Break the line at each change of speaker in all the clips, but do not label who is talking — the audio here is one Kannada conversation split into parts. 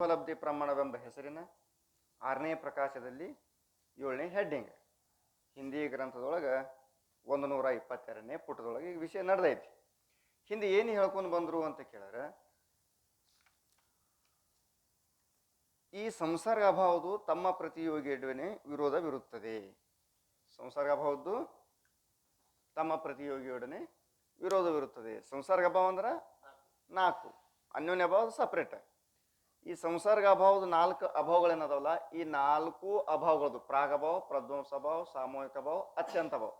ಉಪಲಬ್ಧಿ ಪ್ರಮಾಣವೆಂಬ ಹೆಸರಿನ 6ನೇ ಪ್ರಕಾಶದಲ್ಲಿ 7ನೇ ಹೆಡ್ಡಿಂಗ್. ಹಿಂದಿ ಗ್ರಂಥದೊಳಗೆ 122ನೇ ಪುಟದೊಳಗೆ ಈ ವಿಷಯ ನಡೆದೈತಿ. ಹಿಂದೆ ಏನು ಹೇಳ್ಕೊಂಡು ಬಂದರು ಅಂತ ಕೇಳಿದ್ರೆ, ಈ ಸಂಸರ್ಗ ಅಭಾವದು ತಮ್ಮ ಪ್ರತಿಯೋಗಿಯೊಡನೆ ವಿರೋಧವಿರುತ್ತದೆ. ಸಂಸರ್ಗ ಅಭಾವದ್ದು ತಮ್ಮ ಪ್ರತಿಯೋಗಿಯೊಡನೆ ವಿರೋಧವಿರುತ್ತದೆ. ಸಂಸರ್ಗ ಅಭಾವ ಅಂದ್ರೆ 4, ಅನ್ಯೋನ್ಯ ಅಭಾವ ಸಪ್ರೇಟ್. ಈ ಸಂಸರ್ಗ ಅಭಾವದ 4 ಅಭಾವಗಳೇನದಾವಲ್ಲ, ಈ 4 ಅಭಾವಗಳದು ಪ್ರಾಗಭಾವ, ಪ್ರಧ್ವಂಸ ಭಾವ, ಸಾಮೂಹಿಕ ಭಾವ, ಅತ್ಯಂತ ಭಾವ.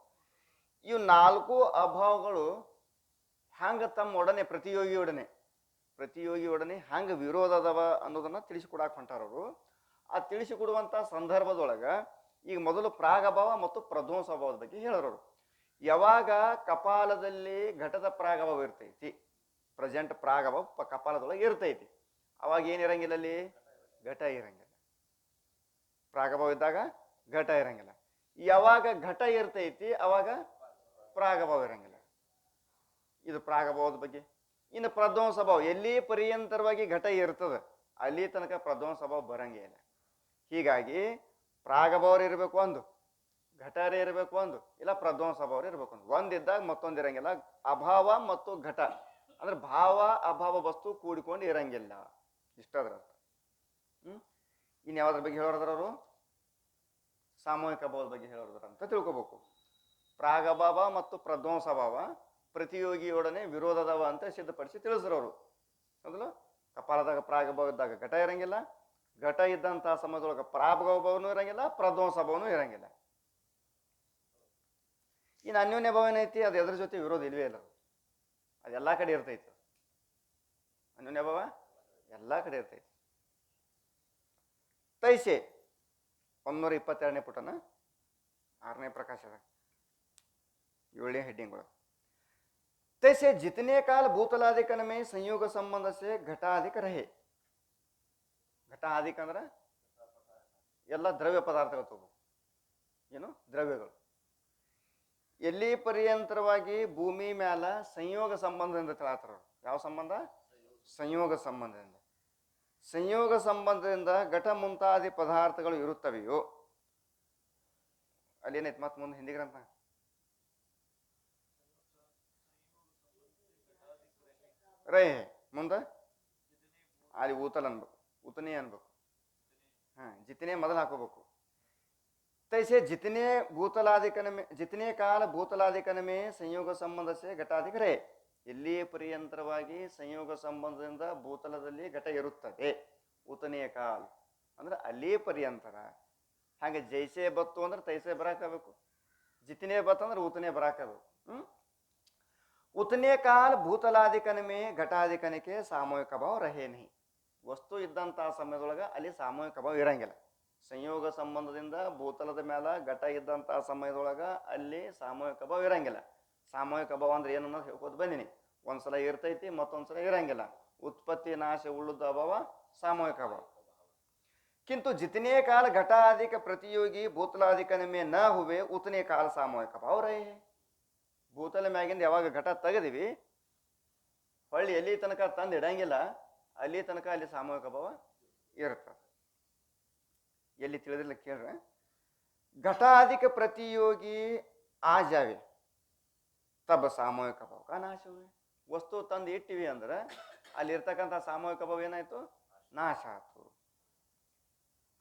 ಇವು 4 ಅಭಾವಗಳು ಹ್ಯಾಂಗ ತಮ್ಮ ಒಡನೆ ಪ್ರತಿಯೋಗಿಯೊಡನೆ ಹ್ಯಾಂಗ ವಿರೋಧ ಅದಾವ ಅನ್ನೋದನ್ನ ತಿಳಿಸಿಕೊಡಾಕ ಹೊಂಟಾರವರು. ಆ ತಿಳಿಸಿಕೊಡುವಂಥ ಸಂದರ್ಭದೊಳಗೆ ಈಗ ಮೊದಲು ಪ್ರಾಗಭಾವ ಮತ್ತು ಪ್ರಧ್ವಂಸ ಭಾವದ ಬಗ್ಗೆ ಹೇಳೋರು. ಯಾವಾಗ ಕಪಾಲದಲ್ಲಿ ಘಟದ ಪ್ರಾಗಭಾವ ಇರ್ತೈತಿ, ಪ್ರೆಸೆಂಟ್ ಪ್ರಾಗಭಾವ ಕಪಾಲದೊಳಗೆ ಇರ್ತೈತಿ, ಅವಾಗ ಏನಿರಂಗಿಲ್ಲ, ಅಲ್ಲಿ ಘಟ ಇರಂಗಿಲ್ಲ. ಪ್ರಾಗಭಾವ ಇದ್ದಾಗ ಘಟ ಇರಂಗಿಲ್ಲ. ಯಾವಾಗ ಘಟ ಇರ್ತೈತಿ ಅವಾಗ ಪ್ರಾಗಭಾವ ಇರಂಗಿಲ್ಲ. ಇದು ಪ್ರಾಗಭಾವದ ಬಗ್ಗೆ. ಇನ್ನು ಪ್ರಧ್ವಂಸ ಭಾವ, ಎಲ್ಲಿ ಪರ್ಯಂತರವಾಗಿ ಘಟ ಇರ್ತದೆ ಅಲ್ಲಿ ತನಕ ಪ್ರಧ್ವಂಸ ಭಾವ ಬರಂಗೇ ಇಲ್ಲ. ಹೀಗಾಗಿ ಪ್ರಾಗಭಾವರ ಇರಬೇಕು ಒಂದು, ಘಟರೇ ಇರಬೇಕು ಒಂದು, ಇಲ್ಲ ಪ್ರಧ್ವಂಸ ಭಾವರ ಇರಬೇಕು ಒಂದು. ಒಂದಿದ್ದಾಗ ಮತ್ತೊಂದು ಇರಂಗಿಲ್ಲ. ಅಭಾವ ಮತ್ತು ಘಟ ಅಂದ್ರೆ ಭಾವ ಅಭಾವ ವಸ್ತು ಕೂಡಿಕೊಂಡು ಇರಂಗಿಲ್ಲ. ಇಷ್ಟದ್ರ ಅರ್ಥ. ಇನ್ನು ಯಾವ್ದ್ರ ಬಗ್ಗೆ ಹೇಳೋದ್ರ ಅವರು? ಸಾಮೂಹಿಕ ಭಾವದ ಬಗ್ಗೆ ಹೇಳೋದ್ರ ಅಂತ ತಿಳ್ಕೊಬೇಕು. ಪ್ರಾಗಭಾವ ಮತ್ತು ಪ್ರಧ್ವಂಸ ಭಾವ ಪ್ರತಿಯೋಗಿಯೊಡನೆ ವಿರೋಧದವ ಅಂತ ಸಿದ್ಧಪಡಿಸಿ ತಿಳಿಸ್ರವರು. ಹೌದಲ್ಲ? ಕಪಾಲದಾಗ ಪ್ರಾಗಭಾವ ಇದ್ದಾಗ ಘಟ ಇರಂಗಿಲ್ಲ, ಘಟ ಇದ್ದಂಥ ಸಮಯದೊಳಗೆ ಪ್ರಾಗಭಾವನೂ ಇರಂಗಿಲ್ಲ, ಪ್ರಧ್ವಂಸ ಭಾವನೂ ಇರಂಗಿಲ್ಲ. ಇನ್ನು ಅನ್ಯೋನ್ಯ ಭಾವ ಏನೈತಿ, ಅದು ಎದ್ರ ಜೊತೆ ವಿರೋಧ ಇಲ್ವೇ ಇಲ್ಲ. ಅದೆಲ್ಲ ಕಡೆ ಇರ್ತೈತಿ. ಅನ್ಯೋನ್ಯ ಭಾವ ಎಲ್ಲ ಕಡೆ ಇರ್ತೈತಿ. ತೈಸೆ 122ನೇ ಪುಟನ 6ನೇ ಪ್ರಕಾಶದ 7ನೇ ಹೆಡ್ಡಿಂಗ್ಗಳು. तैसे जितने काल भूतलादिकन में संयोग संबंध से घटाधिक रहे. ಘಟಾಧಿಕ ಅಂದ್ರೆ ಎಲ್ಲ ದ್ರವ್ಯ ಪದಾರ್ಥಗಳು ತಗೋ, ಏನು ದ್ರವ್ಯಗಳು ಎಲ್ಲಿ ಪರ್ಯಂತರವಾಗಿ ಭೂಮಿ ಮ್ಯಾಲ ಸಂಯೋಗ ಸಂಬಂಧದಿಂದ ತಿಳಾತಾರ. ಯಾವ ಸಂಬಂಧ? ಸಂಯೋಗ ಸಂಬಂಧದಿಂದ. ಸಂಯೋಗ ಸಂಬಂಧದಿಂದ ಘಟ ಮುಂತಾದಿ ಪದಾರ್ಥಗಳು ಇರುತ್ತವೆಯೋ, ಅಲ್ಲಿ ಏನೈತಿ ಮತ್ ಮುಂದೆ ಹಿಂದಿ ಗ್ರಂಥ ರೇ ಮುಂದ ಅಲ್ಲಿ ಊತಲ್ ಅನ್ಬೇಕು, ಉತನೇ ಅನ್ಬೇಕು. ಜಿತನೆ ಮೊದಲು ಹಾಕೋಬೇಕು. तैसे जितने भूतलादिकन में जितने काल भूतलादिकन में संयोग संबंध से घटाधिक रहे. ಎಲ್ಲಿ ಪರ್ಯಂತರವಾಗಿ ಸಂಯೋಗ ಸಂಬಂಧದಿಂದ ಭೂತಲದಲ್ಲಿ ಘಟ ಇರುತ್ತದೆ. ಉತನೆಯ ಕಾಲ್ ಅಂದ್ರೆ ಅಲ್ಲಿ ಪರ್ಯಂತರ. ಹಾಗೆ ಜೈಸೆ ಬತ್ತು ಅಂದ್ರೆ ತೈಸೆ ಬರಾಕಬೇಕು, ಜಿತನೆ ಬತ್ತು ಅಂದ್ರೆ ಉತನೆ ಬರಾಕಬೇಕು. उतने काल ಭೂತಲಾದಿಕನ ಮೇ ಘಟಾಧಿಕನಕ್ಕೆ ಸಾಮೂಹಿಕ ಭಾವ ರಹೇ ನಹಿ. ವಸ್ತು ಇದ್ದಂತಹ ಸಮಯದೊಳಗೆ ಅಲ್ಲಿ ಸಾಮೂಹಿಕ ಭಾವ ಇರಂಗಿಲ್ಲ. ಸಂಯೋಗ ಸಂಬಂಧದಿಂದ ಭೂತಲದ ಮೇಲೆ ಘಟ ಇದ್ದಂತಹ ಸಮಯದೊಳಗ ಅಲ್ಲಿ ಸಾಮೂಹಿಕ ಭಾವ ಇರಂಗಿಲ್ಲ. ಸಾಮೂಹಿಕ ಭಾವ ಅಂದ್ರೆ ಏನನ್ನೋದು ಹೇಳ್ಕೊತ ಬಂದಿನಿ. ಒಂದ್ಸಲ ಇರ್ತೈತಿ, ಮತ್ತೊಂದ್ಸಲ ಇರಂಗಿಲ್ಲ. ಉತ್ಪತ್ತಿ ನಾಶ ಉಳ್ಳುದ ಅಭಾವ ಸಾಮೂಹಿಕ ಭಾವ. किंतु जितने काल घटाधिक प्रतियोगी ಭೂತಲಾದಿಕನ ಮೇ ನ ಹುವೆ ಉತನೆ ಕಾಲ ಸಾಮೂಹಿಕ ಭಾವ ರಹೇ. ಭೂತಲ ಮ್ಯಾಗಿಂದ ಯಾವಾಗ ಘಟ ತೆಗೆದಿವಿ, ಹೊಳ್ಳಿ ಎಲ್ಲಿ ತನಕ ತಂದು ಇಡಂಗಿಲ್ಲ, ಅಲ್ಲಿ ತನಕ ಅಲ್ಲಿ ಸಾಮೂಹಿಕ ಭಾವ ಇರ್ತದೆ. ಎಲ್ಲಿ ತಿಳಿದಿಲ್ಲ ಕೇಳ್ರೆ, ಘಟಾಧಿಕ ಪ್ರತಿಯೋಗಿ ಆ ಜಾವೆ ತಬ ಸಾಮೂಹಿಕ ಭಾವ ಕಾ ನಾಶ ಹುವೆ. ವಸ್ತು ತಂದು ಇಟ್ಟಿವಿ ಅಂದ್ರೆ ಅಲ್ಲಿ ಇರ್ತಕ್ಕಂಥ ಸಾಮೂಹಿಕ ಭಾವ ಏನಾಯ್ತು? ನಾಶ ಆಯ್ತು.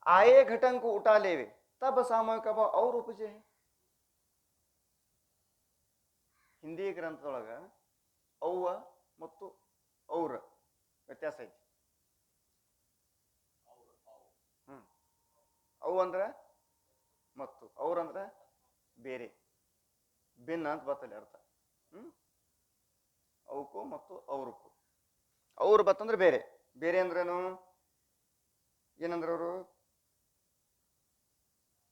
ಆಯೇ ಘಟಂಕು ಉಟಾಲೇವೆ ತಬ ಸಾಮೂಹಿಕ ಭಾವ ಅವ್ರ ಉಪಜೆ. ಹಿಂದಿ ಗ್ರಂಥದೊಳಗ ಅವ್ವ ಮತ್ತು ಅವ್ರ ವ್ಯತ್ಯಾಸ ಐತಿ. ಅವು ಅಂದ್ರ ಮತ್ತು ಅವ್ರ ಅಂದ್ರ ಬೇರೆ, ಭಿನ್ನ ಅಂತ ಬರ್ತಲ್ಲಿ ಅರ್ಥ. ಅವಕ್ಕೂ ಮತ್ತು ಅವ್ರಕ್ಕೂ. ಅವ್ರು ಬತ್ತಂದ್ರೆ ಬೇರೆ, ಬೇರೆ ಅಂದ್ರೇನು? ಏನಂದ್ರ ಅವರು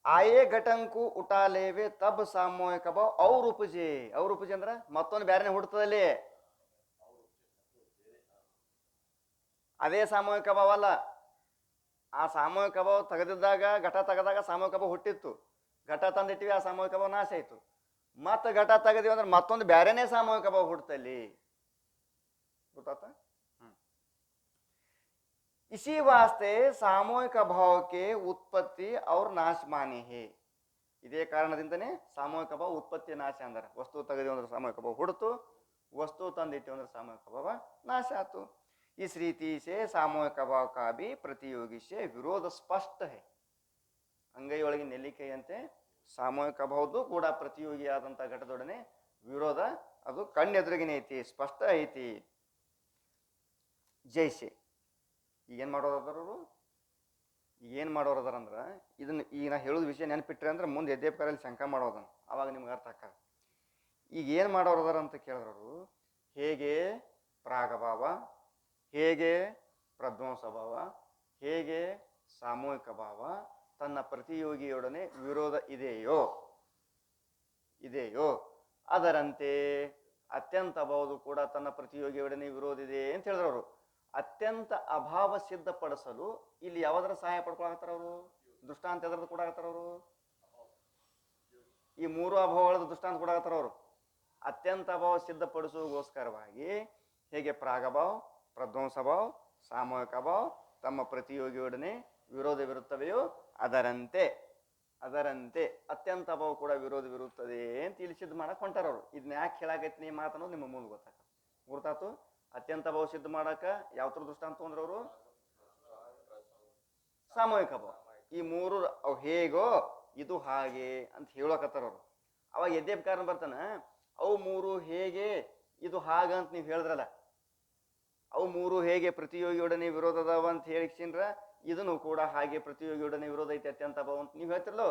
ಆಯೇ ಘಟಂಕು ಉಟಾಲೇವೆ ತಬ್ ಸಾಮೂಹಿಕ ಭಾವ ಅವ್ರ ಉಪಜೆ. ಅವ್ರ ಉಪಜೆ ಅಂದ್ರ ಮತ್ತೊಂದು ಬ್ಯಾರನೆ ಹುಡ್ತದಲ್ಲಿ, ಅದೇ ಸಾಮೂಹಿಕ ಭಾವ ಅಲ್ಲ. ಆ ಸಾಮೂಹಿಕ ಭಾವ ತೆಗೆದಿದ್ದಾಗ, ಘಟ ತೆಗೆದಾಗ ಸಾಮೂಹಿಕ ಭಾವ ಹುಟ್ಟಿತ್ತು. ಘಟ ತಂದಿಟ್ಟಿವಿ, ಆ ಸಾಮೂಹಿಕ ಭಾವ ನಾಶ ಆಯ್ತು. ಮತ್ತ ಘಟ ತೆಗೆದಿವಿ ಅಂದ್ರೆ ಮತ್ತೊಂದು ಬ್ಯಾರೇನೆ ಸಾಮೂಹಿಕ ಭಾವ ಹುಡ್ತಲ್ಲಿ. ಗೊತ್ತಾತ? इसी वास्ते सामूहिक भाव के उत्पत्ति और नाश माने है. ಇದೇ ಕಾರಣದಿಂದನೇ ಸಾಮೂಹಿಕ ಭಾವ ಉತ್ಪತ್ತಿ ನಾಶ ಅಂದಾರ. ವಸ್ತು ತೆಗೆದು ಅಂದ್ರೆ ಸಾಮೂಹಿಕ ಭಾವ ಹುಡ್ತು, ವಸ್ತು ತಂದಿಟ್ಟು ಅಂದ್ರೆ ಸಾಮೂಹಿಕ ಭಾವ नाश आतो. इस रीति से सामूहिक भाव का भी प्रतियोगी से विरोध स्पष्ट है. ಅಂಗೈಯೊಳಗಿನ ನೆಲ್ಲಿಕೆಯಂತೆ ಸಾಮೂಹಿಕ ಭಾವದ್ದು ಕೂಡ ಪ್ರತಿಯೋಗಿಯಾದಂಥ ಘಟದೊಡನೆ ವಿರೋಧ ಅದು ಕಣ್ಣೆದುರಿಗಿನ ಐತಿ, ಸ್ಪಷ್ಟ ಐತಿ. ಜೈಸೆ ಈಗೇನು ಮಾಡೋರದಾರವರು, ಏನು ಮಾಡೋರದಾರಂದ್ರೆ ಇದನ್ನ ಈಗ ನಾ ಹೇಳೋದು ವಿಷಯ ನೆನಪಿಟ್ರೆ ಅಂದ್ರೆ ಮುಂದೆ ಎದ್ದೇಪಕಾರಲ್ಲಿ ಶಂಕ ಮಾಡೋದನ್ನು ಅವಾಗ ನಿಮ್ಗೆ ಅರ್ಥ ಆಗ. ಈಗ ಏನು ಮಾಡೋರದಾರ ಅಂತ ಕೇಳಿದ್ರು, ಹೇಗೆ ಪ್ರಾಗಭಾವ, ಹೇಗೆ ಪ್ರಧ್ವಂಸ ಭಾವ, ಹೇಗೆ ಸಾಮೂಹಿಕ ಭಾವ ತನ್ನ ಪ್ರತಿಯೋಗಿಯೊಡನೆ ವಿರೋಧ ಇದೆಯೋ ಅದರಂತೆ ಅತ್ಯಂತ ಅಭಾವದು ಕೂಡ ತನ್ನ ಪ್ರತಿಯೋಗಿಯೊಡನೆ ವಿರೋಧ ಇದೆ ಅಂತ ಹೇಳಿದ್ರು ಅವರು. ಅತ್ಯಂತ ಅಭಾವ ಸಿದ್ಧಪಡಿಸಲು ಇಲ್ಲಿ ಯಾವುದರ ಸಹಾಯ ಪಡ್ಕೊಳತ್ತಾರ ಅವರು? ದೃಷ್ಟಾಂತ ಎದ್ರದ್ದು ಕೂಡ ಆಗತ್ತಾರ ಅವರು? ಈ ಮೂರು ಅಭಾವಗಳದ್ದು ದೃಷ್ಟಾಂತ ಕೂಡ ಆಗತ್ತಾರ ಅವರು. ಅತ್ಯಂತ ಅಭಾವ ಸಿದ್ಧಪಡಿಸುವಗೋಸ್ಕರವಾಗಿ ಹೇಗೆ ಪ್ರಾಗಭಾವ, ಪ್ರಧ್ವಂಸ ಭಾವ, ಸಾಮೂಹಿಕ ಭಾವ ತಮ್ಮ ಪ್ರತಿಯೋಗಿಯೊಡನೆ ವಿರೋಧವಿರುತ್ತವೆಯೋ ಅದರಂತೆ ಅತ್ಯಂತ ಅಭಾವ ಕೂಡ ವಿರೋಧವಿರುತ್ತದೆ ಅಂತ ಇಲ್ಲಿ ಸಿದ್ಧ ಮಾಡಕ್ ಹೊಂಟಾರ ಅವರು. ಇದನ್ನ ಯಾಕೆ ಹೇಳಾಕೈತಿ ಮಾತನ್ನೋದು ನಿಮ್ಮ ಮುಂದೆ ಗೊತ್ತಾತು. ಅತ್ಯಂತ ಭಾವ ಸಿದ್ಧ ಮಾಡಾಕ ಯಾವ ತರ ದೃಷ್ಟಾಂತ ಅಂದ್ರೆ ಅವರು ಸಾಮೂಹಿಕ ಭಾವ, ಈ ಮೂರು ಅವು ಹೇಗೋ ಇದು ಹಾಗೆ ಅಂತ ಹೇಳಕತ್ತಾರ ಅವರು. ಅವಾಗ ಯದ್ಯಪ್ಕಾರ ಬರ್ತಾನ, ಅವು ಮೂರು ಹೇಗೆ ಇದು ಹಾಗ ಅಂತ ನೀವು ಹೇಳಿದ್ರಲ್ಲ, ಅವು ಮೂರು ಹೇಗೆ ಪ್ರತಿಯೋಗಿಯೊಡನೆ ವಿರೋಧ ಅದಾವ ಅಂತ ಹೇಳಿಸಿನ್ರ ಇದನ್ನು ಕೂಡ ಹಾಗೆ ಪ್ರತಿಯೋಗಿಯೊಡನೆ ವಿರೋಧ ಐತೆ ಅತ್ಯಂತ ಅಭಾವ ಅಂತ ನೀವು ಹೇಳ್ತಿರಲ್ಲೋ.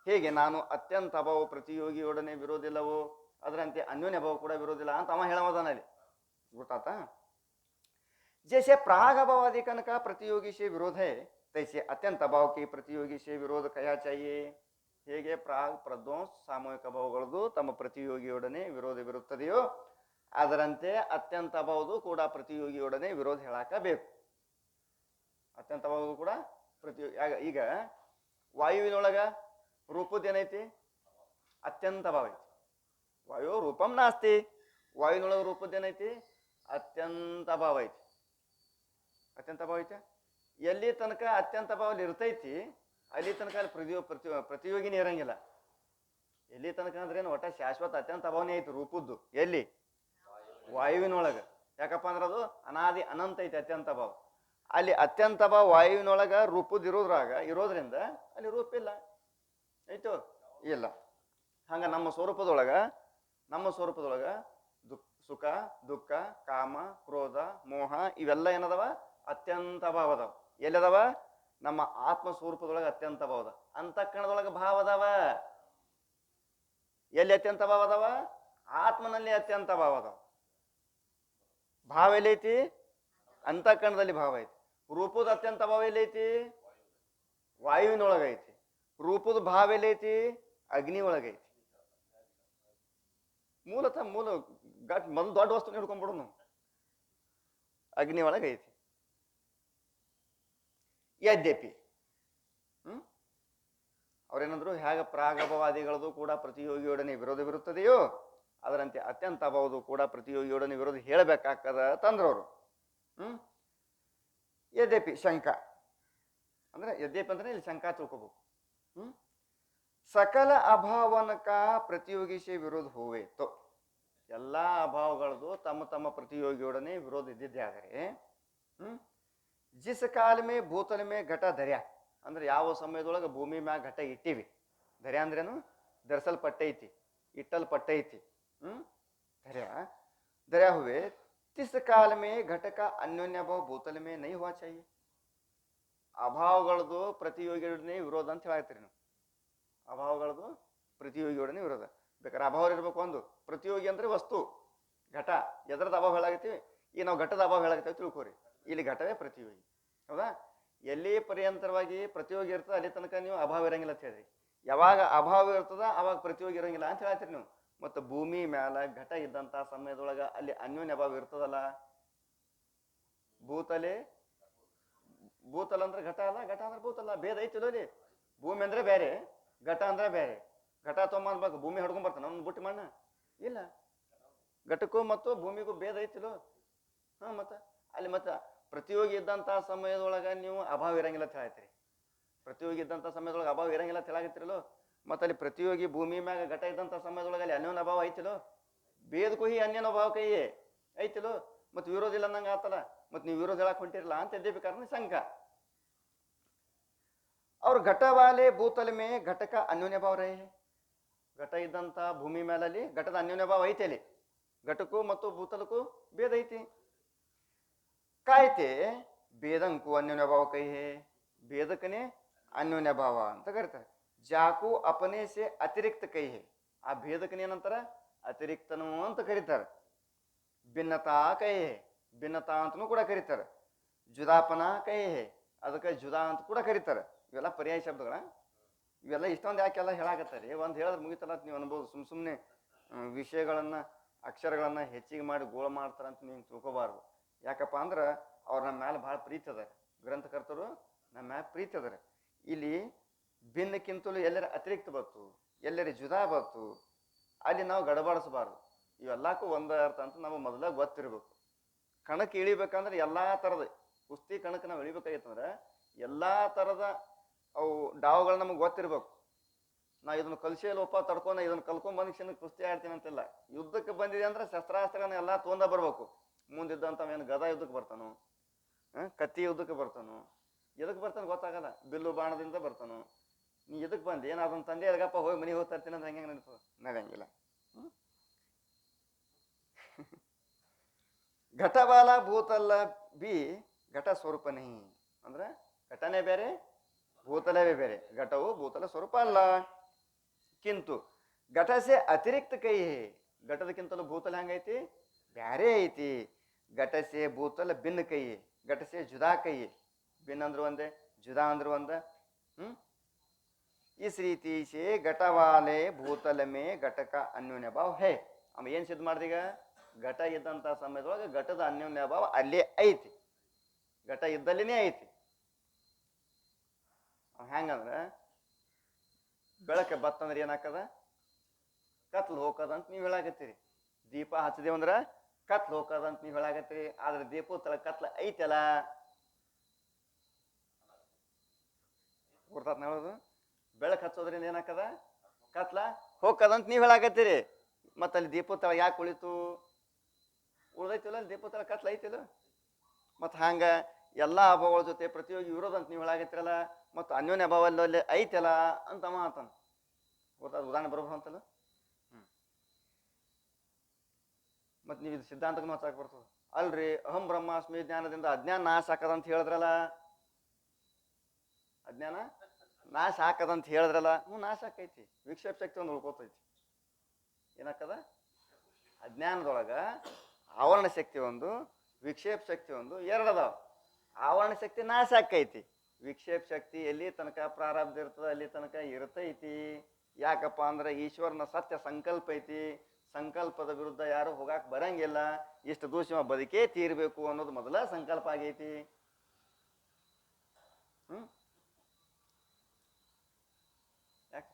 ಹೇಗೆ ನಾನು ಅತ್ಯಂತ ಅಭಾವ ಪ್ರತಿಯೋಗಿಯೊಡನೆ ವಿರೋಧ ಇಲ್ಲವೋ ಅದರಂತೆ ಅನ್ಯೋನ್ಯ ಭಾವ ಕೂಡ ವಿರೋಧಿಲ್ಲ ಅಂತ ಅವ ಹೇಳೋದನಲ್ಲಿ ಗೊತ್ತಾತಾ. जैसे प्राग अभाव अधिकन का प्रतियोगी से विरोध है, तैसे अत्यंत अभाव की प्रतियोगी से विरोध कया चाहिए. ಹೇಗೆ ಪ್ರಾಗ್ ಪ್ರಧ್ವಂಸ ಸಾಮೂಹಿಕ ಭಾವಗಳದು ತಮ್ಮ ಪ್ರತಿಯೋಗಿಯೊಡನೆ ವಿರೋಧವಿರುತ್ತದೆಯೋ ಅದರಂತೆ ಅತ್ಯಂತ ಅಭಾವದು ಕೂಡ ಪ್ರತಿಯೋಗಿಯೊಡನೆ ವಿರೋಧ ಹೇಳಾಕಬೇಕು. ಅತ್ಯಂತ ಅಭಾವದು ಕೂಡ ಪ್ರತಿಯೋಗಿ. ಈಗ ವಾಯುವಿನೊಳಗ ರೂಪದ್ದೇನೈತಿ? ಅತ್ಯಂತ ಅಭಾವ ಐತಿ. ವಾಯು ರೂಪಂ ನಾಸ್ತಿ. ವಾಯುವಿನೊಳಗ ರೂಪದ್ದೇನೈತಿ? ಅತ್ಯಂತ ಅಭಾವ ಐತಿ. ಅತ್ಯಂತ ಅಭಾವ ಐತೆ. ಎಲ್ಲಿ ತನಕ ಅತ್ಯಂತ ಅಭಾವಲ್ಲಿ ಇರ್ತೈತಿ ಅಲ್ಲಿ ತನಕ ಅಲ್ಲಿ ಪ್ರತಿಯೋಗಿನೇ ಇರಂಗಿಲ್ಲ. ಎಲ್ಲಿ ತನಕ ಅಂದ್ರೆ ಏನು, ಒಟ್ಟ ಶಾಶ್ವತ ಅತ್ಯಂತ ಅಭಾವನೇ ಐತಿ ರೂಪದ್ದು. ಎಲ್ಲಿ? ವಾಯುವಿನೊಳಗ. ಯಾಕಪ್ಪ ಅಂದ್ರೆ ಅದು ಅನಾದಿ ಅನಂತ ಐತಿ ಅತ್ಯಂತ ಅಭಾವ. ಅಲ್ಲಿ ಅತ್ಯಂತ ಅಭಾವ ವಾಯುವಿನೊಳಗ ರೂಪದ್ದು ಇರೋದ್ರಿಂದ ಅಲ್ಲಿ ರೂಪ ಇಲ್ಲ ಐತೋ ಇಲ್ಲ. ಹಂಗ ನಮ್ಮ ಸ್ವರೂಪದೊಳಗ ಸುಖ ದುಃಖ ಕಾಮ ಕ್ರೋಧ ಮೋಹ ಇವೆಲ್ಲ ಏನದವ? ಅತ್ಯಂತ ಭಾವ ಅದಾವ. ಎಲ್ಲದವ? ನಮ್ಮ ಆತ್ಮ ಸ್ವರೂಪದೊಳಗೆ ಅತ್ಯಂತ ಭಾವ ಅದ. ಅಂತಃಕರಣದೊಳಗೆ ಭಾವ ಅದಾವ. ಎಲ್ಲಿ ಅತ್ಯಂತ ಭಾವ ಅದಾವ? ಆತ್ಮನಲ್ಲಿ ಅತ್ಯಂತ ಭಾವ ಅದಾವ. ಭಾವ ಎಲ್ಲೈತಿ? ಅಂತಃಕರಣದಲ್ಲಿ ಭಾವ ಐತಿ. ರೂಪದ ಅತ್ಯಂತ ಭಾವ ಎಲ್ಲೈತಿ? ವಾಯುವಿನೊಳಗ ಐತಿ. ರೂಪದ ಭಾವ ಎಲ್ಲೈತಿ? ಅಗ್ನಿ ಒಳಗೈತಿ. ಮೂಲತಃ ಮೊದಲು ದೊಡ್ಡ ವಸ್ತು ಹಿಡ್ಕೊಂಡ್ಬಿಡು ನಾವು, ಅಗ್ನಿ ಒಳಗೈತಿ. ಯದ್ಯಪಿ ಅವ್ರೇನಂದ್ರು, ಹೇಗೆ ಪ್ರಾಗಭವಾದಿಗಳದು ಕೂಡ ಪ್ರತಿಯೋಗಿಯೊಡನೆ ವಿರೋಧವಿರುತ್ತದೆಯೋ ಅದರಂತೆ ಅತ್ಯಂತ ಅಭಾವದು ಕೂಡ ಪ್ರತಿಯೋಗಿಯೊಡನೆ ವಿರೋಧ ಹೇಳಬೇಕಾಗ್ತದ ತಂದ್ರವರು. ಯದ್ಯಪಿ ಶಂಕ ಅಂದ್ರೆ ಯದ್ಯಪಿ ಅಂದ್ರೆ ಇಲ್ಲಿ ಶಂಕಾ ತಿಳ್ಕೋಬೇಕು. ಸಕಲ ಅಭಾವನಕ ಪ್ರತಿಯೋಗಿಸಿ ವಿರೋಧ ಹೋವೆ ತೋ. ಎಲ್ಲ ಅಭಾವಗಳದು ತಮ್ಮ ತಮ್ಮ ಪ್ರತಿಯೋಗಿಯೊಡನೆ ವಿರೋಧ ಇದ್ದಿದ್ದೆ. ಆದರೆ ಜಿಸ್ ಕಾಲ ಮೇ ಭೂತಲ ಮೇ ಘಟ ಧರ್ಯ ಅಂದ್ರೆ ಯಾವ ಸಮಯದೊಳಗೆ ಭೂಮಿ ಮ್ಯಾಗ ಘಟ ಇಟ್ಟಿವಿ. ಧರ್ಯ ಅಂದ್ರೇನು? ಧರಿಸಲ್ಪಟ್ಟೈತಿ, ಇಟ್ಟಲ್ಪಟ್ಟೈತಿ. ಧರ್ಯ ಹುವೆ ತಿಸ್ ಕಾಲ ಮೇ ಘಟಕ ಅನ್ಯೋನ್ಯ ಭಾವ ಭೂತಲ ಮೇ ನೈ ಹುವಾ ಚಾಹಿಯೆ. ಅಭಾವಗಳದು ಪ್ರತಿಯೋಗಿಯೊಡನೆ ವಿರೋಧ ಅಂತ ಹೇಳಾಯ್ತೀರಿ ನೀವು. ಅಭಾವಗಳದು ಪ್ರತಿಯೋಗಿಯೊಡನೆ ವಿರೋಧ. ಬೇಕಾದ್ರೆ ಅಭಾವ ಇರ್ಬೇಕು. ಒಂದು ಪ್ರತಿಯೋಗಿ ಅಂದ್ರೆ ವಸ್ತು, ಘಟ. ಎದ್ರದ ಅಭಾವ ಹೇಳಾಗತ್ತೀವಿ? ಈಗ ನಾವು ಘಟದ ಅಭಾವ ಹೇಳಾಗತ್ತೇವೆ ತಿಳ್ಕೊರಿ. ಇಲ್ಲಿ ಘಟವೇ ಪ್ರತಿಯೋಗಿ. ಹೌದಾ? ಎಲ್ಲಿ ಪರ್ಯಂತರವಾಗಿ ಪ್ರತಿಯೋಗಿ ಇರ್ತದ ಅಲ್ಲಿ ತನಕ ನೀವು ಅಭಾವ ಇರಂಗಿಲ್ಲ ಅಂತ ಹೇಳ್ರಿ. ಯಾವಾಗ ಅಭಾವ ಇರ್ತದ ಅವಾಗ ಪ್ರತಿಯೋಗಿ ಇರಂಗಿಲ್ಲ ಅಂತ ಹೇಳ್ತೀರಿ ನೀವು. ಮತ್ತು ಭೂಮಿ ಮ್ಯಾಲ ಘಟ ಇದ್ದಂತ ಸಮಯದೊಳಗ ಅಲ್ಲಿ ಅನ್ಯೋನ್ಯ ಅಭಾವ ಇರ್ತದಲ್ಲ. ಭೂತಲ ಅಂದ್ರೆ ಘಟ ಅಲ್ಲ, ಘಟ ಅಂದ್ರೆ ಭೂತಲ್ಲ. ಭೇದ ಐತಿಲ್ಲ ಅಲ್ಲಿ. ಭೂಮಿ ಅಂದ್ರೆ ಬೇರೆ, ಘಟ ಅಂದ್ರೆ ಬೇರೆ. ಘಟ ತೊಗೊಂಬರ್ಬೇಕು, ಭೂಮಿ ಹೊಡ್ಕೊಂಡ್ ಬರ್ತಾನ ಅವ್ನು ಬುಟ್ಟಿ ಮಣ್ಣ ಇಲ್ಲ. ಘಟಕ್ಕೂ ಮತ್ತು ಭೂಮಿಗೂ ಭೇದ ಐತಿಲೋ. ಮತ್ತ ಅಲ್ಲಿ ಮತ್ತ ಪ್ರತಿಯೋಗಿ ಇದ್ದಂಥ ಸಮಯದೊಳಗೆ ನೀವು ಅಭಾವ ಇರಂಗಿಲ್ಲ ಅಂತ ಹೇಳ್ತೀರಿ. ಪ್ರತಿಯೋಗಿ ಇದ್ದಂಥ ಸಮಯದೊಳಗೆ ಅಭಾವ ಇರಂಗಿಲ್ಲ ಅಂತ ಹೇಳಾಗತ್ತಿರಲೋ. ಮತ್ತು ಅಲ್ಲಿ ಪ್ರತಿಯೋಗಿ ಭೂಮಿ ಮ್ಯಾಗ ಘಟ ಇದ್ದಂಥ ಸಮಯದೊಳಗೆ ಅಲ್ಲಿ ಅನ್ಯೋನ್ಯ ಅಭಾವ ಐತಿಲೋ. ಬೇದ ಕೊಹಿ ಅನ್ಯನ ಅಭಾವ ಕೈಯೇ ಐತಿಲೋ. ಮತ್ತು ವಿರೋಧ ಇಲ್ಲ ಅನ್ನಂಗೆ ಆತಲ್ಲ. ಮತ್ತು ನೀವು ವಿರೋಧ ಹೇಳಕ್ ಹೊಂಟಿರಲ್ಲ ಅಂತ ಎದ್ದೇಬೇಕಾದ್ರೆ ಶಂಕ. और घट वाले भूतल में घट का अन्योन्य भाव रहे हैं. घट ಇದ್ದಂತ ಭೂಮಿ ಮೇಲಲ್ಲಿ ಘಟದ ಅನ್ಯೋನ್ಯ ಭಾವ ಐತೆ. ಅಲ್ಲಿ ಘಟಕ್ಕೂ ಮತ್ತು ಭೂತಲಕ್ಕೂ ಭೇದ ಐತಿ. ಕಾಯ್ತೆ ಭೇದಂಕು ಅನ್ಯೋನ್ಯ ಭಾವ ಕೈ ಹೇ. ಭೇದಕನೇ ಅನ್ಯೋನ್ಯ ಭಾವ ಅಂತ ಕರೀತಾರೆ. ಜಾಕು ಅಪನೆ ಸೆ ಅತಿರಿಕ್ತ ಕೈ ಹೇ. ಆ ಭೇದಕನೇ ಏನಂತಾರ? ಅತಿರಿಕ್ತನು ಅಂತ ಕರೀತಾರೆ. ಭಿನ್ನತಾ ಕೈ ಹೇ. ಭಿನ್ನತಾ ಅಂತನೂ ಕೂಡ ಕರೀತಾರೆ. ಜುದಾಪನ ಕೈ ಹೇ. ಅದಕ್ಕೆ ಜುದಾ ಅಂತ ಕೂಡ ಕರೀತಾರೆ. ಇವೆಲ್ಲ ಪರ್ಯಾಯ ಶಬ್ದಗಳ. ಇವೆಲ್ಲ ಇಷ್ಟೊಂದು ಯಾಕೆಲ್ಲ ಹೇಳಾಕತ್ತಾರೆ? ಒಂದು ಹೇಳಿದ್ರೆ ಮುಗಿತಲ್ಲ ನೀವು ಅನ್ಬೋದು. ಸುಮ್ಮನೆ ವಿಷಯಗಳನ್ನ ಅಕ್ಷರಗಳನ್ನ ಹೆಚ್ಚಿಗೆ ಮಾಡಿ ಗೋಳ ಮಾಡ್ತಾರಂತ ನೀವು ತಿಳ್ಕೊಬಾರ್ದು. ಯಾಕಪ್ಪ ಅಂದ್ರೆ ಅವ್ರು ನಮ್ಮ ಮ್ಯಾಲೆ ಭಾಳ ಪ್ರೀತಿ ಅದಾರೆ. ಗ್ರಂಥಕರ್ತರು ನಮ್ಮ ಮ್ಯಾಲೆ ಪ್ರೀತಿ ಅದಾರೆ. ಇಲ್ಲಿ ಭಿನ್ನಕ್ಕಿಂತಲೂ ಎಲ್ಲರ ಅತಿರಿಕ್ತ ಬತ್ತು, ಎಲ್ಲರ ಜುದಾ ಬತ್ತು, ಅಲ್ಲಿ ನಾವು ಗಡಬಡಿಸಬಾರ್ದು. ಇವೆಲ್ಲಕ್ಕೂ ಒಂದು ಅರ್ಥ ಅಂತ ನಮಗೆ ಮೊದಲ ಗೊತ್ತಿರ್ಬೇಕು. ಕಣಕ್ಕೆ ಇಳಿಬೇಕಂದ್ರೆ ಎಲ್ಲಾ ಥರದ ಕುಸ್ತಿ ಕಣಕ್ಕೆ ನಾವು ಇಳಿಬೇಕಾಗಿತ್ತಂದ್ರೆ ಎಲ್ಲಾ ಥರದ ಅವು ಡಾವುಗಳು ನಮಗೆ ಗೊತ್ತಿರ್ಬೇಕು. ನಾ ಇದನ್ನು ಕಲ್ಸಿಯಲ್ಲಪ್ಪ ತಡ್ಕೊಂಡು ಇದನ್ನು ಕಲ್ಕೊಂಡ್ ಬಂದು ಕುಸ್ತಿ ಆಡ್ತೀನಿ ಅಂತಿಲ್ಲ. ಯುದ್ಧಕ್ಕೆ ಬಂದಿದೆ ಅಂದ್ರೆ ಶಸ್ತ್ರಾಸ್ತ್ರಗಳನ್ನ ಎಲ್ಲ ತೊಂದ ಬರ್ಬೇಕು. ಮುಂದಿದ್ದಂತ ಏನು ಗದಾ ಯುದ್ಧಕ್ಕೆ ಬರ್ತಾನು, ಕತ್ತಿ ಯುದ್ಧಕ್ಕೆ ಬರ್ತಾನು, ಎದಕ್ಕೆ ಬರ್ತಾನೆ ಗೊತ್ತಾಗಲ್ಲ. ಬಿಲ್ಲು ಬಾಣದಿಂದ ಬರ್ತಾನು. ನೀ ಎದಕ್ಕೆ ಬಂದು ಏನಾದೊಂದು ತಂದೆ ಎದಗಪ್ಪ ಹೋಗಿ ಮನೆಗೆ ಹೋಗ್ತಾ ಇರ್ತೀನಿ ಅಂದ್ರೆ ಹೆಂಗೆ ನೆನಪು ನಡೆಯಂಗಿಲ್ಲ. ಘಟಬಾಲ ಭೂತಲ್ಲ ಬಿ ಘಟ ಸ್ವರೂಪನೇ. ಅಂದ್ರೆ ಘಟನೆ ಬೇರೆ, ಭೂತಲವೇ ಬೇರೆ. ಘಟವು ಭೂತಲ ಸ್ವರೂಪ ಅಲ್ಲ. ಕಿಂತು ಘಟ ಸೆ ಅತಿರಿಕ್ತ ಕೈ. ಘಟದಕ್ಕಿಂತಲೂ ಭೂತಲ ಹೆಂಗೈತಿ? ಬ್ಯಾರೆ ಐತಿ. ಘಟ ಸೆ ಭೂತಲ ಭಿನ್ನ ಕೈ. ಘಟ ಸೆ ಜುದಾ ಕೈ. ಭಿನ್ನ ಅಂದ್ರೆ ಒಂದೇ, ಜುದಾ ಅಂದ್ರೆ ಒಂದ. इस रीति से घट वाले भूतल में घट का अन्योन्य भाव है. ಅವ ಏನ್ ಸಿದ್ಧ ಮಾಡ್ದೀಗ? ಘಟ ಇದ್ದಂತ ಸಮಯದೊಳಗೆ ಘಟದ ಅನ್ಯೋನ್ಯ ಭಾವ ಅಲ್ಲೇ ಐತಿ. ಘಟ ಇದ್ದಲ್ಲಿನೇ ಐತಿ. ಹೆಂಗಂದ್ರ ಬೆಳಕೆ ಬತ್ತಂದ್ರೆ ಏನಾಕದ? ಕತ್ಲು ಹೋಗದಂತ ನೀವು ಹೇಳಾಕತ್ತೀರಿ. ದೀಪ ಹಚ್ಚದೇವಂದ್ರ ಕತ್ಲು ಹೋಗದಂತ ನೀವು ಹೇಳಾಕತ್ತೀರಿ. ಆದ್ರೆ ದೀಪ ತಳ ಕತ್ಲ ಐತಲ್ಲ. ಗುರ್ತಾತ್ ಹೇಳೋದು. ಬೆಳಕು ಹಚ್ಚೋದ್ರಿಂದ ಏನಾಕದ? ಕತ್ಲ ಹೋಗದಂತ ನೀವು ಹೇಳಾಕತ್ತೀರಿ. ಮತ್ತ ಅಲ್ಲಿ ದೀಪ ತಳ ಯಾಕೆ ಉಳಿತು? ಉಳ್ದೈತಿಲ್ಲ ಅಲ್ಲಿ ದೀಪ ತಳ ಕತ್ಲ ಐತಿಲ್ಲ. ಮತ್ತ ಹಂಗ ಎಲ್ಲಾ ಅಭಾವಗಳ ಜೊತೆ ಪ್ರತಿಯೋಗಿ ವಿರೋಧ ಅಂತ ನೀವು ಹೇಳಾಕತ್ತೀರಲ್ಲ. ಮತ್ತು ಅನ್ಯೋನ್ಯ ಅಭಾವ ಅಲ್ಲಿ ಐತಲ್ಲ ಅಂತ ಮಾತನ ಗೊತ್ತಾದ ಉದಾಹರಣೆ ಬರೋದು ಅಂತಲ್ಲ. ಮತ್ ನೀವು ಇದು ಸಿದ್ಧಾಂತಕ್ಕೆ ಮಾತಾಕ್ ಬರ್ತದ ಅಲ್ರಿ. ಅಹಂ ಬ್ರಹ್ಮಾಸ್ಮಿ ಜ್ಞಾನದಿಂದ ಅಜ್ಞಾನ ನಾಶ ಹಾಕದಂತ ಹೇಳಿದ್ರಲ್ಲ. ಅಜ್ಞಾನ ನಾಶ ಹಾಕದಂತ ಹೇಳಿದ್ರಲ್ಲ. ನಾಶ ಆಕೈತಿ. ವಿಕ್ಷೇಪ ಶಕ್ತಿ ಒಂದು ಉಳ್ಕೋತೈತಿ. ಏನಾಕದ? ಅಜ್ಞಾನದೊಳಗ ಆವರಣ ಶಕ್ತಿ ಒಂದು, ವಿಕ್ಷೇಪ ಶಕ್ತಿ ಒಂದು, ಎರಡದಾವ. ಆವರಣ ಶಕ್ತಿ ನಾಶ ಆಕೈತಿ. ವಿಕ್ಷೇಪ ಶಕ್ತಿ ಎಲ್ಲಿ ತನಕ ಪ್ರಾರಬ್ಧ ಇರ್ತದ ಅಲ್ಲಿ ತನಕ ಇರ್ತೈತಿ. ಯಾಕಪ್ಪ ಅಂದ್ರೆ ಈಶ್ವರನ ಸತ್ಯ ಸಂಕಲ್ಪ ಐತಿ. ಸಂಕಲ್ಪದ ವಿರುದ್ಧ ಯಾರು ಹೋಗಾಕ್ ಬರಂಗಿಲ್ಲ. ಇಷ್ಟು ದೂಷ ಬದುಕೇ ತೀರ್ಬೇಕು ಅನ್ನೋದು ಮೊದಲ ಸಂಕಲ್ಪ ಆಗೈತಿ. ಯಾಕೆ?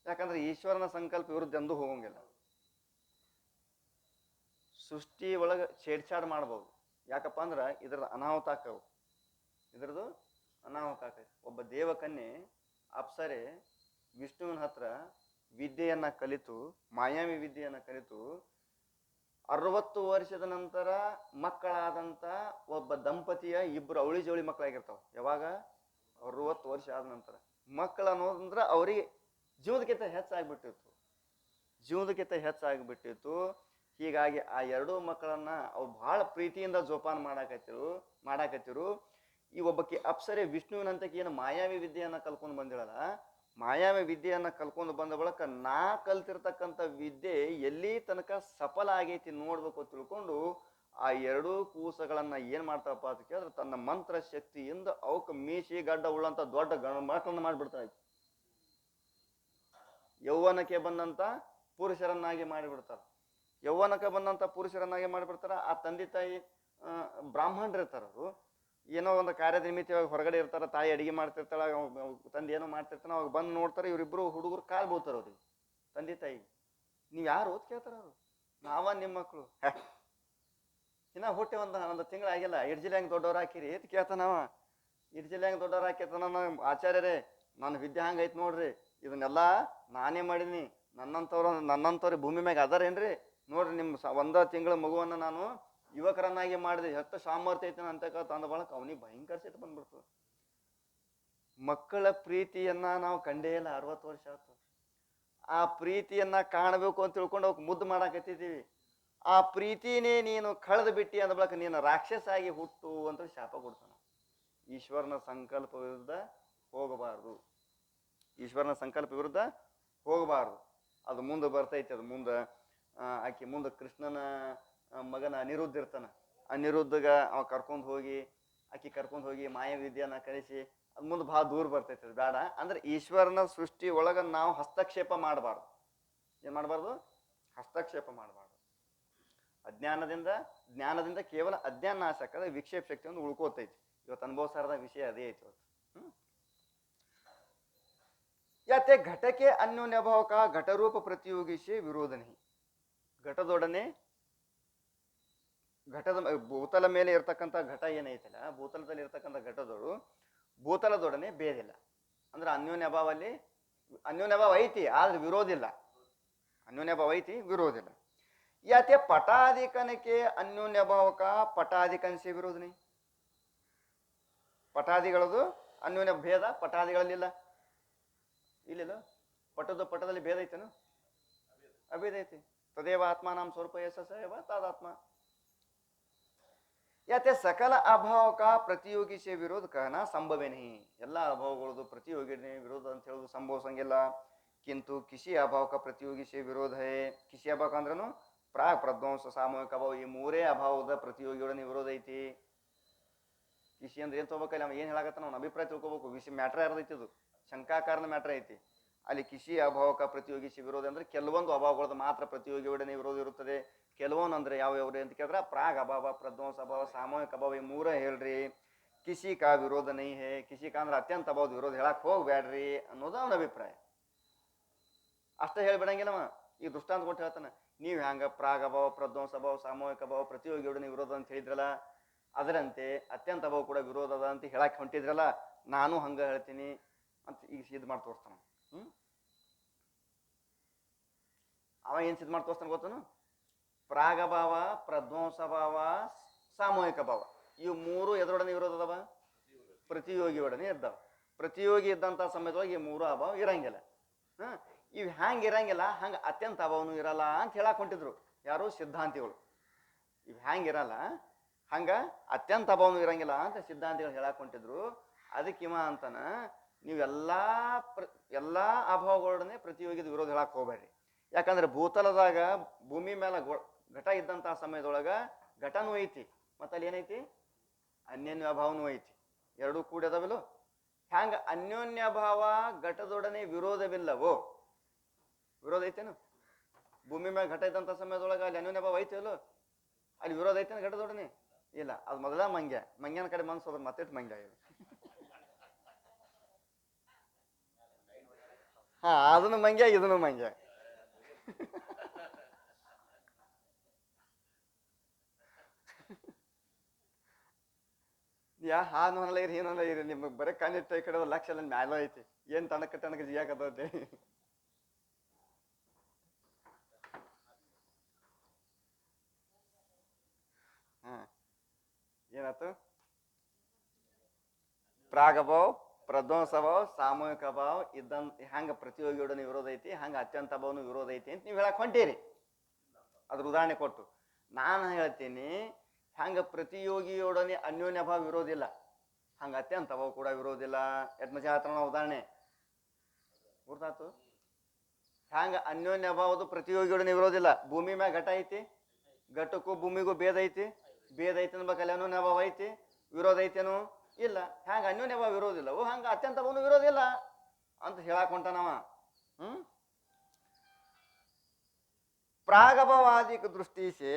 ಯಾಕಂದ್ರೆ ಈಶ್ವರನ ಸಂಕಲ್ಪ ವಿರುದ್ಧ ಎಂದೂ ಹೋಗಂಗಿಲ್ಲ. ಸೃಷ್ಟಿ ಒಳಗ ಛೇಡ್ಛಾಡ್ ಮಾಡ್ಬೋದು. ಯಾಕಪ್ಪ ಅಂದ್ರ ಇದ್ರದ್ದು ಅನಾಹುತ ಆಕವು. ಇದ್ರದ್ದು ಅನಾಹುತ ಆಕೈತಿ. ಒಬ್ಬ ದೇವಕನ್ಯೆ ಅಪ್ಸರೆ ವಿಷ್ಣುವಿನ ಹತ್ರ ವಿದ್ಯೆಯನ್ನ ಕಲಿತು, ಮಾಯಾವಿ ವಿದ್ಯೆಯನ್ನ ಕಲಿತು 60 ವರ್ಷದ ನಂತರ ಮಕ್ಕಳಾದಂತ ಒಬ್ಬ ದಂಪತಿಯ ಇಬ್ರು ಅವಳಿ ಜವಳಿ ಮಕ್ಕಳಾಗಿರ್ತಾವ. ಯಾವಾಗ? 60 ವರ್ಷ ಆದ ನಂತರ. ಮಕ್ಕಳು ಅನ್ನೋದಂದ್ರ ಅವ್ರಿಗೆ ಜೀವದಕ್ಕಿಂತ ಹೆಚ್ಚಾಗ್ಬಿಟ್ಟಿತ್ತು. ಜೀವದಕ್ಕಿಂತ ಹೆಚ್ಚಾಗ್ಬಿಟ್ಟಿತ್ತು. ಹೀಗಾಗಿ ಆ ಎರಡೂ ಮಕ್ಕಳನ್ನ ಅವು ಬಹಳ ಪ್ರೀತಿಯಿಂದ ಜೋಪಾನ ಮಾಡಾಕತ್ತಿರು. ಈ ಒಬ್ಬಕ್ಕೆ ಅಪ್ಸರೆ ವಿಷ್ಣುವಿನಂತಕ್ಕೆ ಏನು ಮಾಯಾವಿ ವಿದ್ಯೆಯನ್ನ ಕಲ್ಕೊಂಡು ಬಂದಿಳಲ್ಲ. ಮಾಯಾವಿ ವಿದ್ಯೆಯನ್ನ ಕಲ್ಕೊಂಡು ಬಂದ ಬಳಿಕ ನಾ ಕಲ್ತಿರ್ತಕ್ಕಂಥ ವಿದ್ಯೆ ಎಲ್ಲಿ ತನಕ ಸಫಲ ಆಗೈತಿ ನೋಡ್ಬೇಕು ತಿಳ್ಕೊಂಡು ಆ ಎರಡೂ ಕೂಸಗಳನ್ನ ಏನ್ ಮಾಡ್ತಾವಪ್ಪ ಅಂತ ಕೇಳಿದ್ರೆ ತನ್ನ ಮಂತ್ರ ಶಕ್ತಿಯಿಂದ ಅವಕ್ಕೆ ಮೀಸಿ ಗಡ್ಡ ಉಳ್ಳಂತ ದೊಡ್ಡ ಮಕ್ಕಳನ್ನ ಮಾಡಿಬಿಡ್ತಾ ಇತ್ತು. ಯೌವನಕ್ಕೆ ಬಂದಂತ ಪುರುಷರನ್ನಾಗಿ ಮಾಡಿಬಿಡ್ತಾರ. ಯೌವನಕ್ಕೆ ಬಂದಂತ ಪುರುಷರನ್ನಾಗಿ ಮಾಡಿಬಿಡ್ತಾರ. ಆ ತಂದೆ ತಾಯಿ ಬ್ರಾಹ್ಮಣರು ಇರ್ತಾರ. ಅವರು ಏನೋ ಒಂದು ಕಾರ್ಯದ ನಿಮಿತ್ತವಾಗಿ ಹೊರಗಡೆ ಇರ್ತಾರ. ತಾಯಿ ಅಡಿಗೆ ಮಾಡ್ತಿರ್ತಾಳ, ತಂದೆ ಏನೋ ಮಾಡ್ತಿರ್ತಾನ. ಅವಾಗ ಬಂದು ನೋಡ್ತಾರೆ ಇವರಿಬ್ರು ಹುಡುಗರು ಕಾಲ್ ಬೀಳ್ತಾರ. ಅವ್ರಿಗೆ ತಂದೆ ತಾಯಿ ನೀವು ಯಾರು ಓದ್ ಕೇಳ್ತಾರ. ಅವರು ನಾವ ನಿಮ್ಮ ಮಕ್ಕಳು ಇನ್ನ ಹುಟ್ಟಿ ಒಂದು ತಿಂಗಳಾಗಿಲ್ಲ ಇಡ್ಜಿಲಿ ಹೆಂಗ್ ದೊಡ್ಡವ್ರು ಹಾಕಿರಿ ಏತ್ ಕೇಳ್ತಾನವ. ಇಡ್ಜಿಲಿ ಹೆಂಗ್ ದೊಡ್ಡವ್ರು ಹಾಕಿರ್ತಾನ ಆಚಾರ್ಯರೇ ನನ್ನ ವಿದ್ಯೆ ಹಂಗೈತ್ ನೋಡ್ರಿ, ಇದನ್ನೆಲ್ಲ ನಾನೇ ಮಾಡೀನಿ, ನನ್ನಂತವ್ರು ಭೂಮಿ ಮ್ಯಾಗ ಅದಾರೇನ್ರಿ ನೋಡ್ರಿ, ಒಂದ ತಿಂಗಳ ಮಗುವನ್ನ ನಾನು ಯುವಕರನ್ನಾಗಿ ಮಾಡಿದೆ, ಎಷ್ಟು ಸಾಮರ್ಥ್ಯ ಐತೆ ಅಂತ ತಂದ ಬಳಕ ಅವನಿಗೆ ಭಯಂಕರ ಸಿಟ್ಟು ಬಂದ್ಬಿಡ್ತು. ಮಕ್ಕಳ ಪ್ರೀತಿಯನ್ನ ನಾವು ಕಂಡೇ ಇಲ್ಲ, 60 ವರ್ಷ ಆಯ್ತು. ಆ ಪ್ರೀತಿಯನ್ನ ಕಾಣಬೇಕು ಅಂತ ತಿಳ್ಕೊಂಡು ಅವಕ್ಕೆ ಮುದ್ದು ಮಾಡಾಕತ್ತಿದ್ದೀವಿ. ಆ ಪ್ರೀತಿನೇ ನೀನು ಕಳೆದು ಬಿಟ್ಟಿ ಅಂದ ಬಳಕ ನೀನು ರಾಕ್ಷಸ ಆಗಿ ಹುಟ್ಟು ಅಂತ ಶಾಪ ಕೊಡ್ತಾನ. ಈಶ್ವರನ ಸಂಕಲ್ಪ ವಿರುದ್ಧ ಹೋಗಬಾರದು, ಈಶ್ವರನ ಸಂಕಲ್ಪ ವಿರುದ್ಧ ಹೋಗಬಾರದು. ಅದು ಮುಂದೆ ಬರ್ತೈತಿ. ಅದು ಮುಂದೆ ಆಕೆ ಮುಂದೆ ಕೃಷ್ಣನ ಮಗನ ಅನಿರುದ್ಧ ಇರ್ತಾನ. ಅನಿರುದ್ಧಗ ಅವ ಕರ್ಕೊಂಡು ಹೋಗಿ ಮಾಯ ವಿದ್ಯೆಯನ್ನ ಕಲಿಸಿ ಅದು ಮುಂದೆ ಭಾಳ ದೂರ ಬರ್ತೈತಿ. ಅದು ಬೇಡ. ಅಂದ್ರೆ ಈಶ್ವರನ ಸೃಷ್ಟಿ ಒಳಗ ನಾವು ಹಸ್ತಕ್ಷೇಪ ಮಾಡಬಾರ್ದು. ಏನ್ ಮಾಡಬಾರ್ದು? ಹಸ್ತಕ್ಷೇಪ ಮಾಡಬಾರ್ದು. ಜ್ಞಾನದಿಂದ ಕೇವಲ ಅಜ್ಞಾನ ನಾಶಕ ವಿಕ್ಷೇಪ ಶಕ್ತಿ ಒಂದು ಉಳ್ಕೋತೈತಿ. ಇವತ್ತು ಅನುಭವ ಸಾರದ ವಿಷಯ ಅದೇ ಐತಿ ಇವತ್ತು. ಯಾತೆ ಘಟಕ್ಕೆ ಅನ್ಯೋನ್ಯಭಾವಕ ಘಟರೂಪ ಪ್ರತಿಯೋಗಿಸಿ ವಿರೋಧನೆ. ಘಟದ ಭೂತಲ ಮೇಲೆ ಇರ್ತಕ್ಕಂಥ ಘಟ ಏನೈತಲ್ಲ, ಭೂತಲದಲ್ಲಿ ಇರ್ತಕ್ಕಂಥ ಘಟದೋಡು ಭೂತಲದೊಡನೆ ಭೇದಿಲ್ಲ. ಅಂದ್ರೆ ಅನ್ಯೋನ್ಯಭಾವ ಐತಿ, ಆದ್ರೆ ವಿರೋಧಿಲ್ಲ. ಅನ್ಯೋನ್ಯಭಾವ ಐತಿ, ವಿರೋಧಿಲ್ಲ. ಯಾತೆ ಪಟಾಧಿಕನಕ್ಕೆ ಅನ್ಯೋನ್ಯಭಾವಕ ಪಟಾಧಿಕನ್ಸೆ ವಿರೋಧನೆ. ಪಟಾದಿಗಳದು ಅನ್ಯೋನ್ಯ ಭೇದ ಪಟಾದಿಗಳಲ್ಲಿಲ್ಲ. ಇಲ್ಲಿಲ್ಲ. ಪಟದಲ್ಲಿ ಭೇದ ಐತೇನು? ಅಭೇದ ಐತಿ. ತದೇವ ಆತ್ಮ ನಾಮ ಸ್ವರೂಪ ಯಶಸ್ಸೇವ ತಾದಾತ್ಮ. ಯಾತೆ ಸಕಲ ಅಭಾವಕ ಪ್ರತಿಯೋಗಿಸೆ ವಿರೋಧ ಕಹನ ಸಂಭವೇನಿ. ಎಲ್ಲ ಅಭಾವಗಳದು ಪ್ರತಿಯೋಗಿನೇ ವಿರೋಧ ಅಂತ ಹೇಳುದು ಸಂಭವಿಸಂಗಿಲ್ಲ. ಕಿಂತು ಕಿಸಿ ಅಭಾವಕ ಪ್ರತಿಯೋಗಿಸೆ ವಿರೋಧ ಹೇ. ಕಿಸಿ ಅಭಾವಕ ಅಂದ್ರನು ಪ್ರಾಗ್ ಪ್ರಧ್ವಂಸ ಸಾಮೂಹಿಕ ಅಭಾವ, ಈ ಮೂರೇ ಅಭಾವದ ಪ್ರತಿಯೋಗಿಯೊಡನೆ ವಿರೋಧ ಐತಿ. ಕಿಸಿ ಅಂದ್ರೆ ಏನ್ ತಗೋಬೇಕಲ್ಲ, ಅವ ಏನ್ ಹೇಳಕತ್ತಾನ ಅವ್ನ ಅಭಿಪ್ರಾಯ ತಿಳ್ಕೊಬೇಕು. ವಿಷಯ ಮ್ಯಾಟ್ರ್ ಯಾರ್ದೈತಿ, ಅದು ಶಂಕಾಕಾರನ ಮ್ಯಾಟ್ರ್ ಐತಿ. ಅಲ್ಲಿ ಕಿಸಿ ಅಭಾವಕ ಪ್ರತಿಯೋಗಿಸಿ ವಿರೋಧ ಅಂದ್ರೆ ಕೆಲವೊಂದು ಅಭಾವಗಳದ್ದು ಮಾತ್ರ ಪ್ರತಿಯೋಗಿಯೊಡನೆ ವಿರೋಧ ಇರುತ್ತದೆ. ಕೆಲವೊಂದು ಅಂದ್ರೆ ಯಾವ್ಯಾವ್ರಿ ಅಂತ ಕೇಳಿದ್ರೆ ಪ್ರಾಗ್ ಅಭಾವ, ಪ್ರಧ್ವಂಸ ಅಭಾವ, ಸಾಮೂಹಿಕ ಅಭಾವ, ಈ ಮೂರ ಹೇಳ್ರಿ. ಕಿಸಿ ಕಾ ವಿರೋಧ ನೈ ಹೇ. ಕಿಸಿ ಕಾ ಅಂದ್ರೆ ಅತ್ಯಂತ ಅಭಾವದ ವಿರೋಧ ಹೇಳಕ್ ಹೋಗ್ಬೇಡ್ರಿ ಅನ್ನೋದು ಅವನ ಅಭಿಪ್ರಾಯ. ಅಷ್ಟೇ ಹೇಳ್ಬಿಡಂಗಿಲ್ಲವ. ಈ ದೃಷ್ಟಾಂತ ಕೊಟ್ಟು ಹೇಳ್ತಾನ, ನೀವು ಹ್ಯಾಂಗ ಪ್ರಾಗ್ ಅಭಾವ, ಪ್ರಧ್ವಂಸ ಅಭಾವ, ಸಾಮೂಹಿಕ ಅಭಾವ, ಪ್ರತಿಯೋಗಿಯೊಡನೆ ವಿರೋಧ ಅಂತ ಹೇಳಿದ್ರಲ್ಲ, ಅದರಂತೆ ಅತ್ಯಂತ ಅಭಾವ ಕೂಡ ವಿರೋಧ ಅದ ಅಂತ ಹೇಳಕ್ ಹೊಂಟಿದ್ರಲ್ಲ, ನಾನು ಹಂಗ ಹೇಳ್ತೀನಿ ಅಂತ ಈಗ ಸಿದ್ಧ ಮಾಡಿ ತೋರಿಸ್ತಾನ. ಅವ ಏನ್ ಸಿದ್ಧ ಮಾಡಿ ತೋರಿಸ್ತಾನ ಗೊತ್ತನು? ಪ್ರಾಗಭಾವ, ಪ್ರಧ್ವಂಸಭಾವ, ಸಾಮೂಹಿಕ ಭಾವ, ಇವು ಮೂರು ಎದರೊಡನೆ ವಿರೋಧ ಅದಾವ? ಪ್ರತಿಯೋಗಿಯೊಡನೆ ಇದ್ದಾವ. ಪ್ರತಿಯೋಗಿ ಇದ್ದಂಥ ಸಮಯದೊಳಗೆ ಈ ಮೂರು ಅಭಾವ ಇರಂಗಿಲ್ಲ. ಇವು ಹ್ಯಾಂಗ ಇರಂಗಿಲ್ಲ, ಹಂಗ ಅತ್ಯಂತ ಅಭಾವನು ಇರಲ್ಲ ಅಂತ ಹೇಳಕ್ ಹೊಂಟಿದ್ರು ಯಾರು? ಸಿದ್ಧಾಂತಿಗಳು. ಇವು ಹ್ಯಾಂಗಿರಲ್ಲ, ಹಂಗ ಅತ್ಯಂತ ಅಭಾವನು ಇರಂಗಿಲ್ಲ ಅಂತ ಸಿದ್ಧಾಂತಿಗಳು ಹೇಳಕ್ ಹೊಂಟಿದ್ರು. ಅದಕ್ಕಿವ ಅಂತಾನ, ನೀವು ಎಲ್ಲಾ ಅಭಾವಗಳೊಡನೆ ಪ್ರತಿಯೋಗಿದ ವಿರೋಧ ಹೇಳಕ್ ಹೋಗ್ಬೇಡ್ರಿ. ಯಾಕಂದ್ರೆ ಭೂತಲದಾಗ ಭೂಮಿ ಮೇಲೆ ಘಟ ಇದ್ದಂತಹ ಸಮಯದೊಳಗ ಘಟನೂ ಐತಿ, ಮತ್ತೆ ಅಲ್ಲಿ ಏನೈತಿ? ಅನ್ಯೋನ್ಯ ಅಭಾವನೂ ಐತಿ. ಎರಡೂ ಕೂಡಿ ಅದಾವಿಲ್ಲೋ. ಹ್ಯಾಂಗ ಅನ್ಯೋನ್ಯ ಭಾವ ಘಟದೊಡನೆ ವಿರೋಧವಿಲ್ಲವೋ? ವಿರೋಧ ಐತೇನು? ಭೂಮಿ ಮೇಲೆ ಘಟ ಇದ್ದಂಥ ಸಮಯದೊಳಗ ಅಲ್ಲಿ ಅನ್ಯೋನ್ಯ ಭಾವ ಐತಿ ಅಲ್ಲೋ? ಅಲ್ಲಿ ವಿರೋಧ ಐತೇನು ಘಟದೊಡನೆ? ಇಲ್ಲ. ಅದು ಮೊದಲ ಮಂಗ್ಯನ ಕಡೆ ಮನ್ಸು ಹೋದ್ರೆ ಮತ್ತೆ ಮಂಗ್ಯ ಇದು. ಅದನ್ನು ಮಂಗ್ಯ, ಇದನ್ನು ಮಂಗ್ಯ. ಹಾನಲ್ಲ ಇರಿ, ಏನಲ್ಲ ಇರಿ, ನಿಮ್ಗೆ ಬರೀ ಕಣ್ಣಿಟ್ಟ ಈ ಕಡೆ ಲಕ್ಷ ಎಲ್ಲ ಮ್ಯಾಲ ಐತಿ. ಏನ್ ತನಕ ಜಿಯಾಕತ್ತೆ. ಏನಾಯ್ತು? ಪ್ರಾಗಭಾವ, ಪ್ರಧ್ವಂಸಭಾವ, ಸಾಮೂಹಿಕ ಭಾವ ಹಂಗ ಪ್ರತಿಯೋಗಿಯೊಡನೆ ವಿರೋಧ ಐತಿ, ಹಂಗ ಅತ್ಯಂತ ಭಾವನು ವಿರೋಧ ಐತಿ ಅಂತ ನೀವು ಹೇಳಕ್ ಹೊಂಟೀರಿ. ಅದ್ರ ಉದಾಹರಣೆ ಕೊಟ್ಟು ನಾನು ಹೇಳ್ತೀನಿ, ಹಂಗ ಪ್ರತಿಯೋಗಿಯೊಡನೆ ಅನ್ಯೋನ್ಯ ಭಾವ ವಿರೋಧ ಇಲ್ಲ, ಹಂಗ ಅತ್ಯಂತ ಭಾವ ಕೂಡ ವಿರೋಧ ಇಲ್ಲ. ಯತ್ಮಜ ಉದಾಹರಣೆ ಗುರ್ತಾತು. ಹ್ಯಾಂಗ ಅನ್ಯೋನ್ಯ ಭಾವದು ಪ್ರತಿಯೋಗಿಯೊಡನೆ ವಿರೋಧ ಇಲ್ಲ. ಭೂಮಿ ಮ್ಯಾಗ ಘಟ ಐತಿ, ಘಟಕ್ಕೂ ಭೂಮಿಗೂ ಭೇದ ಐತಿ. ಭೇದ ಐತಿ ಅನ್ಬೇಕಲ್ಲಿ ಅನ್ಯೋನ್ಯ ಭಾವ ಐತಿ, ವಿರೋಧ ಐತೇನು? ಇಲ್ಲ. ಹ್ಯಾಂಗ ಅನ್ಯೋನ್ಯ ಭಾವ ವಿರೋಧ ಇಲ್ಲ, ಹಂಗ ಅತ್ಯಂತ ಭಾವನು ವಿರೋಧ ಇಲ್ಲ ಅಂತ ಹೇಳಕ್ ಹೊಂಟಾನವ. ಪ್ರಾಗಭಾವಾದಿಕ ದೃಷ್ಟಿ ಸೆ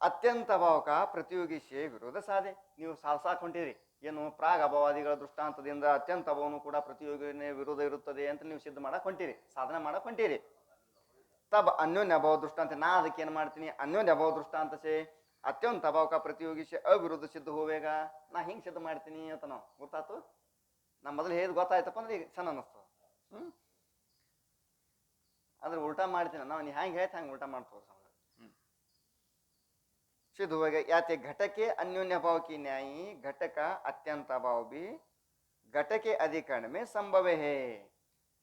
ಅತ್ಯಂತ ಭಾವಕ ಪ್ರತಿಯೋಗಿ ಸೆ ವಿರೋಧ ಸಾಧೆ. ನೀವು ಸಾಲ್ಸಾಕ್ ಹೊಂಟಿರಿ ಏನು? ಪ್ರಾಗ್ ಅಭಾವಾದಿಗಳ ದೃಷ್ಟಾಂತದಿಂದ ಅತ್ಯಂತ ಅಭಾವನು ಕೂಡ ಪ್ರತಿಯೋಗಿನೇ ವಿರೋಧ ಇರುತ್ತದೆ ಅಂತ ನೀವು ಸಿದ್ಧ ಮಾಡಕ್ ಹೊಂಟಿರಿ, ಸಾಧನೆ ಮಾಡಕ್ ಹೊಂಟಿರಿ. तब अन्योन्य अभाव दृष्टांत ನಾ ಅದಕ್ಕೆ ಏನು ಮಾಡ್ತೀನಿ ಅನ್ಯೋನ್ಯ ಅಭಾವ ದೃಷ್ಟಾಂತ ಸೇ ಅತ್ಯಂತ ಅಭಾವ का प्रतियोगी से अविरुद्ध सिद्ध होवेगा ನಾ ಹಿಂಗೆ ಸಿದ್ಧ ಮಾಡ್ತೀನಿ ಅಂತ ನಾವು ಗೊತ್ತಾತು ನಾ ಮೊದಲು ಹೇಳಿ ಗೊತ್ತಾಯ್ತಪ್ಪ ಅಂದ್ರೆ ಈಗ ಚೆನ್ನ ಅನ್ನಿಸ್ತದೆ ಅದ್ರ ಉಲ್ಟಾ ಮಾಡ್ತೀನಿ ನಾವು ನೀ ಹ್ಯಾಂಗೆ ಹೇಳ್ತ ಹಂಗೆ ಉಲ್ಟಾ ಮಾಡ್ತೋದು सिद्ध होगा याते घटके अन्योन्य भाव की न्यायी घटक अत्यंत अभाव भी घटके अधिकरण में संभव है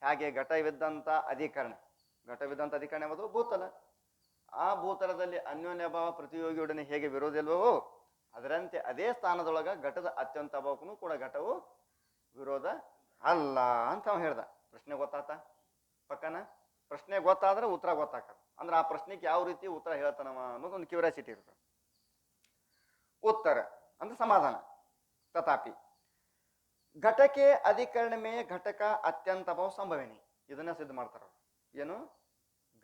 ಹಾಗೆ ಘಟವಿದ್ದಂಥ ಅಧಿಕರಣ ಘಟವಿದ್ದಂಥ ಅಧಿಕರಣ ಎಂಬುದು ಭೂತಲ ಆ ಭೂತಲದಲ್ಲಿ ಅನ್ಯೋನ್ಯ ಭಾವ ಪ್ರತಿಯೋಗಿಯೊಡನೆ ಹೇಗೆ ವಿರೋಧ ಇಲ್ವೋ ಅದರಂತೆ ಅದೇ ಸ್ಥಾನದೊಳಗ ಘಟದ ಅತ್ಯಂತ ಅಭಾವಕ್ಕೂ ಕೂಡ ಘಟವು ವಿರೋಧ ಅಲ್ಲ ಅಂತ ಅವ ಹೇಳ್ದ ಪ್ರಶ್ನೆ ಗೊತ್ತಾತ ಪಕ್ಕನ ಪ್ರಶ್ನೆ ಗೊತ್ತಾದ್ರೆ ಉತ್ತರ ಗೊತ್ತಾಕತ್ತ ಅಂದ್ರೆ ಆ ಪ್ರಶ್ನೆಗೆ ಯಾವ ರೀತಿ ಉತ್ತರ ಹೇಳ್ತಾನವ ಅನ್ನೋದು ಒಂದು ಕ್ಯೂರಿಯಾಸಿಟಿ ಇರ್ತದೆ उत्तर अंदर समाधान तथापि घटके अधिकरण में घटक अत्यंत अभाव संभवनी ಇದನ್ನ ಸಿದ್ಧ ಮಾಡ್ತಾರ ಏನು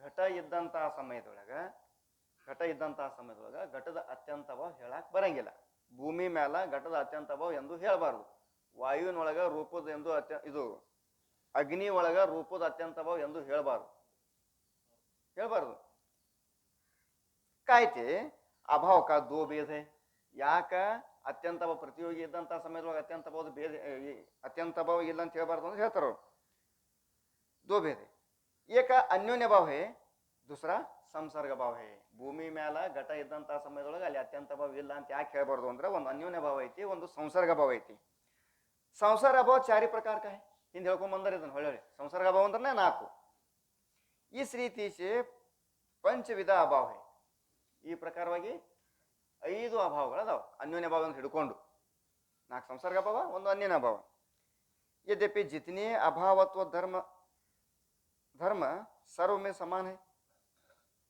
ಘಟ ಇದ್ದಂತಹ ಸಮಯದೊಳಗ ಘಟದ ಅತ್ಯಂತ ಅಭಾವ ಹೇಳಕ್ ಬರಂಗಿಲ್ಲ ಭೂಮಿ ಮೇಲೆ ಘಟದ ಅತ್ಯಂತ ಅಭಾವ ಎಂದು ಹೇಳಬಾರದು ವಾಯುವಿನೊಳಗ ರೂಪದ ಎಂದು ಇದು ಅಗ್ನಿ ಒಳಗ ರೂಪದ ಅತ್ಯಂತ ಅಭಾವ ಎಂದು ಹೇಳಬಾರದು ಕಾಯ್ತೆ ಅಭಾವ का दो भेद है ಯಾಕ ಅತ್ಯಂತ ಅಭಾವ ಪ್ರತಿಯೋಗಿ ಇದ್ದಂಥ ಸಮಯದೊಳಗೆ ಅತ್ಯಂತ ಅಭಾವದ ಅತ್ಯಂತ ಅಭಾವ ಇಲ್ಲ ಅಂತ ಹೇಳ್ಬಾರ್ದು ಅಂತ ಹೇಳ್ತಾರ ಅವ್ರು दो भेद है एक अन्योन्य भाव है दूसरा ಸಂಸರ್ಗ ಭಾವ है ಭೂಮಿ ಮ್ಯಾಲ ಘಟ ಇದ್ದಂಥ ಸಮಯದೊಳಗೆ ಅಲ್ಲಿ ಅತ್ಯಂತ ಭಾವ ಇಲ್ಲ ಅಂತ ಯಾಕೆ ಹೇಳ್ಬಾರ್ದು ಅಂದ್ರೆ ಒಂದು ಅನ್ಯೋನ್ಯ ಭಾವ ಐತಿ ಒಂದು ಸಂಸರ್ಗ ಭಾವ ಐತಿ ಸಂಸರ್ಗ ಭಾವ ಚಾರಿ ಪ್ರಕಾರ है ಹಿಂದೆ ಹೇಳ್ಕೊಂಡ್ ಬಂದರೆ ಇದನ್ನು ಹೊಳ್ಳಿ ಸಂಸರ್ಗ ಭಾವ ಅಂದ್ರೆ 4 इस रीति से पंचविಧ ಅಭಾವ है ಈ ಪ್ರಕಾರವಾಗಿ 5 ಅಭಾವಗಳದಾವ ಅನ್ಯೋನ್ಯ ಭಾವ ಅಂತ ಹಿಡ್ಕೊಂಡು 4 ಸಂಸರ್ಗ ಭಾವ ಒಂದು ಅನ್ಯೋನ್ಯ ಭಾವ यद्यपि जितने अभावत्व धर्म सर्व में समान है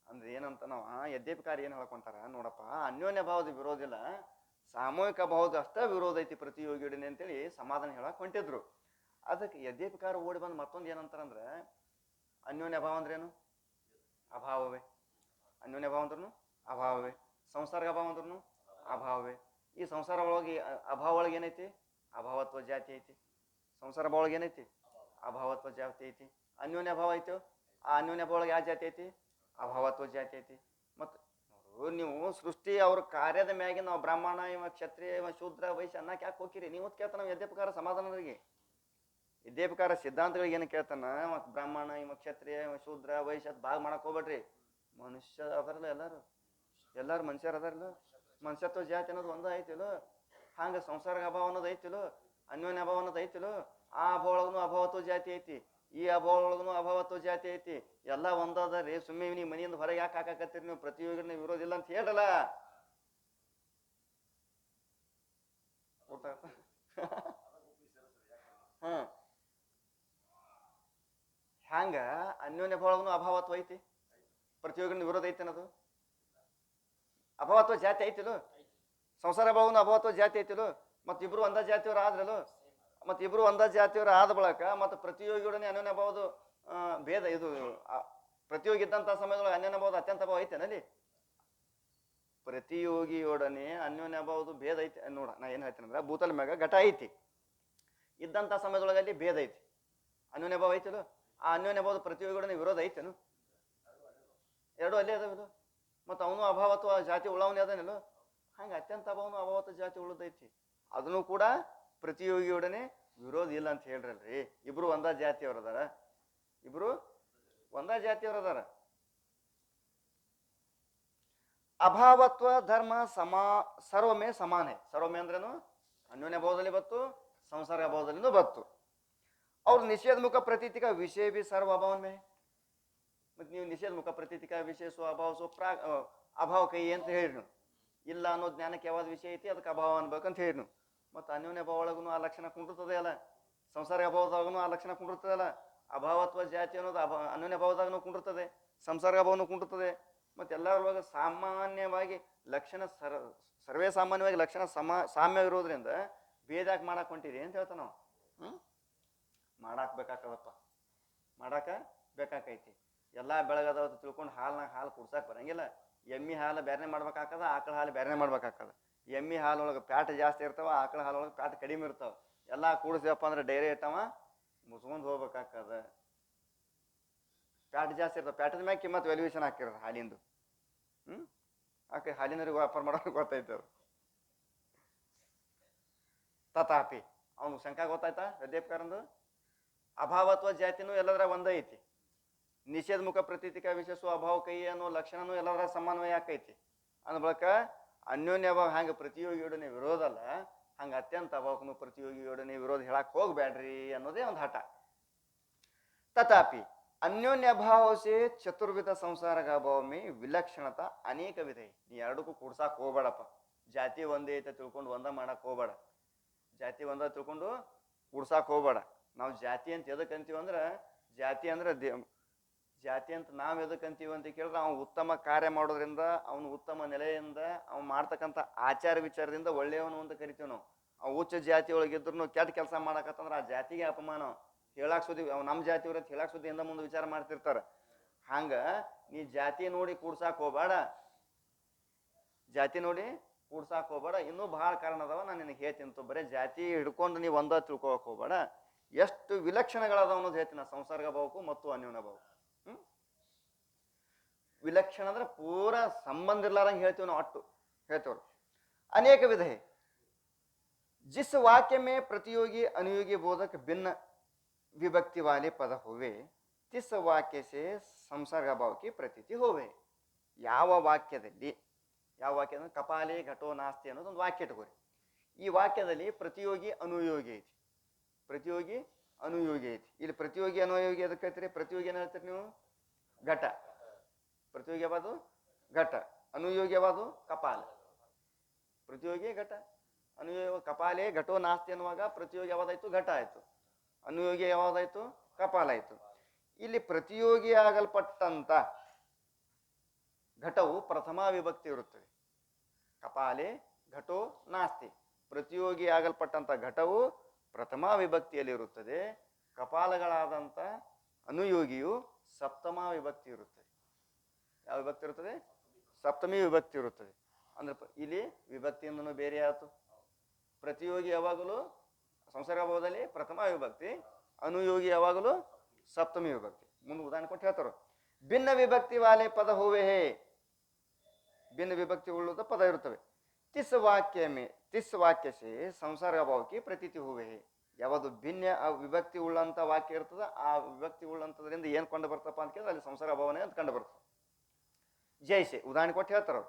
ಅಂದ್ರೆ ಏನಂತ ನಾವು ಯದ್ಯಪಿಕಾರ ಏನು ಹೇಳ್ಕೊಂತಾರ ನೋಡಪ್ಪ ಅನ್ಯೋನ್ಯ ಭಾವದ ವಿರೋಧ ಇಲ್ಲ ಸಾಮೂಹಿಕ ಭಾವದ ಅಷ್ಟ ವಿರೋಧ ಐತಿ ಪ್ರತಿಯೋಗಿಯೊಡನೆ ಅಂತೇಳಿ ಸಮಾಧಾನ ಹೇಳಕ್ ಹೊಂಟಿದ್ರು ಅದಕ್ಕೆ ಯದ್ಯಪಿಕಾರ ಓಡಿ ಬಂದು ಮತ್ತೊಂದು ಏನಂತಾರಂದ್ರೆ ಅನ್ಯೋನ್ಯ ಭಾವ ಅಂದ್ರೇನು ಅಭಾವವೇ ಅನ್ಯೋನ್ಯ ಭಾವ ಅಂದ್ರೂ ಅಭಾವವೇ ಸಂಸರ್ಗ ಭಾವ ಅಂದ್ರೂ ಅಭಾವವೇ ಈ ಸಂಸಾರ ಒಳಗೆ ಅಭಾವ ಒಳಗೆ ಏನೈತಿ ಅಭಾವತ್ವ ಜಾತಿ ಐತಿ ಸಂಸಾರ ಭಾವ ಒಳಗೆ ಏನೈತಿ ಅಭಾವತ್ವ ಜಾತಿ ಐತಿ ಅನ್ಯೋನ್ಯ ಭಾವ ಐತೋ ಆ ಅನ್ಯೋನ್ಯ ಭಾವ ಒಳಗೆ ಯಾವ ಜಾತಿ ಐತಿ ಅಭಾವತ್ವ ಜಾತಿ ಐತಿ ಮತ್ತು ನೀವು ಸೃಷ್ಟಿ ಅವ್ರ ಕಾರ್ಯದ ಮ್ಯಾಗೆ ನಾವು ಬ್ರಾಹ್ಮಣ ಇವ ಕ್ಷತ್ರಿಯ ಇವ ಶೂದ್ರ ವೈಶ್ಯ ಅನ್ನಕ್ಕೆ ಯಾಕೆ ಹೋಗಿರಿ ನೀವು ಕೇಳ್ತಾನ ನಾವು ಯದ್ಯಪಕಾರ ಸಮಾಧಾನಗಳಿಗೆ ಯದ್ಯಪಕಾರ ಸಿದ್ಧಾಂತಗಳಿಗೆ ಏನು ಕೇಳ್ತಾನ ಬ್ರಾಹ್ಮಣ ಇವ ಕ್ಷತ್ರಿಯ ಇವ ಶೂದ್ರ ವೈಶ್ಯ ಭಾಗ ಮಾಡಕ್ ಹೋಗ್ಬೇಡ್ರಿ ಮನುಷ್ಯ ಅದಾರಲ್ಲ ಎಲ್ಲಾರು ಮನುಷ್ಯರು ಅದಾರಲ್ಲ ಮನುಷ್ಯತ್ವ ಜಾತಿ ಅನ್ನೋದು ಒಂದ ಐತಿಲೋ ಹಂಗ ಸಂಸಾರ ಅಭಾವ ಅನ್ನೋದು ಐತಿಲೋ ಅನ್ಯೋನ್ಯ ಅಭಾವ ಅನ್ನೋದು ಐತಿಲೋ ಆ ಅಭಾವ ಒಳಗೂ ಅಭಾವತ್ವ ಜಾತಿ ಐತಿ ಈ ಅಭಾವ ಒಳಗೂ ಅಭಾವತ್ವ ಜಾತಿ ಐತಿ ಎಲ್ಲ ಒಂದಾದ ರೀ ಸುಮ್ಮನೆ ನೀವು ಮನೆಯಿಂದ ಹೊರಗೆ ಯಾಕೆ ಹಾಕಾಕತ್ತೀರಿ ನೀವು ಪ್ರತಿಯೋಗಿನ ವಿರೋಧ ಇಲ್ಲ ಅಂತ ಹೇಳಲ್ಲ ಹ್ಯಾಂಗ ಅನ್ಯೋನ್ಯ ಭಾವ ಒಳಗೂ ಅಭಾವತ್ವ ಐತಿ ಪ್ರತಿಯೋಗಿನ ವಿರೋಧ ಐತಿ ಅನ್ನೋದು ಅಭಾವತ್ವ ಜಾತಿ ಐತಿಲೋ ಸಂಸಾರ ಭಾವನು ಅಭಾವತ್ವ ಜಾತಿ ಐತಿಲೋ ಮತ್ತಿಬ್ರು ಒಂದ ಜಾತಿಯವ್ರು ಆದ್ರಲ್ಲೋ ಮತ್ತಿಬ್ರು ಒಂದ ಜಾತಿಯವ್ರು ಆದ ಬಳಕ ಮತ್ತು ಪ್ರತಿಯೋಗಿಯೊಡನೆ ಅನ್ಯೋನ್ಯ ಭಾವದ ಭೇದ ಇದು ಪ್ರತಿಯೋಗಿ ಇದ್ದಂಥ ಸಮಯದೊಳಗೆ ಅನ್ಯೋನ್ಯ ಭಾವದ ಅತ್ಯಂತ ಭಾವ ಐತೇನಲ್ಲಿ ಪ್ರತಿಯೋಗಿಯೊಡನೆ ಅನ್ಯೋನ್ಯ ಭಾವದ ಭೇದ ಐತಿ ನೋಡ ನಾ ಏನು ಹೇಳ್ತೀನಿ ಅಂದ್ರೆ ಭೂತಲ ಮ್ಯಾಗ ಘಟ ಐತಿ ಇದ್ದಂಥ ಸಮಯದೊಳಗೆ ಅಲ್ಲಿ ಭೇದ ಐತಿ ಅನ್ಯೋನ್ಯ ಭಾವ ಐತಿಲೋ ಆ ಅನ್ಯೋನ್ಯ ಭಾವದ ಪ್ರತಿಯೋಗಿಯೊಡನೆ ವಿರೋಧ ಐತೇನು ಎರಡು ಅಲ್ಲೇ ಅದಾವಿಲ್ಲ ಮತ್ತು ಅವನು ಅಭಾವತ್ವ ಜಾತಿ ಉಳವನೇ ಅದಾನಿಲ್ಲೋ ಹಂಗೆ ಅತ್ಯಂತ ಅಭಾವನು ಅಭಾವತ್ವ ಜಾತಿ ಉಳಿದೈತಿ ಅದನ್ನು ಕೂಡ ಪ್ರತಿಯೋಗಿಯೊಡನೆ ವಿರೋಧ ಇಲ್ಲ ಅಂತ ಹೇಳ್ರಲ್ರಿ ಇಬ್ರು ಒಂದ ಜಾತಿಯವ್ರ ಅದಾರ ಅಭಾವತ್ವ ಧರ್ಮ ಸರ್ವಮೇ ಸಮಾನ ಸರ್ವಮೇ ಅಂದ್ರೇನು ಅನ್ಯೋನ್ಯ ಭಾವದಲ್ಲಿ ಬತ್ತು ಸಂಸರ್ಗ ಭಾವದಲ್ಲಿನೂ ಬತ್ತು ಅವ್ರ ನಿಷೇಧ ಮುಖ ಪ್ರತೀತಿಕ ವಿಷಯ ಬಿ ಸರ್ವ ಅಭಾವನ್ಮೇ ಮತ್ತೆ ನೀವು ನಿಷೇಧ ಮುಖ ಪ್ರತೀತಿಕ ವಿಷಯ ಸ್ವ ಅಭಾವ ಅಭಾವ ಕೈ ಅಂತ ಹೇಳಿರಿ ಇಲ್ಲ ಅನ್ನೋ ಜ್ಞಾನಕ್ಕೆ ಯಾವ್ದು ವಿಷಯ ಐತಿ ಅದಕ್ಕೆ ಅಭಾವ ಅನ್ಬೇಕಂತ ಹೇಳಿರಿ ಮತ್ತು ಅನ್ಯೋನ್ಯ ಭಾವ ಒಳಗೂ ಆ ಲಕ್ಷಣ ಕುಂಡಿರ್ತದೆ ಅಲ್ಲ ಸಂಸಾರ ಅಭಾವದಾಗೂ ಆ ಲಕ್ಷಣ ಕುಂಡಿರ್ತದೆ ಅಲ್ಲ ಅಭಾವತ್ವ ಜಾತಿ ಅನ್ನೋದು ಅನ್ಯೋನ್ಯ ಭಾವದಾಗೂ ಕುಂಡಿರ್ತದೆ ಸಂಸರ್ಗ ಭಾವನೂ ಕುಂಡಿರ್ತದೆ ಮತ್ತು ಎಲ್ಲರೊಳಗೆ ಸಾಮಾನ್ಯವಾಗಿ ಲಕ್ಷಣ ಸರ್ವೇ ಸಾಮಾನ್ಯವಾಗಿ ಲಕ್ಷಣ ಸಾಮ್ಯ ಇರೋದ್ರಿಂದ ಭೇದ ಯಾಕೆ ಮಾಡಕ್ಕೆ ಹೊಂಟಿರಿ ಅಂತ ಹೇಳ್ತಾನೆ ನಾವು ಮಾಡಾಕ ಬೇಕಾಕೈತಿ ಎಲ್ಲ ಬೆಳಗದವ ತಿಳ್ಕೊಂಡು ಹಾಲ್ನಾಗ ಹಾಲು ಕುಡ್ಸಕ್ಕೆ ಬರಂಗಿಲ್ಲ ಎಮ್ಮಿ ಹಾಲು ಬೇರೆ ಮಾಡ್ಬೇಕಾಕದ ಆಕಳ ಹಾಲು ಬೇರೆ ಮಾಡ್ಬೇಕಾಕದ ಎಮ್ಮಿ ಹಾಲೊಳಗೆ ಪ್ಯಾಟ್ ಜಾಸ್ತಿ ಇರ್ತಾವ ಆಕಳ ಹಾಲೊಳಗೆ ಪ್ಯಾಟ್ ಕಡಿಮೆ ಇರ್ತಾವ ಎಲ್ಲ ಕೂಡಿಸಿದಪ್ಪ ಅಂದ್ರೆ ಡೈರಿ ಇಟ್ಟವ ಮುಸ್ಕೊಂಡು ಹೋಗ್ಬೇಕಾಕದ ಪ್ಯಾಟ್ ಜಾಸ್ತಿ ಇರ್ತದೆ, ಪ್ಯಾಟದ ಮ್ಯಾಗ ಕಿಮ್ಮತ್ ವ್ಯಾಲ್ಯೂಯೇಷನ್ ಹಾಕಿರೋದು ಹಾಲಿಂದು. ಆಕೆ ಹಾಲಿನವ್ರಿಗೆ ವ್ಯಾಪಾರ ಮಾಡೋದು ಗೊತ್ತೈತೆ ಅದು. ತಥಾಪಿ ಅವನು ಶಂಕ ಗೊತ್ತಾಯ್ತಾ ಗದ್ದೇಪ್ಕಾರಂದು? ಅಭಾವತ್ವ ಜಾತಿನೂ ಎಲ್ಲದರ ಒಂದೇ ಐತಿ, ನಿಷೇಧ ಮುಖ ಪ್ರತೀತಿಕ ವಿಶೇಷ ಅಭಾವ ಕೈ ಅನ್ನೋ ಲಕ್ಷಣನೂ ಎಲ್ಲದರ ಸಮನ್ವಯ ಆಕೈತಿ. ಅಂದ ಬಳಿಕ ಅನ್ಯೋನ್ಯ ಅಭಾವ ಹಂಗೆ ಪ್ರತಿಯೋಗಿಯೊಡನೆ ವಿರೋಧ ಅಲ್ಲ, ಹಂಗೆ ಅತ್ಯಂತ ಅಭಾವಕ್ಕೂ ಪ್ರತಿಯೋಗಿಯೊಡನೆ ವಿರೋಧ ಹೇಳಕ್ ಹೋಗ್ಬೇಡ್ರಿ ಅನ್ನೋದೇ ಒಂದು ಹಠ. ತಥಾಪಿ ಅನ್ಯೋನ್ಯ ಅಭಾವ ಸೇ ಚತುರ್ವಿಧ ಸಂಸಾರಗ ಅಭಾವ ಮೇ ವಿಲಕ್ಷಣತಾ ಅನೇಕ ವಿಧ. ನೀ ಎರಡಕ್ಕೂ ಕೂಡ್ಸಾಕ್ ಹೋಗ್ಬೇಡಪ್ಪ. ಜಾತಿ ಒಂದೇ ಐತೆ ತಿಳ್ಕೊಂಡು ಒಂದ ಮಾಡಕ್ ಹೋಗ್ಬೇಡ, ಜಾತಿ ಒಂದ ತಿಳ್ಕೊಂಡು ಕೂಡ್ಸಾಕ್ ಹೋಗ್ಬೇಡ. ನಾವು ಜಾತಿ ಅಂತ ಎದಕ್ ಅಂತೀವಿ ಅಂದ್ರೆ, ಜಾತಿ ಅಂದ್ರೆ ಜಾತಿ ಅಂತ ನಾವ್ ಎದಕ್ ಅಂತೀವಿ ಅಂತ ಕೇಳಿದ್ರೆ, ಅವ್ನು ಉತ್ತಮ ಕಾರ್ಯ ಮಾಡೋದ್ರಿಂದ, ಅವನು ಉತ್ತಮ ನೆಲೆಯಿಂದ, ಅವ್ನು ಮಾಡ್ತಕ್ಕಂಥ ಆಚಾರ ವಿಚಾರದಿಂದ ಒಳ್ಳೆಯವನು ಅಂತ ಕರಿತೀವಿ ನಾವು. ಅವ್ ಉಚ್ಚ ಜಾತಿ ಒಳಗಿದ್ರು ಕೆಟ್ಟ ಕೆಲಸ ಮಾಡಕತ್ತಂದ್ರೆ ಆ ಜಾತಿಗೆ ಅಪಮಾನ. ಹೇಳಾಕ್ ಸುದ್ದಿ ಅವ್ ನಮ್ಮ ಜಾತಿಯವ್ರ ಹೇಳಾಕ್ ಸುದ್ದಿ ಹಿಂದ ಮುಂದೆ ವಿಚಾರ ಮಾಡ್ತಿರ್ತಾರ. ಹಂಗ ನೀ ಜಾತಿ ನೋಡಿ ಕೂಡ್ಸಾಕ್ ಹೋಗ್ಬೇಡ, ಜಾತಿ ನೋಡಿ ಕೂಡ್ಸಾಕ್ ಹೋಗ್ಬೇಡ. ಇನ್ನೂ ಬಹಳ ಕಾರಣ ಅದಾವ, ನಾನು ನಿನಗೆ ಹೇಳ್ತೀನಿ. ಬರೀ ಜಾತಿ ಹಿಡ್ಕೊಂಡು ನೀವು ಒಂದ ತಿಳ್ಕೊಳಕ್ ಹೋಗ್ಬೇಡ. ಎಷ್ಟು ವಿಲಕ್ಷಣಗಳದಾವ ಅನ್ನೋದು ಹೇಳ್ತೀನಿ ಸಂಸರ್ಗ ಭಾವಕ್ಕೂ ಮತ್ತು ಅನ್ಯೋನ್ಯ ಭಾವಕ್ಕೂ. ವಿಲಕ್ಷಣ ಅಂದ್ರೆ ಪೂರ ಸಂಬಂಧ ಇರ್ಲಾರಂಗೆ ಹೇಳ್ತೀವಿ ನಾವು, ಅಟ್ಟು ಹೇಳ್ತೇವ್ರು. ಅನೇಕ ವಿಧ है, जिस वाक्य में प्रतियोगी अनुयोगी बोधक भिन्न विभक्ति वाले पद होवे तिस वाक्य से ಸಂಸರ್ಗ ಭಾವಕ್ಕೆ ಪ್ರತೀತಿ ಹೋವೆ. ಯಾವ ವಾಕ್ಯದಲ್ಲಿ, ಯಾವ ವಾಕ್ಯ ಅಂದ್ರೆ ಕಪಾಲೆ ಘಟೋ ನಾಸ್ತಿ ಅನ್ನೋದು ಒಂದು ವಾಕ್ಯ ಇಟ್ಕೋರಿ. ಈ ವಾಕ್ಯದಲ್ಲಿ ಪ್ರತಿಯೋಗಿ ಅನುಯೋಗಿ ಐತಿ, ಪ್ರತಿಯೋಗಿ ಅನುಯೋಗಿ ಐತಿ. ಇಲ್ಲಿ ಪ್ರತಿಯೋಗಿ ಅನುಯೋಗಿ ಅದಕ್ಕೆ ಹೇಳ್ತೀರಿ, ಪ್ರತಿಯೋಗಿ ಏನು ಹೇಳ್ತೀರಿ ನೀವು? ಘಟ. ಪ್ರತಿಯೋಗಿ ಯಾವುದು? ಘಟ. ಅನುಯೋಗಿ ಯಾವುದು? ಕಪಾಲ. ಪ್ರತಿಯೋಗಿ ಘಟ, ಅನುಯೋಗಿ ಕಪಾಲೆ ಘಟೋ ನಾಸ್ತಿ ಅನ್ನುವಾಗ ಪ್ರತಿಯೋಗಿ ಯಾವ್ದಾಯ್ತು? ಘಟ ಆಯ್ತು. ಅನುಯೋಗಿ ಯಾವ್ದಾಯ್ತು? ಕಪಾಲ ಆಯ್ತು. ಇಲ್ಲಿ ಪ್ರತಿಯೋಗಿ ಆಗಲ್ಪಟ್ಟಂತ ಘಟವು ಪ್ರಥಮ ವಿಭಕ್ತಿ ಇರುತ್ತದೆ. ಕಪಾಲೆ ಘಟೋ ನಾಸ್ತಿ, ಪ್ರತಿಯೋಗಿ ಆಗಲ್ಪಟ್ಟಂತ ಘಟವು ಪ್ರಥಮ ವಿಭಕ್ತಿಯಲ್ಲಿ ಇರುತ್ತದೆ. ಕಪಾಲಗಳಾದಂಥ ಅನುಯೋಗಿಯು ಸಪ್ತಮ ವಿಭಕ್ತಿ ಇರುತ್ತದೆ. ಯಾವ ವಿಭಕ್ತಿ ಇರುತ್ತದೆ? ಸಪ್ತಮಿ ವಿಭಕ್ತಿ ಇರುತ್ತದೆ. ಅಂದ್ರೆ ಇಲ್ಲಿ ವಿಭಕ್ತಿಯಿಂದನೂ ಬೇರೆ ಆಯ್ತು. ಪ್ರತಿಯೋಗಿ ಯಾವಾಗಲೂ ಸಂಸರ್ಗ ಭಾವದಲ್ಲಿ ಪ್ರಥಮ ವಿಭಕ್ತಿ, ಅನುಯೋಗಿ ಯಾವಾಗಲೂ ಸಪ್ತಮಿ ವಿಭಕ್ತಿ. ಮುಂದೆ ಉದಾಹರಣೆ ಕೊಟ್ಟು ಹೇಳ್ತಾರ, ಭಿನ್ನ ವಿಭಕ್ತಿ ವಾಲೆ ಪದ ಹೋವೆ ಹೇ, ಭಿನ್ನ ವಿಭಕ್ತಿ ಉಳ್ಳದ ಪದ ಇರುತ್ತವೆ. ತಿಸ್ ವಾಕ್ಯ ಸೇ ಸಂಸರ್ಗ ಭಾವಕ್ಕೆ ಪ್ರತೀತಿ ಹೋವೆ ಹೇ. ಯಾವುದು ಭಿನ್ನ ವಿಭಕ್ತಿ ಉಳ್ಳಂತ ವಾಕ್ಯ ಇರ್ತದ, ಆ ವಿಭಕ್ತಿ ಉಳ್ಳಂತದ್ರಿಂದ ಏನ್ ಕಂಡು ಬರ್ತಪ್ಪ ಅಂತ ಕೇಳಿದ್ರೆ ಅಲ್ಲಿ ಸಂಸರ್ಗ ಭಾವನೆ ಅಂತ ಕಂಡು ಬರ್ತದೆ. ಜೈಸೆ ಉದಾಹರಣೆ ಕೊಟ್ಟು ಹೇಳ್ತಾರ,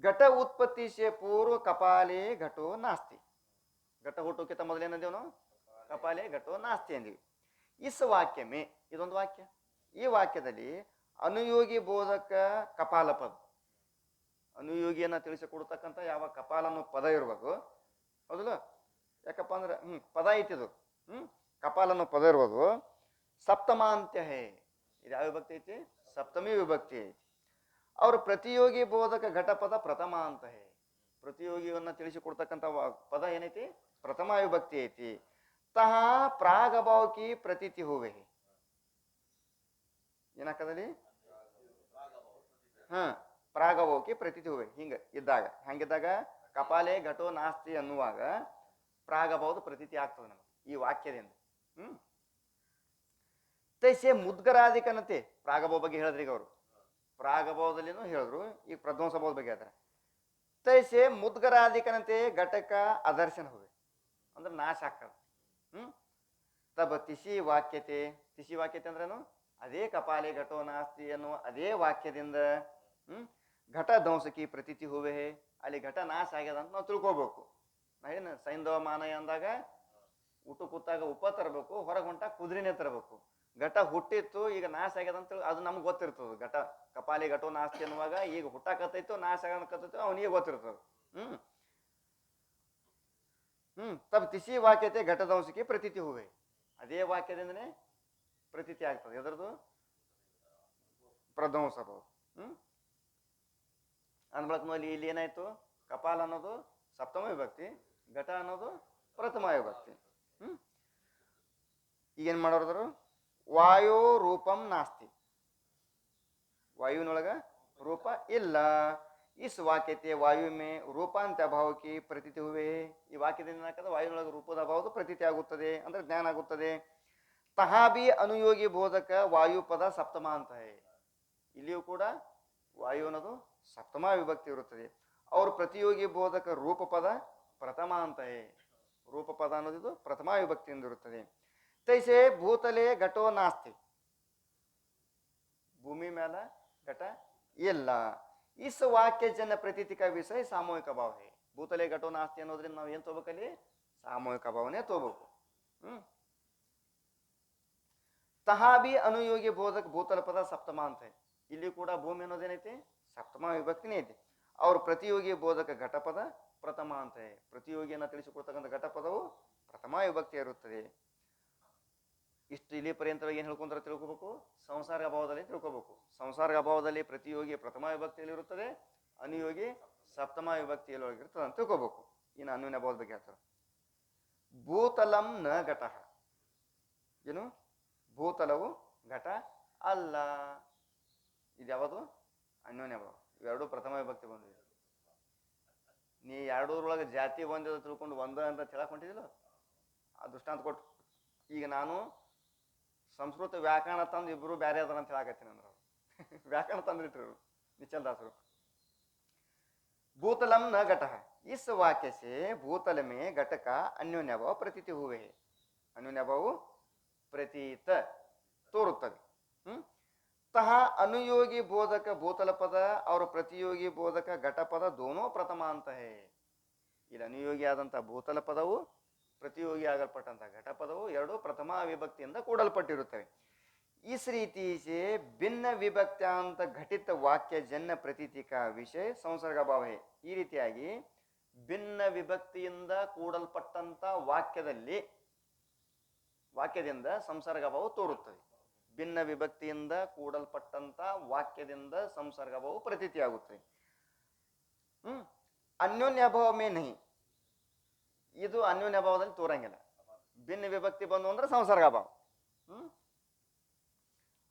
ಘಟ ಉತ್ಪತ್ತಿ ಸೇ ಪೂರ್ವ ಕಪಾಲೆ ಘಟೋ ನಾಸ್ತಿ. ಘಟ ಹುಟ್ಟೋಕ್ಕಿಂತ ಮೊದಲೇನಂದೇವ್ ನಾವು? ಕಪಾಲೆ ಘಟೋ ನಾಸ್ತಿ ಅಂದಿವಿ. ಇಸ್ ವಾಕ್ಯ ಮೇ, ಇದೊಂದು ವಾಕ್ಯ. ಈ ವಾಕ್ಯದಲ್ಲಿ ಅನುಯೋಗಿ ಬೋಧಕ ಕಪಾಲ ಪದ, ಅನುಯೋಗಿಯನ್ನ ತಿಳಿಸಿಕೊಡ್ತಕ್ಕಂಥ ಯಾವ ಕಪಾಲ ಅನ್ನೋ ಪದ ಇರ್ಬೇಕು, ಹೌದಲ್ಲ? ಯಾಕಪ್ಪ ಅಂದ್ರೆ ಪದ ಐತಿದು, ಕಪಾಲ ಅನ್ನೋ ಪದ ಇರ್ಬೋದು. ಸಪ್ತಮಾಂತ್ಯ ಹೇ, ಇದು ಯಾವ ವಿಭಕ್ತಿ ಐತಿ? ಸಪ್ತಮಿ ವಿಭಕ್ತಿ ಐತಿ. ಅವ್ರ ಪ್ರತಿಯೋಗಿ ಬೋಧಕ ಘಟಪದ ಪ್ರಥಮ ಅಂತ ಹೇ, ಪ್ರತಿಯೋಗಿಯನ್ನ ತಿಳಿಸಿಕೊಡ್ತಕ್ಕಂಥ ಪದ ಏನೈತಿ? ಪ್ರಥಮ ವಿಭಕ್ತಿ ಐತಿ. ತಹ ಪ್ರಾಗಭಾವ ಕಿ ಪ್ರತೀತಿ ಹೋವೆ, ಏನಾಕದಲ್ಲಿ? ಪ್ರಾಗಭಾವಕ್ಕೆ ಪ್ರತೀತಿ ಹೋವೆ. ಹಿಂಗ ಇದ್ದಾಗ, ಹಂಗಿದ್ದಾಗ ಕಪಾಲೆ ಘಟೋ ನಾಸ್ತಿ ಅನ್ನುವಾಗ ಪ್ರಾಗಭಾವದ ಪ್ರತೀತಿ ಆಗ್ತದೆ ನಮಗೆ ಈ ವಾಕ್ಯದಿಂದ. ತೈಸೆ ಮುದ್ಗರಾಧಿಕನತೆ, ಪ್ರಾಗಭಾವ ಬಗ್ಗೆ ಹೇಳಿದ್ರಿ ಈಗ ಅವರು, ಪ್ರಾಗಭಾವದಲ್ಲಿನೂ ಹೇಳಿದ್ರು, ಈಗ ಪ್ರಧ್ವಂಸ ಭಾವದ ಬಗ್ಗೆ ಹೇಳ್ತಾರೆ. ತೈಸೆ ಮುದ್ಗರಾಧಿಕನತೆ ಘಟಕ ಅದರ್ಶನ ಹೋವೆ, ಅಂದ್ರೆ ನಾಶ ಆಗ್ತದೆ. ತಬ ತಿಸಿ ವಾಕ್ಯತೆ, ತಿಸಿ ವಾಕ್ಯತೆ ಅಂದ್ರೇನು? ಅದೇ ಕಪಾಲೆ ಘಟೋ ನಾಸ್ತಿ ಅನ್ನುವ ಅದೇ ವಾಕ್ಯದಿಂದ ಘಟ ಧ್ವಂಸಕಿ ಪ್ರತೀತಿ ಹೋವೆ, ಅಲ್ಲಿ ಘಟ ನಾಶ ಆಗ್ಯದ ಅಂತ ನಾವು ತಿಳ್ಕೊಬೇಕು. ಏನು ಸೈಂಧವ ಮಾನಯ ಅಂದಾಗ ಊಟ ಕೂತಾಗ ಉಪ ತರಬೇಕು, ಹೊರಗೆ ಹೊಂಟಾಗ ಕುದುರೆನೇ ತರಬೇಕು. ಘಟ ಹುಟ್ಟಿತ್ತು, ಈಗ ನಾಶ ಆಗ್ಯದ ಅಂತ ಅದು ನಮ್ಗೆ ಗೊತ್ತಿರ್ತದೆ. ಘಟ ಕಪಾಲಿ ಘಟೋ ನಾಸ್ತಿ ಅನ್ನುವಾಗ ಈಗ ಹುಟ್ಟಾಕತ್ತೈತೋ ನಾಶ ಆಗಕತ್ತೈತೋ ಅವನಿಗೆ ಗೊತ್ತಿರ್ತದೆ. ತಬ್ ತಿಸಿ ವಾಕ್ಯತೆ ಘಟದಂಶಕ್ಕೆ ಪ್ರತೀತಿ ಹೋವೆ, ಅದೇ ವಾಕ್ಯದಿಂದನೇ ಪ್ರತೀತಿ ಆಗ್ತದೆ. ಎದರದು? ಪ್ರಧ್ವಂಸ ಭಾವ. ಅಂದ್ಬಳಕ್ ನೋಡಿ ಇಲ್ಲಿ ಏನಾಯ್ತು? ಕಪಾಲ ಅನ್ನೋದು ಸಪ್ತಮ ವಿಭಕ್ತಿ, ಘಟ ಅನ್ನೋದು ಪ್ರಥಮ ವಿಭಕ್ತಿ. ಈಗೇನ್ ಮಾಡೋರು? ವಾಯೋ ರೂಪಂ ನಾಸ್ತಿ, ವಾಯುವಿನೊಳಗ ರೂಪ ಇಲ್ಲ. ಇಸ್ ವಾಕ್ಯತೆ ವಾಯು ಮೇ ರೂಪಾಂತ ಅಭಾವಕ್ಕೆ ಪ್ರತೀತಿ ಹುವೆ, ಈ ವಾಕ್ಯದಿಂದ ಏನಾಗ್ತದೆ? ವಾಯುವಿನೊಳಗೆ ರೂಪದ ಅಭಾವದ ಪ್ರತೀತಿ ಆಗುತ್ತದೆ, ಅಂದ್ರೆ ಜ್ಞಾನ ಆಗುತ್ತದೆ. ತಹಾಬಿ ಅನುಯೋಗಿ ಬೋಧಕ ವಾಯುಪದ ಸಪ್ತಮ ಅಂತ ಇಲ್ಲಿಯೂ ಕೂಡ ವಾಯು ಅನ್ನೋದು ಸಪ್ತಮ ವಿಭಕ್ತಿ ಇರುತ್ತದೆ. ಅವರು ಪ್ರತಿಯೋಗಿ ಬೋಧಕ ರೂಪಪದ ಪ್ರಥಮ ಅಂತ ರೂಪಪದ ಅನ್ನೋದು ಪ್ರಥಮ ವಿಭಕ್ತಿಯಿಂದ ಇರುತ್ತದೆ. ತೈಸೆ ಭೂತಲೆ ಘಟೋ ನಾಸ್ತಿ, ಭೂಮಿ ಮೇಲೆ ಘಟ ಇಲ್ಲ. ಇಸ್ ವಾಕ್ಯ ಜನ ಪ್ರತೀತಿ का विषय सामूहिक भाव है. ಭೂತಲೆ ಘಟೋ ನಾಸ್ತಿ ಅನ್ನೋದ್ರಿಂದ ನಾವು ಏನ್ ತಗೋಬೇಕಲ್ಲಿ? ಸಾಮೂಹಿಕ ಭಾವನೆ ತಗೋಬೇಕು. ತಹಾಬಿ ಅನುಯೋಗಿ ಬೋಧಕ ಭೂತಲ ಪದ ಸಪ್ತಮ ಅಂತ ಇಲ್ಲಿ ಕೂಡ ಭೂಮಿ ಅನ್ನೋದೇನೈತಿ? ಸಪ್ತಮ ವಿಭಕ್ತಿನೇ ಐತಿ. ಅವ್ರ ಪ್ರತಿಯೋಗಿ ಬೋಧಕ ಘಟಪದ ಪ್ರಥಮ ಅಂತ ಪ್ರತಿಯೋಗಿಯನ್ನು ತಿಳಿಸಿಕೊಡ್ತಕ್ಕಂಥ ಘಟಪದವು ಪ್ರಥಮ ವಿಭಕ್ತಿ ಇರುತ್ತದೆ. ಇಷ್ಟು ಇಲ್ಲಿ ಪರ್ಯಂತವಾಗಿ ಏನ್ ಹೇಳ್ಕೊಂಡ್ರೆ ತಿಳ್ಕೊಬೇಕು? ಸಂಸರ್ಗ ಭಾವದಲ್ಲಿ ತಿಳ್ಕೊಬೇಕು. ಸಂಸರ್ಗ ಭಾವದಲ್ಲಿ ಪ್ರತಿಯೋಗಿ ಪ್ರಥಮ ವಿಭಕ್ತಿಯಲ್ಲಿ ಇರುತ್ತದೆ, ಅನುಯೋಗಿ ಸಪ್ತಮ ವಿಭಕ್ತಿಯಲ್ಲಿ ಒಳಗಿರ್ತದೆ ಅಂತ ತಿಳ್ಕೊಬೇಕು. ಇನ್ನು ಅನ್ಯೋನ್ಯ ಭಾವದ ಬಗ್ಗೆ ಹೇಳ್ತಾರೆ. ಭೂತಲಂ ನ ಘಟ, ಏನು? ಭೂತಲವು ಘಟ ಅಲ್ಲ. ಇದ್ಯಾವುದು? ಅನ್ಯೋನ್ಯ ಭಾವ. ಇವೆರಡು ಪ್ರಥಮ ವಿಭಕ್ತಿ ಬಂದಿದೆ. ನೀ ಎರಡೂರೊಳಗೆ ಜಾತಿ ಬಂದಿದೆ ತಿಳ್ಕೊಂಡು ಒಂದ ಅಂತ ಹೇಳಕ್ ಹೊಂಟಿದಿಲ್ಲ, ಆ ದೃಷ್ಟಾಂತ ಕೊಟ್ಟು. ಈಗ ನಾನು ಸಂಸ್ಕೃತ ವ್ಯಾಕರಣ ತಂದು ಇಬ್ರು ಬ್ಯಾರೆ ಅದಾರ ಅಂತ ಹೇಳಕತ್ತೀನಿ ಅಂದ್ರೆ ವ್ಯಾಕರಣ ತಂದಿಟ್ರು ನಿಚ್ಚಲ್ದಾಸರು. ಭೂತಲಂ ನ ಘಟ, ಇಸ್ ವಾಕ್ಯ ಸೆ ಭೂತಲ ಮೇ ಘಟಕ ಅನ್ಯೋನ್ಯ ಭಾವ ಪ್ರತೀತಿ ಹುವೆ. ಅನ್ಯೋನ್ಯ ಭಾವ ಪ್ರತೀತ ತೋರುತ್ತದೆ. ತಹ ಅನುಯೋಗಿ ಬೋಧಕ ಭೂತಲ ಪದ और ಪ್ರತಿಯೋಗಿ ಬೋಧಕ ಘಟಪದ ದೋನೋ ಪ್ರಥಮ ಅಂತ ಇಲ್ಲಿ ಅನುಯೋಗಿ ಆದಂತಹ ಭೂತಲ ಪದವು ಪ್ರತಿಯೋಗಿ ಆಗಲ್ಪಟ್ಟಂತಹ ಘಟಪದವು ಎರಡು ಪ್ರಥಮ ವಿಭಕ್ತಿಯಿಂದ ಕೂಡಲ್ಪಟ್ಟಿರುತ್ತವೆ. इस रीति से भिन्न ವಿಭಕ್ತ್ಯಾಂತ ಘಟಿತ ವಾಕ್ಯ ಜನ್ಯ ಪ್ರತೀತಿಕ ವಿಷಯ ಸಂಸರ್ಗ ಭಾವ ಹೇ. ಈ ರೀತಿಯಾಗಿ ಭಿನ್ನ ವಿಭಕ್ತಿಯಿಂದ ಕೂಡಲ್ಪಟ್ಟಂತ ವಾಕ್ಯದಿಂದ ಸಂಸರ್ಗ ಭಾವ ತೋರುತ್ತದೆ. ಭಿನ್ನ ವಿಭಕ್ತಿಯಿಂದ ಕೂಡಲ್ಪಟ್ಟಂತ ವಾಕ್ಯದಿಂದ ಸಂಸರ್ಗ ಭಾವ ಪ್ರತೀತಿ ಆಗುತ್ತದೆ. ಅನ್ಯೋನ್ಯ ಭಾವ ಮೇ ನಹಿ, ಇದು ಅನ್ಯೋನ್ಯ ಭಾವದಲ್ಲಿ ತೋರಂಗಿಲ್ಲ. ಭಿನ್ನ ವಿಭಕ್ತಿ ಬಂದು ಅಂದ್ರೆ ಸಂಸರ್ಗ ಭಾವ.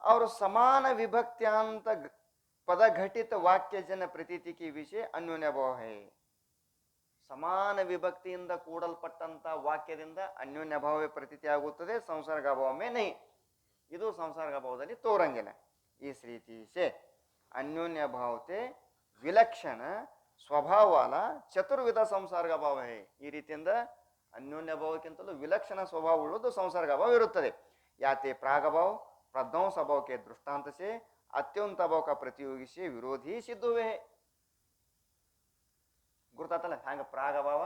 ಅವರು ಸಮಾನ ವಿಭಕ್ತ್ಯಾಂತ ಪದಘಟಿತ ವಾಕ್ಯ ಜನ ಪ್ರತೀತಿಕಿ ವಿಷಯ ಅನ್ಯೋನ್ಯ ಭಾವ ಹೇ. ಸಮಾನ ವಿಭಕ್ತಿಯಿಂದ ಕೂಡಲ್ಪಟ್ಟಂತ ವಾಕ್ಯದಿಂದ ಅನ್ಯೋನ್ಯ ಭಾವವೇ ಪ್ರತೀತಿ ಆಗುತ್ತದೆ, ಸಂಸರ್ಗ ಭಾವ ಮೇ ನಹಿ, ಇದು ಸಂಸರ್ಗ ಭಾವದಲ್ಲಿ ತೋರಂಗಿಲ್ಲ. ಈ ರೀತಿ ಸೆ ಅನ್ಯೋನ್ಯ ಭಾವತೆ ವಿಲಕ್ಷಣ ಸ್ವಭಾವವಾಲ ಚತುರ್ವಿಧ ಸಂಸರ್ಗ ಭಾವ ಹೇ. ಈ ರೀತಿಯಿಂದ ಅನ್ಯೋನ್ಯ ಭಾವಕ್ಕಿಂತಲೂ ವಿಲಕ್ಷಣ ಸ್ವಭಾವ ಉಳ್ಳದು ಸಂಸರ್ಗ ಭಾವ ಇರುತ್ತದೆ. ಯಾತೆ ಪ್ರಾಗಭಾವ ಪ್ರಧ್ವಂಸ ಭಾವಕ್ಕೆ ದೃಷ್ಟಾಂತ ಸೆ ಅತ್ಯಂತ ಭಾವಕ ಪ್ರತಿಯೋಗಿ ಸೆ ವಿರೋಧಿ ಸಿದ್ಧುವೆ. ಗುರ್ತಾತಲ್ಲ ಹ್ಯಾಂಗ ಪ್ರಾಗಭಾವ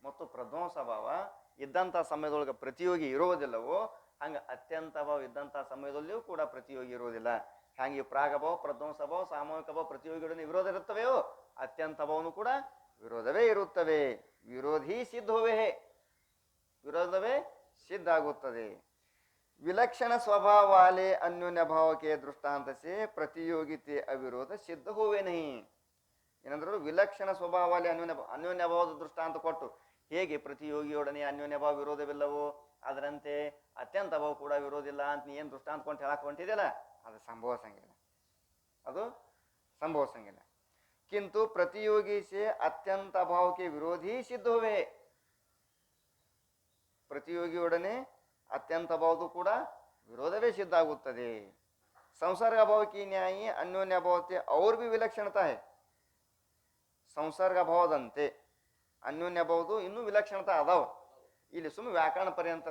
ಮತ್ತು ಪ್ರಧ್ವಂಸ ಭಾವ ಇದ್ದಂಥ ಸಮಯದೊಳಗೆ ಪ್ರತಿಯೋಗಿ ಇರುವುದಿಲ್ಲವೋ ಹಂಗ ಅತ್ಯಂತ ಭಾವ ಇದ್ದಂಥ ಸಮಯದಲ್ಲಿಯೂ ಕೂಡ ಪ್ರತಿಯೋಗಿ ಇರುವುದಿಲ್ಲ. ಹ್ಯಾಂಗೆ ಪ್ರಾಗಭಾವ ಪ್ರಧ್ವಂಸ ಭಾವ ಸಾಮೂಹಿಕ ಭಾವ ಪ್ರತಿಯೋಗಿಗಳನ್ನು ವಿರೋಧ ಇರುತ್ತವೆಯೋ ಅತ್ಯಂತ ಭಾವನು ಕೂಡ ವಿರೋಧವೇ ಇರುತ್ತವೆ. ವಿರೋಧಿ ಸಿದ್ಧವೇ, ವಿರೋಧವೇ ಸಿದ್ಧ ಆಗುತ್ತದೆ. ವಿಲಕ್ಷಣ ಸ್ವಭಾವ ವಾಲೆ ಅನ್ಯೋನ್ಯ ಭಾವಕ್ಕೆ ದೃಷ್ಟಾಂತ ಸೆ ಪ್ರತಿಯೋಗಿತೆ ಅವಿರೋಧ ಸಿದ್ಧ ಹೋವೆ ನಹಿ. ಏನಂದ್ರು ವಿಲಕ್ಷಣ ಸ್ವಭಾವ ವಾಲೆ ಅನ್ಯೋನ್ಯ ಭಾವದ ದೃಷ್ಟಾಂತ ಕೊಟ್ಟು ಹೇಗೆ ಪ್ರತಿಯೋಗಿಯೊಡನೆ ಅನ್ಯೋನ್ಯ ಭಾವ ವಿರೋಧವಿಲ್ಲವೋ ಅದರಂತೆ ಅತ್ಯಂತ ಭಾವ ಕೂಡ ವಿರೋಧಿಲ್ಲ ಅಂತ ನೀ ಏನು ದೃಷ್ಟಾಂತ ಕೊಂಡು ಹೇಳಕ್ ಹೊಂಟಿದೆಯಲ್ಲ ಅದು ಸಂಭವಿಸಂಗಿಲ್ಲ. किंतु प्रतियोगी से अत्यंत अभाव के विरोधी सिद्ध हुए. ಪ್ರತಿಯೋಗಿಯೊಡನೆ ಅತ್ಯಂತ ಭಾವದು ಕೂಡ ವಿರೋಧವೇ ಸಿದ್ಧ ಆಗುತ್ತದೆ. ಸಂಸರ್ಗ भाव की न्यायी अन्योन्य भावते और भी विलक्षणता है. ಸಂಸರ್ಗ ಭಾವದಂತೆ ಅನ್ಯೋನ್ಯ ಭಾವದು ಇನ್ನೂ ವಿಲಕ್ಷಣತಾ ಅದಾವ. ಇಲ್ಲಿ ಸುಮ್ಮನೆ ವ್ಯಾಕರಣ ಪರ್ಯಂತ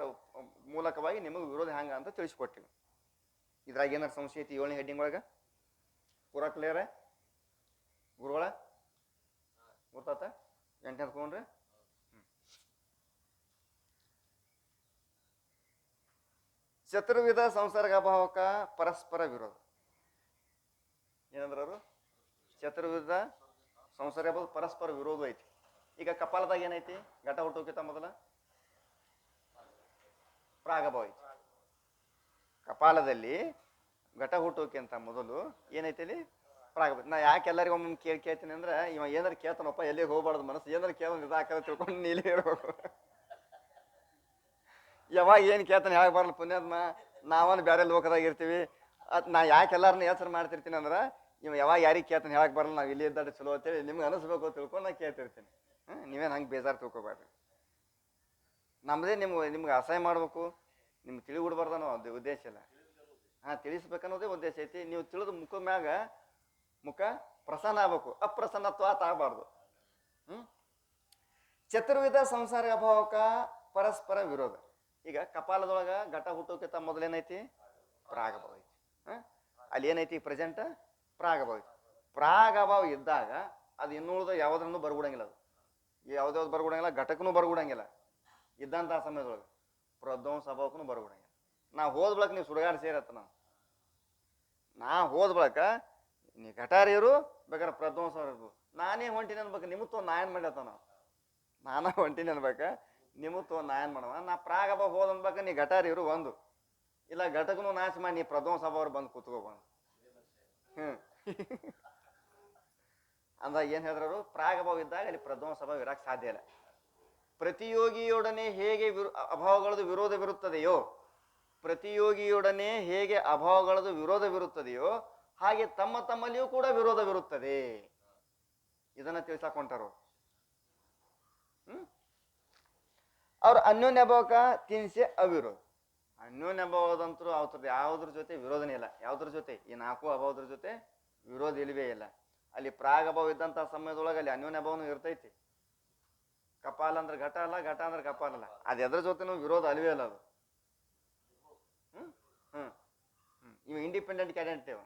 ಮೂಲಕವಾಗಿ ನಿಮಗೆ ವಿರೋಧ ಹ್ಯಾಂಗ ಅಂತ ತಿಳಿಸ್ಕೊಟ್ಟಿವಿ. ಇದ್ರಾಗ ಏನಾರು ಸಂಶಯ ಐತಿ? 7ನೇ ಹೆಡ್ಡಿಂಗ್ ಒಳಗ ಪೂರಾ ಕ್ಲಿಯರ್ ಗುರುಗಳ ಗೊತ್ತಾತ? 8ನೇ ತಗೊಂಡ್ರೆ ಚತುರ್ವಿಧ ಸಂಸರ್ಗ ಭಾವಕ ಪರಸ್ಪರ ವಿರೋಧ. ಏನಂದ್ರ ಅವರು ಚತುರ್ವಿಧ ಸಂಸರ್ಗ ಭಾವ ಪರಸ್ಪರ ವಿರೋಧ ಐತಿ. ಈಗ ಕಪಾಲದಾಗ ಏನೈತಿ? ಘಟ ಹುಟ್ಟೋಕ್ಕಿಂತ ಮೊದಲ ಪ್ರಾಗಭಾವ ಐತಿ. ಕಪಾಲದಲ್ಲಿ ಘಟ ಹುಟ್ಟೋಕ್ಕಿಂತ ಮೊದಲು ಏನೈತಿ ಅಲ್ಲಿ? ಪ್ರಾಗಭಾವ. ನಾ ಯಾಕೆ ಎಲ್ಲರಿಗೂ ಒಮ್ಮೆ ಕೇಳ್ತೀನಿ ಅಂದ್ರೆ ಇವ ಏನಾರು ಕೇಳ್ತಾನಪ್ಪ, ಎಲ್ಲಿಗೆ ಹೋಗ್ಬಾರ್ದು, ಮನಸ್ಸು ಏನಾರು ಕೇಳೋ ಇದಾಕದ ತಿಳ್ಕೊಂಡು ನೀಲೇ ಇರ್ಬೇಕು. ಯಾವಾಗ ಏನು ಕೇಳ್ತಾನೆ ಹೇಳಕ್ ಬರಲ್ಲ ಪುಣ್ಯಾತ್ಮ, ನಾವಲ್ಲಿ ಬೇರೆ ಲೋಕದಾಗ ಇರ್ತೀವಿ. ನಾ ಯಾಕೆ ಎಲ್ಲಾರನ್ನ ಹೆಸರು ಮಾಡ್ತಿರ್ತೀನಿ ಅಂದ್ರೆ ಇವ ಯಾವಾಗ ಯಾರಿಗೆ ಕೇಳ್ತಾನೆ ಹೇಳಕ್ ಬರಲ್ಲ, ನಾವು ಇಲ್ಲಿ ಇದ್ದಾಡೆ ಚಲೋ ಅಂತೇಳಿ ನಿಮ್ಗೆ ಅನಿಸ್ಬೇಕು ತಿಳ್ಕೊಂಡು ನಾ ಕೇಳ್ತಿರ್ತೀನಿ. ನೀವೇನು ಹಂಗೆ ಬೇಜಾರು ತಿಳ್ಕೊಬೇಡ್ರಿ. ನಮ್ಮದೇ ನಿಮ್ಗೆ ಅಸಹ್ಯ ಮಾಡ್ಬೇಕು, ನಿಮ್ಗೆ ತಿಳಿಬಿಡ್ಬಾರ್ದನೋ ಅದು ಉದ್ದೇಶ ಇಲ್ಲ. ಹಾಂ, ತಿಳಿಸ್ಬೇಕನ್ನೋದೇ ಉದ್ದೇಶ ಐತಿ. ನೀವು ತಿಳಿದು ಮುಖದ ಮ್ಯಾಗ ಮುಖ ಪ್ರಸನ್ನ ಆಗ್ಬೇಕು, ಅಪ್ರಸನ್ನತ್ವ ಆಗಬಾರ್ದು. ಚತುರ್ವಿಧ ಸಂಸಾರ ಅಭಾವಕ ಪರಸ್ಪರ ವಿರೋಧ. ಈಗ ಕಪಾಲದೊಳಗ ಘಟ ಹುಟ್ಟೋಕ್ಕಿಂತ ಮೊದಲೇನೈತಿ? ಪ್ರಾಗಭಾವ ಐತಿ. ಅಲ್ಲಿ ಏನೈತಿ ಪ್ರೆಸೆಂಟ್? ಪ್ರಾಗಭಾವ ಐತಿ. ಪ್ರಾಗಭಾವ ಇದ್ದಾಗ ಅದು ಇನ್ನುಳಿದ ಯಾವುದ್ರನ್ನು ಬರ್ಬಿಡಂಗಿಲ್ಲ. ಅದು ಯಾವ್ದಾವ್ದು ಬರ್ಬಿಡಂಗಿಲ್ಲ, ಘಟಕನೂ ಬರ್ಬಿಡಂಗಿಲ್ಲ. ಇದ್ದಂಥ ಸಮಯದೊಳಗೆ ಪ್ರಧ್ವಂಸ ಅಭಾವಕ್ಕೂ ಬರ್ಬಿಡಂಗಿಲ್ಲ. ನಾ ಹೋದ ಬಳಕ ನೀವು ಸುಡುಗಾರ ಸೇರತ್ತ. ನಾ ಹೋದ ಬಳಕ ನೀ ಘಟಾರಿಯರು ಬೇಕಾದ್ರೆ ಪ್ರಧ್ವಂಸ ಇರ್ಬೋದು. ನಾನೇ ಹೊಂಟಿನಿ ಅನ್ಬೇಕು, ನಿಮ್ಮತ್ತು ನಾ ಏನು ಮಾಡ್ಲತ್ತ. ನಾನ ಹೊಂಟಿನಿ ಅನ್ಬೇಕ, ನಿಮ್ಮತ್ತು ನಾ ಏನು ಮಾಡವ. ನಾ ಪ್ರಾಗಭಾವ ಹೋದ ಅನ್ಬೇಕ, ನೀ ಘಟಾರಿಯರು ಒಂದು ಇಲ್ಲ, ಘಟಕನು ನಾಶ ಮಾಡಿ ನೀ ಪ್ರಧ್ವಂಸ ಅಭಾವರು ಬಂದು ಕೂತ್ಕೋ ಬಂದು. ಅಂದಾಗ ಏನು ಹೇಳಿದ್ರು? ಪ್ರಾಗಭಾವ ಇದ್ದಾಗ ಅಲ್ಲಿ ಪ್ರಧ್ವಂಸ ಅಭಾವ ಇರಕ್ಕೆ ಸಾಧ್ಯ ಇಲ್ಲ. ಪ್ರತಿಯೋಗಿಯೊಡನೆ ಹೇಗೆ ಅಭಾವಗಳದು ವಿರೋಧವಿರುತ್ತದೆಯೋ, ಪ್ರತಿಯೋಗಿಯೊಡನೆ ಹೇಗೆ ಅಭಾವಗಳದು ವಿರೋಧವಿರುತ್ತದೆಯೋ ಹಾಗೆ ತಮ್ಮ ತಮ್ಮಲ್ಲಿಯೂ ಕೂಡ ವಿರೋಧವಿರುತ್ತದೆ. ಇದನ್ನ ತಿಳಿಸಾಕೊಂಡರು. ಅವ್ರ ಅನ್ಯೋನ್ಯ ಅಭಾವಕ ತಿನ್ಸೆ ಅವಿರೋಧ. ಅನ್ಯೋನ್ಯ ಅಭಾವದಂತರೂ ಅವ್ರದ್ದು ಯಾವುದ್ರ ಜೊತೆ ವಿರೋಧನೇ ಇಲ್ಲ. ಯಾವುದ್ರ ಜೊತೆ? ಈ ನಾಲ್ಕು ಅಭಾವದ್ರ ಜೊತೆ ವಿರೋಧ ಇಲ್ವೇ ಇಲ್ಲ. ಅಲ್ಲಿ ಪ್ರಾಗಭಾವ ಇದ್ದಂಥ ಸಮಯದೊಳಗೆ ಅಲ್ಲಿ ಅನ್ಯೋನ್ಯ ಭಾವನೂ ಇರ್ತೈತಿ. ಕಪಾಲ ಅಂದ್ರೆ ಘಟ ಅಲ್ಲ, ಘಟ ಅಂದ್ರೆ ಕಪಾಲ ಅಲ್ಲ. ಅದು ಎದ್ರ ಜೊತೆನೂ ವಿರೋಧ ಅಲ್ವೇ ಅಲ್ಲ ಅದು. ಇವ ಇಂಡಿಪೆಂಡೆಂಟ್ ಕ್ಯಾಂಡಿಡೇಟ್ ಅವ,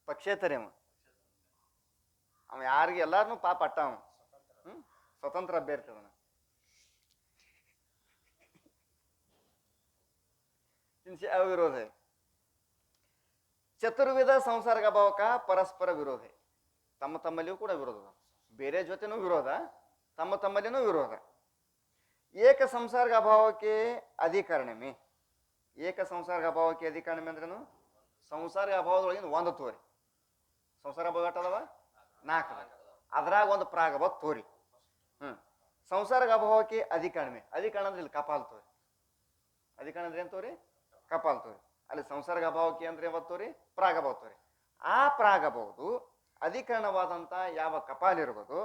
ಪಕ್ಷೇತರಿ ಅವ ಯಾರಿಗೆ ಎಲ್ಲಾರನು ಪಾಪ ಅಟ್ಟ ಅವ. ಸ್ವತಂತ್ರ ಅಭ್ಯರ್ಥಿ ಅವನ. ಅವಿರೋಧ. ಚತುರ್ವಿಧ ಸಂಸರ್ಗ ಅಭಾವಕ ಪರಸ್ಪರ ವಿರೋಧ. ತಮ್ಮ ತಮ್ಮಲ್ಲಿಯೂ ಕೂಡ ವಿರೋಧ, ಬೇರೆ ಜೊತೆನೂ ವಿರೋಧ, ತಮ್ಮ ತಮ್ಮಲ್ಲಿನೂ ವಿರೋಧ. ಏಕ ಸಂಸರ್ಗ ಅಭಾವಕ್ಕೆ ಅಧಿಕರಣಮೆ. ಏಕ ಸಂಸರ್ಗ ಅಭಾವಕ್ಕೆ ಅಧಿಕರಣಮೆ ಅಂದ್ರೇನು? ಸಂಸರ್ಗ ಅಭಾವದೊಳಗಿನ ಒಂದು ತೋರಿ. ಸಂಸಾರ ಅಭಾವ ಅದಾವ 4, ಅದ್ರಾಗ ಒಂದು ಪ್ರಾಗಭಾವ ತೋರಿ. ಸಂಸರ್ಗ ಅಭಾವಕ್ಕೆ ಅಧಿಕರಣಮೆ. ಅಧಿಕರಣ ಅಂದ್ರೆ ಇಲ್ಲಿ ಕಪಾಲ್ ತೋರಿ. ಅಧಿಕರಣ ಅಂದ್ರೆ ಏನ್ ತೋರಿ? ಕಪಾಲ್ ತೋರಿ. ಅಲ್ಲಿ ಸಂಸರ್ಗ ಅಭಾವಕ್ಕೆ ಅಂದ್ರೆ ಯಾವತ್ತು ತೋರಿ? ಪ್ರಾಗಭಾವ ತೋರಿ. ಆ ಪ್ರಾಗಭಾವದು ಅಧಿಕರಣವಾದಂತ ಯಾವ ಕಪಾಲ್ ಇರ್ಬೋದು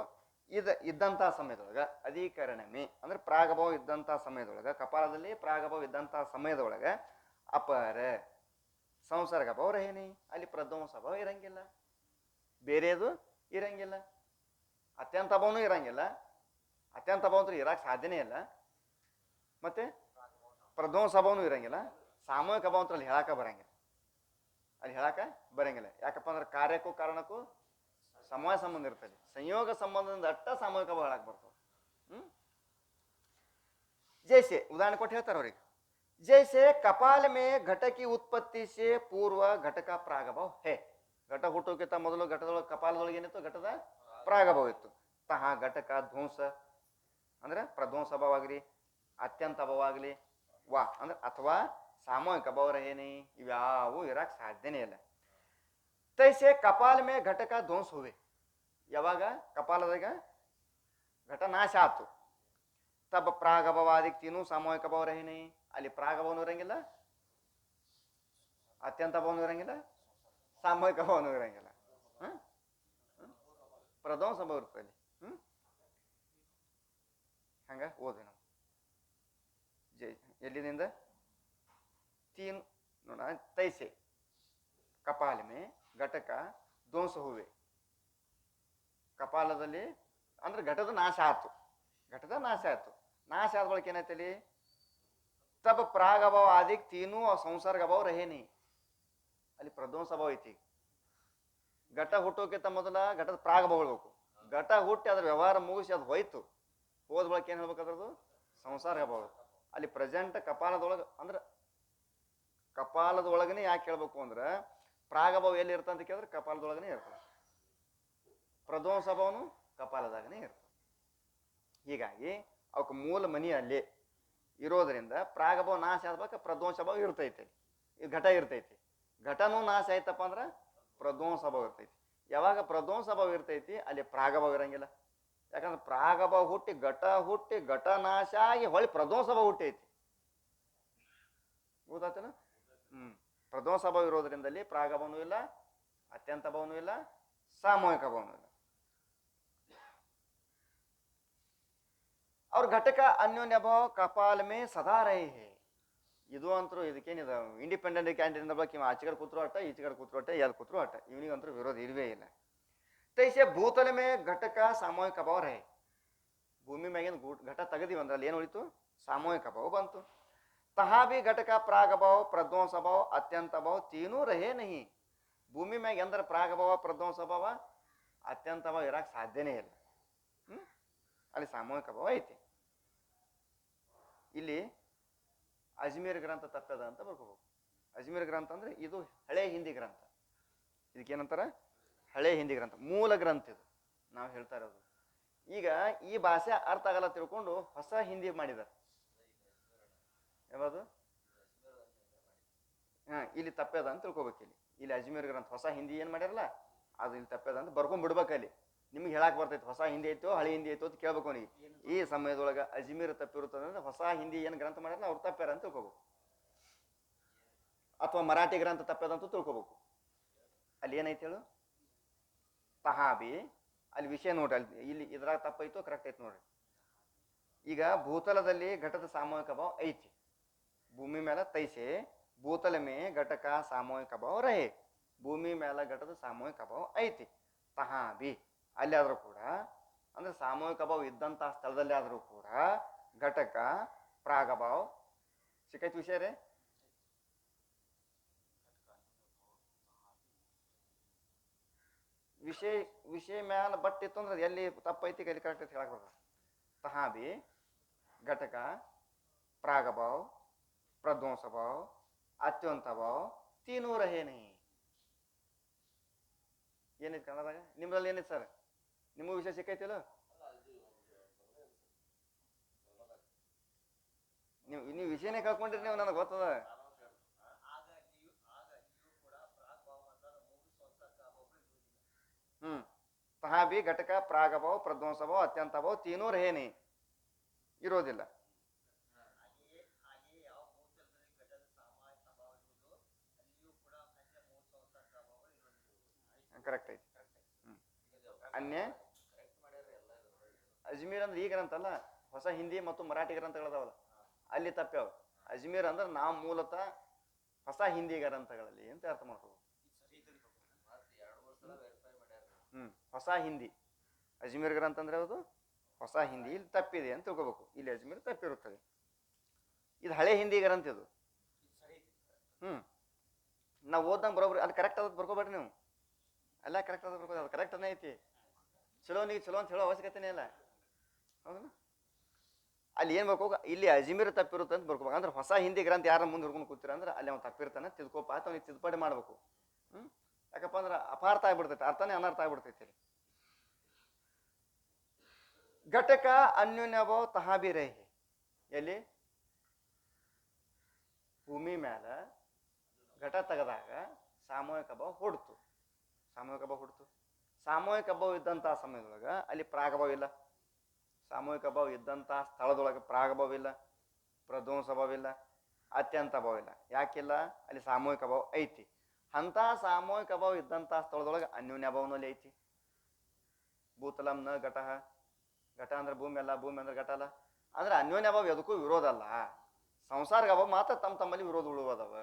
ಇದ್ದಂಥ ಸಮಯದೊಳಗ ಅಧಿಕರಣಮೆ ಅಂದ್ರೆ ಪ್ರಾಗಭಾವ ಇದ್ದಂಥ ಸಮಯದೊಳಗ, ಕಪಾಲದಲ್ಲಿ ಪ್ರಾಗಭಾವ ಇದ್ದಂಥ ಸಮಯದೊಳಗ ಅಪರ ಸಂಸರ್ಗ ಅಭಾವ ರಹೇನಿ. ಅಲ್ಲಿ ಪ್ರಧ್ವಂಸ ಅಭಾವ ಇರಂಗಿಲ್ಲ, ಬೇರೆದು ಇರಂಗಿಲ್ಲ. ಅತ್ಯಂತ ಅಭಾವನೂ ಇರಂಗಿಲ್ಲ. ಅತ್ಯಂತ ಅಭಾವ ಅಂತೂ ಇರಕ್ಕೆ ಸಾಧ್ಯನೇ ಇಲ್ಲ. ಮತ್ತೆ ಪ್ರಧ್ವಂಸ ಅಭಾವನೂ ಇರಂಗಿಲ್ಲ. ಸಾಮೂಹಿಕ ಅಭಾವ ಅಂತ ಅಲ್ಲಿ ಹೇಳಕ ಬರಂಗಿಲ್ಲ. ಅಲ್ಲಿ ಹೇಳಕ ಬರಂಗಿಲ್ಲ. ಯಾಕಪ್ಪ ಅಂದ್ರೆ ಕಾರ್ಯಕ್ಕೂ ಕಾರಣಕ್ಕೂ ಸಮಯ ಸಂಬಂಧ ಇರ್ತದೆ. ಸಂಯೋಗ ಸಂಬಂಧದಿಂದ ಅಟ್ಟ ಸಾಮೂಹಿಕ ಅಭಾವ ಹೇಳಕ್ ಬರ್ತದೆ. ಜೈಸೆ ಉದಾಹರಣೆ ಕೊಟ್ಟು ಹೇಳ್ತಾರೆ ಅವ್ರಿಗೆ. ಜೈಸೆ ಕಪಾಲ ಮೇ ಘಟ ಕಿ ಉತ್ಪತ್ತಿ ಸೆ ಪೂರ್ವ ಘಟಕ ಪ್ರಾಗಭಾವ ಹೇ. ಘಟ ಹುಟ್ಟೋಕ್ಕಿಂತ ಮೊದಲು ಘಟದೊಳಗೆ ಕಪಾಲದೊಳಗೆ ಏನಿತ್ತು? ಘಟದ ಪ್ರಾಗಭಾವ ಇತ್ತು. ತಹ ಘಟಕ ಧ್ವಂಸ ಅಂದ್ರೆ ಪ್ರಧ್ವಂಸ ಅಭಾವ ಆಗಲಿ, ಅತ್ಯಂತ ಅಭಾವ ಆಗಲಿ, ವಾ ಅಂದ್ರೆ ಅಥವಾ ಸಾಮೂಹಿಕ ಅಭಾವ ರಹೇನಿ, ಇವ್ಯಾವೂ ಇರಕ್ಕೆ ಸಾಧ್ಯನೇ ಇಲ್ಲ. ತೈಸೆ ಕಪಾಲ ಮೇ ಘಟಕ ಧ್ವಂಸ ಹುವೆ. ಯಾವಾಗ ಕಪಾಲದಾಗ ಘಟ ನಾಶ ಆತು, ತಬ ಪ್ರಾಗಭಾವಾದಿಕ್ ತೀನು ಸಾಮೂಹಿಕ ಅಭಾವ ರಹೇನಿ. ಅಲ್ಲಿ ಪ್ರಾಗಭಾವನೂ ಇರಂಗಿಲ್ಲ, ಅತ್ಯಂತ ಅಭಾವನೂ ಇರಂಗಿಲ್ಲ, ಸಾಮೂಹಿಕ ಅಭಾವನೂ ಇರಂಗಿಲ್ಲ. ಪ್ರಧ್ವಂಸ ಅಭಾವ ಇರ್ತದೆ ಅಲ್ಲಿ. ಹಂಗ ಓದ್ವಿ ನಾವು. ಎಲ್ಲಿದಿಂದ? ತೀನ್ ನೋಡ. ತೈಸೆ ಕಪಾಲ ಮೇ ಘಟಕ ಧ್ವಂಸ ಹುವೆ. ಕಪಾಲದಲ್ಲಿ ಅಂದ್ರೆ ಘಟದ ನಾಶ ಆಯ್ತು. ಘಟದ ನಾಶ ಆಯ್ತು. ನಾಶ ಆದ ಬಳಿಕ ಏನಾಯ್ತಲ್ಲಿ? ತಬ ಪ್ರಾಗಭಾವ ಆದಿಕ್ ತೀನು ಸಂಸರ್ಗ ಅಭಾವ ರಹೇನಿ. ಅಲ್ಲಿ ಪ್ರಧ್ವಂಸ ಅಭಾವ ಐತಿ. ಘಟ ಹುಟ್ಟೋಕ್ಕಿಂತ ಮೊದಲ ಘಟದ ಪ್ರಾಗಭಾವ ಹೇಳ್ಬೇಕು. ಘಟ ಹುಟ್ಟಿ ಅದ್ರ ವ್ಯವಹಾರ ಮುಗಿಸಿ ಅದು ಹೋಯ್ತು. ಹೋದ ಬಳಿಕ ಏನ್ ಹೇಳ್ಬೇಕಾದ್ರದು? ಸಂಸಾರ ಅಭಾವ. ಅಲ್ಲಿ ಪ್ರೆಸೆಂಟ್ ಕಪಾಲದೊಳಗೆ ಅಂದ್ರೆ ಕಪಾಲದೊಳಗನೆ ಯಾಕೆ ಹೇಳ್ಬೇಕು ಅಂದ್ರೆ ಪ್ರಾಗಭಾವ ಎಲ್ಲಿ ಇರ್ತದೆ ಅಂತ ಕೇಳಿದ್ರೆ ಕಪಾಲದೊಳಗನೆ ಇರ್ತದೆ. ಪ್ರಧ್ವಂಸ ಅಭಾವನು ಕಪಾಲದಾಗನೇ ಇರ್ತದೆ. ಹೀಗಾಗಿ ಅವಕ್ಕೆ ಮೂಲ ಮನಿ ಅಲ್ಲಿ ಇರೋದ್ರಿಂದ ಪ್ರಾಗಭಾವ ನಾಶ ಆದ್ಬೇಕು, ಪ್ರಧ್ವಂಸ ಅಭಾವ ಇರ್ತೈತಿ. ಈ ಘಟ ಇರ್ತೈತಿ. ಘಟನೂ ನಾಶ ಆಯ್ತಪ್ಪ ಅಂದ್ರೆ ಪ್ರಧ್ವಂಸ ಅಭಾವ ಇರ್ತೈತಿ. ಯಾವಾಗ ಪ್ರಧ್ವಂಸ ಅಭಾವ ಇರ್ತೈತಿ ಅಲ್ಲಿ ಪ್ರಾಗಭಾವ ಇರಂಗಿಲ್ಲ. ಯಾಕಂದ್ರೆ ಪ್ರಾಗಭಾವ ಹುಟ್ಟಿ ಘಟ ನಾಶ ಆಗಿ ಹೊಳ್ಳಿ ಪ್ರಧ್ವಂಸ ಅಭಾವ ಹುಟ್ಟೈತಿ. ಗೊತ್ತಾಯ್ತೇನ? ಪ್ರಧ್ವಂಸ ಅಭಾವ ಇರೋದ್ರಿಂದಲ್ಲಿ ಪ್ರಾಗಭಾವನೂ ಇಲ್ಲ, ಅತ್ಯಂತ ಅಭಾವನೂ ಇಲ್ಲ, ಸಾಮೂಹಿಕ ಅಭಾವನೂ ಇಲ್ಲ. और घटಕ अन्योन्य भाव कपाल में सदा रहे है. ಇದು ಅಂತೂ ಇದಕ್ಕೇನಿದೆ ಇಂಡಿಪೆಂಡೆಂಟ್ ಕ್ಯಾಂಡಿಡೇಟ್ ಬಗ್ಗೆ ಇವ ಆಚೆಗಡೆ ಕೂತ್ರು ಅಟ್ಟ ಈಚೆಗಡೆ ಕೂತ್ರು ಅಟ್ಟ ಎಲ್ಲಿ ಕೂತ್ರು ಅಟ್ಟ ಇವನಿಗಂತೂ ವಿರೋಧ ಇಲ್ವೇ ಇಲ್ಲ. ತೈಸೆ ಭೂತಲ ಮೇ ಘಟಕ ಸಾಮೂಹಿಕ ಅಭಾವ ರಹೆ. ಭೂಮಿ ಮ್ಯಾಗಿನ ಘಟ ತೆಗದಿವಿ ಅಂದ್ರೆ ಅಲ್ಲಿ ಏನು ಉಳಿತು? ಸಾಮೂಹಿಕ ಅಭಾವ ಬಂತು. तहा भी घटक प्रागभाव प्रध्वंस भाव अत्यंत भाव तीनों रहे नहीं. ಭೂಮಿ ಮ್ಯಾಗ ಎಂದ್ರೆ ಪ್ರಾಗಭಾವ ಪ್ರಧ್ವಂಸ ಭಾವ ಅತ್ಯಂತ ಭಾವ ಇರಕ್ಕೆ ಸಾಧ್ಯನೇ ಇಲ್ಲ. ಅಲ್ಲಿ ಸಾಮೂಹಿಕ ಭಾವ ಐತಿ. ಇಲ್ಲಿ ಅಜ್ಮೀರ್ ಗ್ರಂಥ ತಪ್ಪದ ಅಂತ ಬರ್ಕೋಬೇಕು. ಅಜ್ಮೀರ್ ಗ್ರಂಥ ಅಂದ್ರೆ ಇದು ಹಳೆ ಹಿಂದಿ ಗ್ರಂಥ. ಇದಕ್ಕೇನಂತಾರ? ಹಳೆ ಹಿಂದಿ ಗ್ರಂಥ, ಮೂಲ ಗ್ರಂಥ ಇದು ನಾವು ಹೇಳ್ತಾ ಇರೋದು. ಈಗ ಈ ಭಾಷೆ ಅರ್ಥ ಆಗಲ್ಲ ತಿಳ್ಕೊಂಡು ಹೊಸ ಹಿಂದಿ ಮಾಡಿದ್ದಾರೆ. ಯಾವುದು? ಇಲ್ಲಿ ತಪ್ಪದ ಅಂತ ತಿಳ್ಕೊಬೇಕು. ಇಲ್ಲಿ ಅಜ್ಮೀರ್ ಗ್ರಂಥ ಹೊಸ ಹಿಂದಿ ಏನು ಮಾಡ್ಯಾರಲ್ಲ ಅದು ಇಲ್ಲಿ ತಪ್ಪದ ಅಂತ ಬರ್ಕೊಂಡ್ಬಿಡ್ಬೇಕು. ಅಲ್ಲಿ ನಿಮ್ಗೆ ಹೇಳಕ್ ಬರ್ತೈತೆ ಹೊಸ ಹಿಂದಿ ಐತೋ ಹಳೆ ಹಿಂದಿ ಐತೋ ಅಂತ ಕೇಳ್ಬೇಕು ಅವನಿಗೆ. ಈ ಸಮಯದೊಳಗೆ ಅಜ್ಮೀರ್ ತಪ್ಪಿರುತ್ತದೆ ಅಂದ್ರೆ ಹೊಸ ಹಿಂದಿ ಏನು ಗ್ರಂಥ ಮಾಡ್ಯಾರಲ್ಲ ಅವ್ರು ತಪ್ಪ್ಯಾರ ಅಂತ ತಿಳ್ಕೊಬೇಕು. ಅಥವಾ ಮರಾಠಿ ಗ್ರಂಥ ತಪ್ಪದಂತೂ ತಿಳ್ಕೊಬೇಕು. ಅಲ್ಲಿ ಏನೈತೆ ಹೇಳು? ತಹಾಬಿ ಅಲ್ಲಿ ವಿಷಯ ನೋಡ್ರಿ, ಅಲ್ಲಿ ಇಲ್ಲಿ ಇದ್ರಾಗ ತಪ್ಪೈತೋ ಕರೆಕ್ಟ್ ಐತೆ ನೋಡ್ರಿ. ಈಗ ಭೂತಲದಲ್ಲಿ ಘಟದ ಸಾಮೂಹಿಕ ಭಾವ ಐತಿ. ಭೂಮಿ ಮೇಲೆ ತೈಸೆ ಭೂತಲ ಮೇ ಘಟಕ ಸಾಮೂಹಿಕ ಭಾವ ರಹೆ. ಭೂಮಿ ಮೇಲೆ ಘಟದ ಸಾಮೂಹಿಕ ಭಾವ ಐತಿ. ತಹಾಬಿ ಅಲ್ಲಿ ಆದರೂ ಕೂಡ ಅಂದ್ರೆ ಸಾಮೂಹಿಕ ಭಾವ ಇದ್ದಂತಹ ಸ್ಥಳದಲ್ಲಿ ಆದರೂ ಕೂಡ ಘಟಕ ಪ್ರಾಗಭಾವ ಸಿಕ್ಕೈತಿ ವಿಷಯ ರೇ. ವಿಷಯ ಮ್ಯಾಲ ಬಟ್ ಇತ್ತು ಅಂದ್ರೆ ಎಲ್ಲಿ ತಪ್ಪೈತಿ ಎಲ್ಲಿ ಕರೆಕ್ಟ್ ಐತಿ ಹೇಳಕ್ ಬರ್ತದೆ. ತಹಾಬಿ घटक प्रागभाव प्रध्वंस भाव अत्यंत भाव तीनों रहे नहीं. ಏನಿತ್ತು ಕನ್ನಡದಾಗ? ನಿಮ್ರಲ್ಲಿ ಏನಿತ್ತು ಸರ್? ನಿಮಗೂ ವಿಷಯ ಸಿಕ್ಕೈತಿಲ್ಲ? ನೀವು ವಿಷಯನೇ ಕಳ್ಕೊಂಡ್ರಿ ನೀವು, ನನಗೆ ಗೊತ್ತದ. तहा भी घटक प्रागभाव प्रध्वंस भाव अत्यंत भाव तीनों रहे नहीं ಇರೋದಿಲ್ಲ. ಕರೆಕ್ಟ್ ಐತಿ. ಅನ್ಯ ಅಜ್ಮೀರ್ ಅಂದ್ರೆ ಈ ಗ್ರಂಥ ಅಲ್ಲ, ಹೊಸ ಹಿಂದಿ ಮತ್ತು ಮರಾಠಿ ಗ್ರಂಥಗಳದಾವಲ್ಲ ಅಲ್ಲಿ ತಪ್ಪ್ಯಾವ. ಅಜ್ಮೀರ್ ಅಂದ್ರೆ ನಾವು ಮೂಲತಃ ಹೊಸ ಹಿಂದಿ ಗ್ರಂಥಗಳಲ್ಲಿ ಅಂತ ಅರ್ಥ ಮಾಡ್ಕೋಬೇಕು. ಹೊಸ ಹಿಂದಿ ಅಜ್ಮೀರ್ ಗ್ರಂಥ ಅಂದ್ರೆ ಯಾವುದು? ಹೊಸ ಹಿಂದಿ. ಇಲ್ಲಿ ತಪ್ಪಿದೆ ಅಂತ ತಿಳ್ಕೋಬೇಕು. ಇಲ್ಲಿ ಅಜ್ಮೀರ್ ತಪ್ಪಿರುತ್ತದೆ. ಇದು ಹಳೆ ಹಿಂದಿ ಗ್ರಂಥ ಇದು. ನಾವು ಓದಂಗೆ ಬರೋಬ್ರಿ ಅದು ಕರೆಕ್ಟ್ ಅದ ಬರ್ಕೋಬೇಡ್ರಿ ನೀವು. ಎಲ್ಲ ಕರೆಕ್ಟ್ ಅದ ಬರ್ಕೋದು, ಅದು ಕರೆಕ್ಟ್ ಅದೇ ಐತಿ. ಚಲೋ ನೀವು ಚಲೋ ಅಂತ ಹೇಳೋ ಅವಶ್ಯಕತೆನೇ ಇಲ್ಲ. ಹೌದಾ? ಅಲ್ಲಿ ಏನು ಬರ್ಕೋಬೇಕು? ಇಲ್ಲಿ ಅಜ್ಮೀರ್ ತಪ್ಪಿರುತ್ತೆ ಅಂತ ಬರ್ಕೋಬೇಕು. ಅಂದ್ರೆ ಹೊಸ ಹಿಂದಿ ಗ್ರಂಥ ಯಾರ ಮುಂದೆ ಹುಡ್ಕೊಂಡು ಕೂತೀರ ಅಂದ್ರೆ ಅಲ್ಲಿ ಅವ್ನು ತಪ್ಪಿರ್ತಾನೆ, ತಿಳ್ಕೊಪ್ಪ ಅಂತ ಅವ್ನಿಗೆ ತಿದ್ದುಪಡಿ ಮಾಡ್ಬೇಕು. ಯಾಕಪ್ಪ ಅಂದ್ರೆ ಅಪಾರ್ಥ ಆಗ್ಬಿಡ್ತೈತೆ, ಅರ್ಥನೇ ಅನರ್ಥ ಆಗ್ಬಿಡ್ತೈತಿ. ಘಟಕ ಅನ್ಯೋನ್ಯ ಭಾವ ತಹಾ ಬಿ ರಹೆ. ಎಲ್ಲಿ? ಭೂಮಿ ಮ್ಯಾಲ ಘಟ ತೆಗೆದಾಗ ಸಾಮೂಹಿಕ ಭಾವ ಹುಡ್ತು. ಸಾಮೂಹಿಕ ಭಾವ ಇದ್ದಂತಹ ಸಮಯದೊಳಗೆ ಅಲ್ಲಿ ಪ್ರಾಗಭಾವ ಇಲ್ಲ. ಸಾಮೂಹಿಕ ಭಾವ ಇದ್ದಂತಹ ಸ್ಥಳದೊಳಗೆ ಪ್ರಾಗಭಾವ ಇಲ್ಲ, ಪ್ರಧ್ವಂಸ ಭಾವ ಇಲ್ಲ, ಅತ್ಯಂತ ಭಾವ ಇಲ್ಲ. ಯಾಕಿಲ್ಲ? ಅಲ್ಲಿ ಸಾಮೂಹಿಕ ಭಾವ ಐತಿ. ಅಂತ ಸಾಮೂಹಿಕ ಭಾವ ಇದ್ದಂತಹ ಸ್ಥಳದೊಳಗೆ ಅನ್ಯೋನ್ಯ ಭಾವನಲ್ಲಿ ಐತಿ. ಭೂತಲಂ ನ ಘಟ, ಘಟ ಅಂದ್ರೆ ಭೂಮಿ ಅಲ್ಲ, ಭೂಮಿ ಅಂದ್ರೆ ಘಟ ಅಲ್ಲ. ಅಂದ್ರೆ ಅನ್ಯೋನ್ಯ ಭಾವ ಎದಕ್ಕೂ ವಿರೋಧ ಅಲ್ಲ. ಸಂಸಾರಿಕ ಭಾವ ಮಾತ್ರ ತಮ್ಮಲ್ಲಿ ವಿರೋಧ ಉಳುವದವ.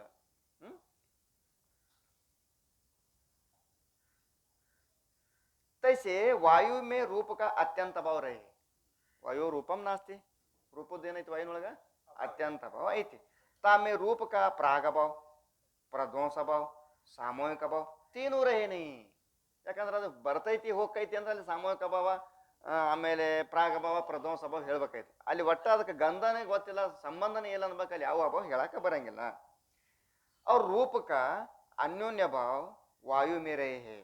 तैसे वायु में रूप का अत्यंत भाव रहे. वायु रूपम नास्ति. रूपदेनೈತಿ ವಾಯುನೊಳಗ ಅತ್ಯಂತ ಭಾವ ಐತಿ. ತಾಮೆ ರೂಪ का प्राग भाव प्रध्वंस भाव सामूहिक भाव तीनों रहे नहीं. ಯಾಕಂದ್ರೆ ಅದು ಬರ್ತೈತಿ ಹೋಗ್ತೈತಿ ಅಂದ್ರೆ ಅಲ್ಲಿ ಸಾಮೂಹಿಕ ಭಾವ ಆಮೇಲೆ ಪ್ರಾಗಭಾವ ಪ್ರಧ್ವಂಸ ಭಾವ ಹೇಳ್ಬೇಕೈತಿ. ಅಲ್ಲಿ ಒಟ್ಟ ಅದಕ್ಕೆ ಗಂಧನೇ ಗೊತ್ತಿಲ್ಲ, ಸಂಬಂಧನೇ ಇಲ್ಲ ಅನ್ಬೇಕು. ಅಲ್ಲಿ ಯಾವ ಭಾವ ಹೇಳಕ್ಕೆ ಬರಂಗಿಲ್ಲ. ಅವ್ರ ರೂಪಕ ಅನ್ಯೋನ್ಯ ಭಾವ ವಾಯು ಮೇರೆ ಹೇ.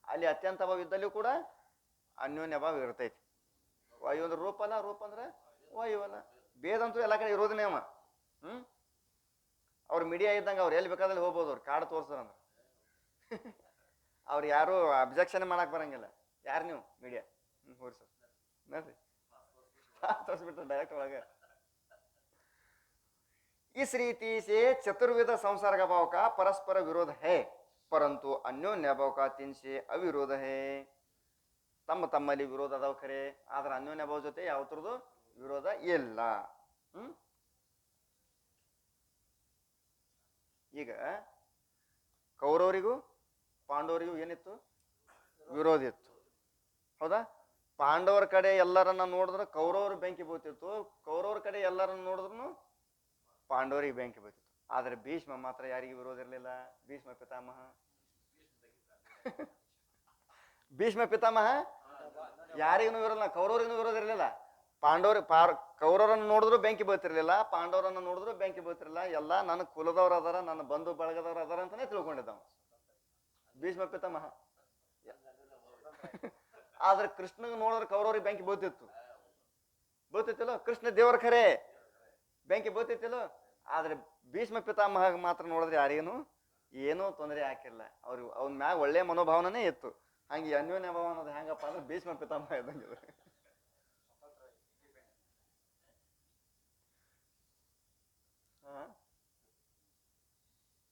ಅಲ್ಲಿ ಅತ್ಯಂತ ಭಾವ ಇದ್ದಲ್ಲೂ ಕೂಡ ಅನ್ಯೋನ್ಯ ಭಾವ ಇರ್ತೈತಿ. ವಾಯು ಅಂದ್ರೆ ರೂಪ ಅಲ್ಲ, ರೂಪ ಅಂದ್ರೆ ವಾಯು ಅಲ್ಲ. ಭೇದ ಅಂತೂ ಎಲ್ಲ ಕಡೆ ಇರೋದನ್ನೇ ಅವ. ಅವ್ರು ಮೀಡಿಯಾ ಇದ್ದಂಗೆ ಅವ್ರು ಎಲ್ಲಿ ಬೇಕಾದಲ್ಲಿ ಹೋಗ್ಬೋದು. ಅವ್ರು ಕಾರ್ಡ್ ತೋರಿಸ್ತಾರಂದ್ರೆ ಅವ್ರು ಯಾರು ಅಬ್ಜೆಕ್ಷನ್ ಮಾಡಕ್ ಬರಂಗಿಲ್ಲ. ಯಾರು ನೀವು ಮೀಡಿಯಾ? ಹೋರಿ ಸರ್ ನೋಡ್ರಿ ತೋರಿಸ್ಬಿಟ್ರೆ ಡೈರೆಕ್ಟ್ ಒಳಗೆ. इस रीति से चतुर्विध संसर्ग भाव का परस्पर विरोध है, परंतु अन्योन्य भाव का तीन से अविरोध है. ತಮ್ಮಲ್ಲಿ ವಿರೋಧ ಅದಾವ ಖರೆ, ಆದ್ರೆ ಅನ್ಯೋನ್ಯ ಭಾವ ಜೊತೆ ಯಾವ ಥರದ್ದು ವಿರೋಧ ಇಲ್ಲ. ಹ್ಮ್ ಈಗ ಕೌರವರಿಗೂ ಪಾಂಡವರಿಗೂ ಏನಿತ್ತು? ವಿರೋಧ ಇತ್ತು. ಹೌದಾ? ಪಾಂಡವರ ಕಡೆ ಎಲ್ಲರನ್ನ ನೋಡಿದ್ರೆ ಕೌರವರು ಬೆಂಕಿ ಬೀಳ್ತಿತ್ತು, ಕೌರವರ ಕಡೆ ಎಲ್ಲರನ್ನ ನೋಡಿದ್ರು ಪಾಂಡವರಿಗೆ ಬೆಂಕಿ ಬೀಳ್ತಿತ್ತು. ಆದ್ರೆ ಭೀಷ್ಮ ಮಾತ್ರ ಯಾರಿಗೆ ವಿರೋಧ ಇರಲಿಲ್ಲ? ಭೀಷ್ಮ ಪಿತಾಮಹ ಭೀಷ್ಮ ಪಿತಾಮಹ ಯಾರಿಗೂ ವಿರೋಧ, ಕೌರವರಿಗೂ ವಿರೋಧ ಇರಲಿಲ್ಲ. ಕೌರವರನ್ನು ನೋಡಿದ್ರು ಬೆಂಕಿ ಬೀಳ್ತಿರ್ಲಿಲ್ಲ, ಪಾಂಡವರನ್ನು ನೋಡಿದ್ರು ಬೆಂಕಿ ಬೀಳ್ತಿರ್ಲಿಲ್ಲ. ಎಲ್ಲ ನನ್ನ ಕುಲದವ್ರು ಅದಾರ, ನನ್ನ ಬಂಧು ಬಳಗದವ್ರು ಅದಾರ ಅಂತಾನೆ ತಿಳ್ಕೊಂಡಿದ್ದಾವ ಭೀಷ್ಮ ಪಿತಾಮಹ. ಆದ್ರೆ ಕೃಷ್ಣಗ್ ನೋಡಿದ್ರೆ ಕೌರವರಿಗೆ ಬೆಂಕಿ ಬೀಳ್ತಿತ್ತಿಲ್ಲೋ? ಕೃಷ್ಣ ದೇವರ ಖರೆ, ಬೆಂಕಿ ಬೀಳ್ತಿತ್ತಿಲ್ಲೋ? ಆದ್ರೆ ಭೀಷ್ಮ ಪಿತಾಮಹ ಮಾತ್ರ ನೋಡಿದ್ರೆ ಯಾರಿಗೇನು ಏನೂ ತೊಂದರೆ ಹಾಕಿಲ್ಲ. ಅವ್ನ ಮ್ಯಾಗ ಒಳ್ಳೆ ಮನೋಭಾವನೆ ಇತ್ತು. ಹಂಗೆ ಅನ್ಯೋನ್ಯ ಭಾವ ಅನ್ನೋದು ಹೆಂಗಪ್ಪ ಅಂದ್ರೆ ಭೀಷ್ಮ ಪಿತಾಮಹ ಇದ್ದಂಗೆ.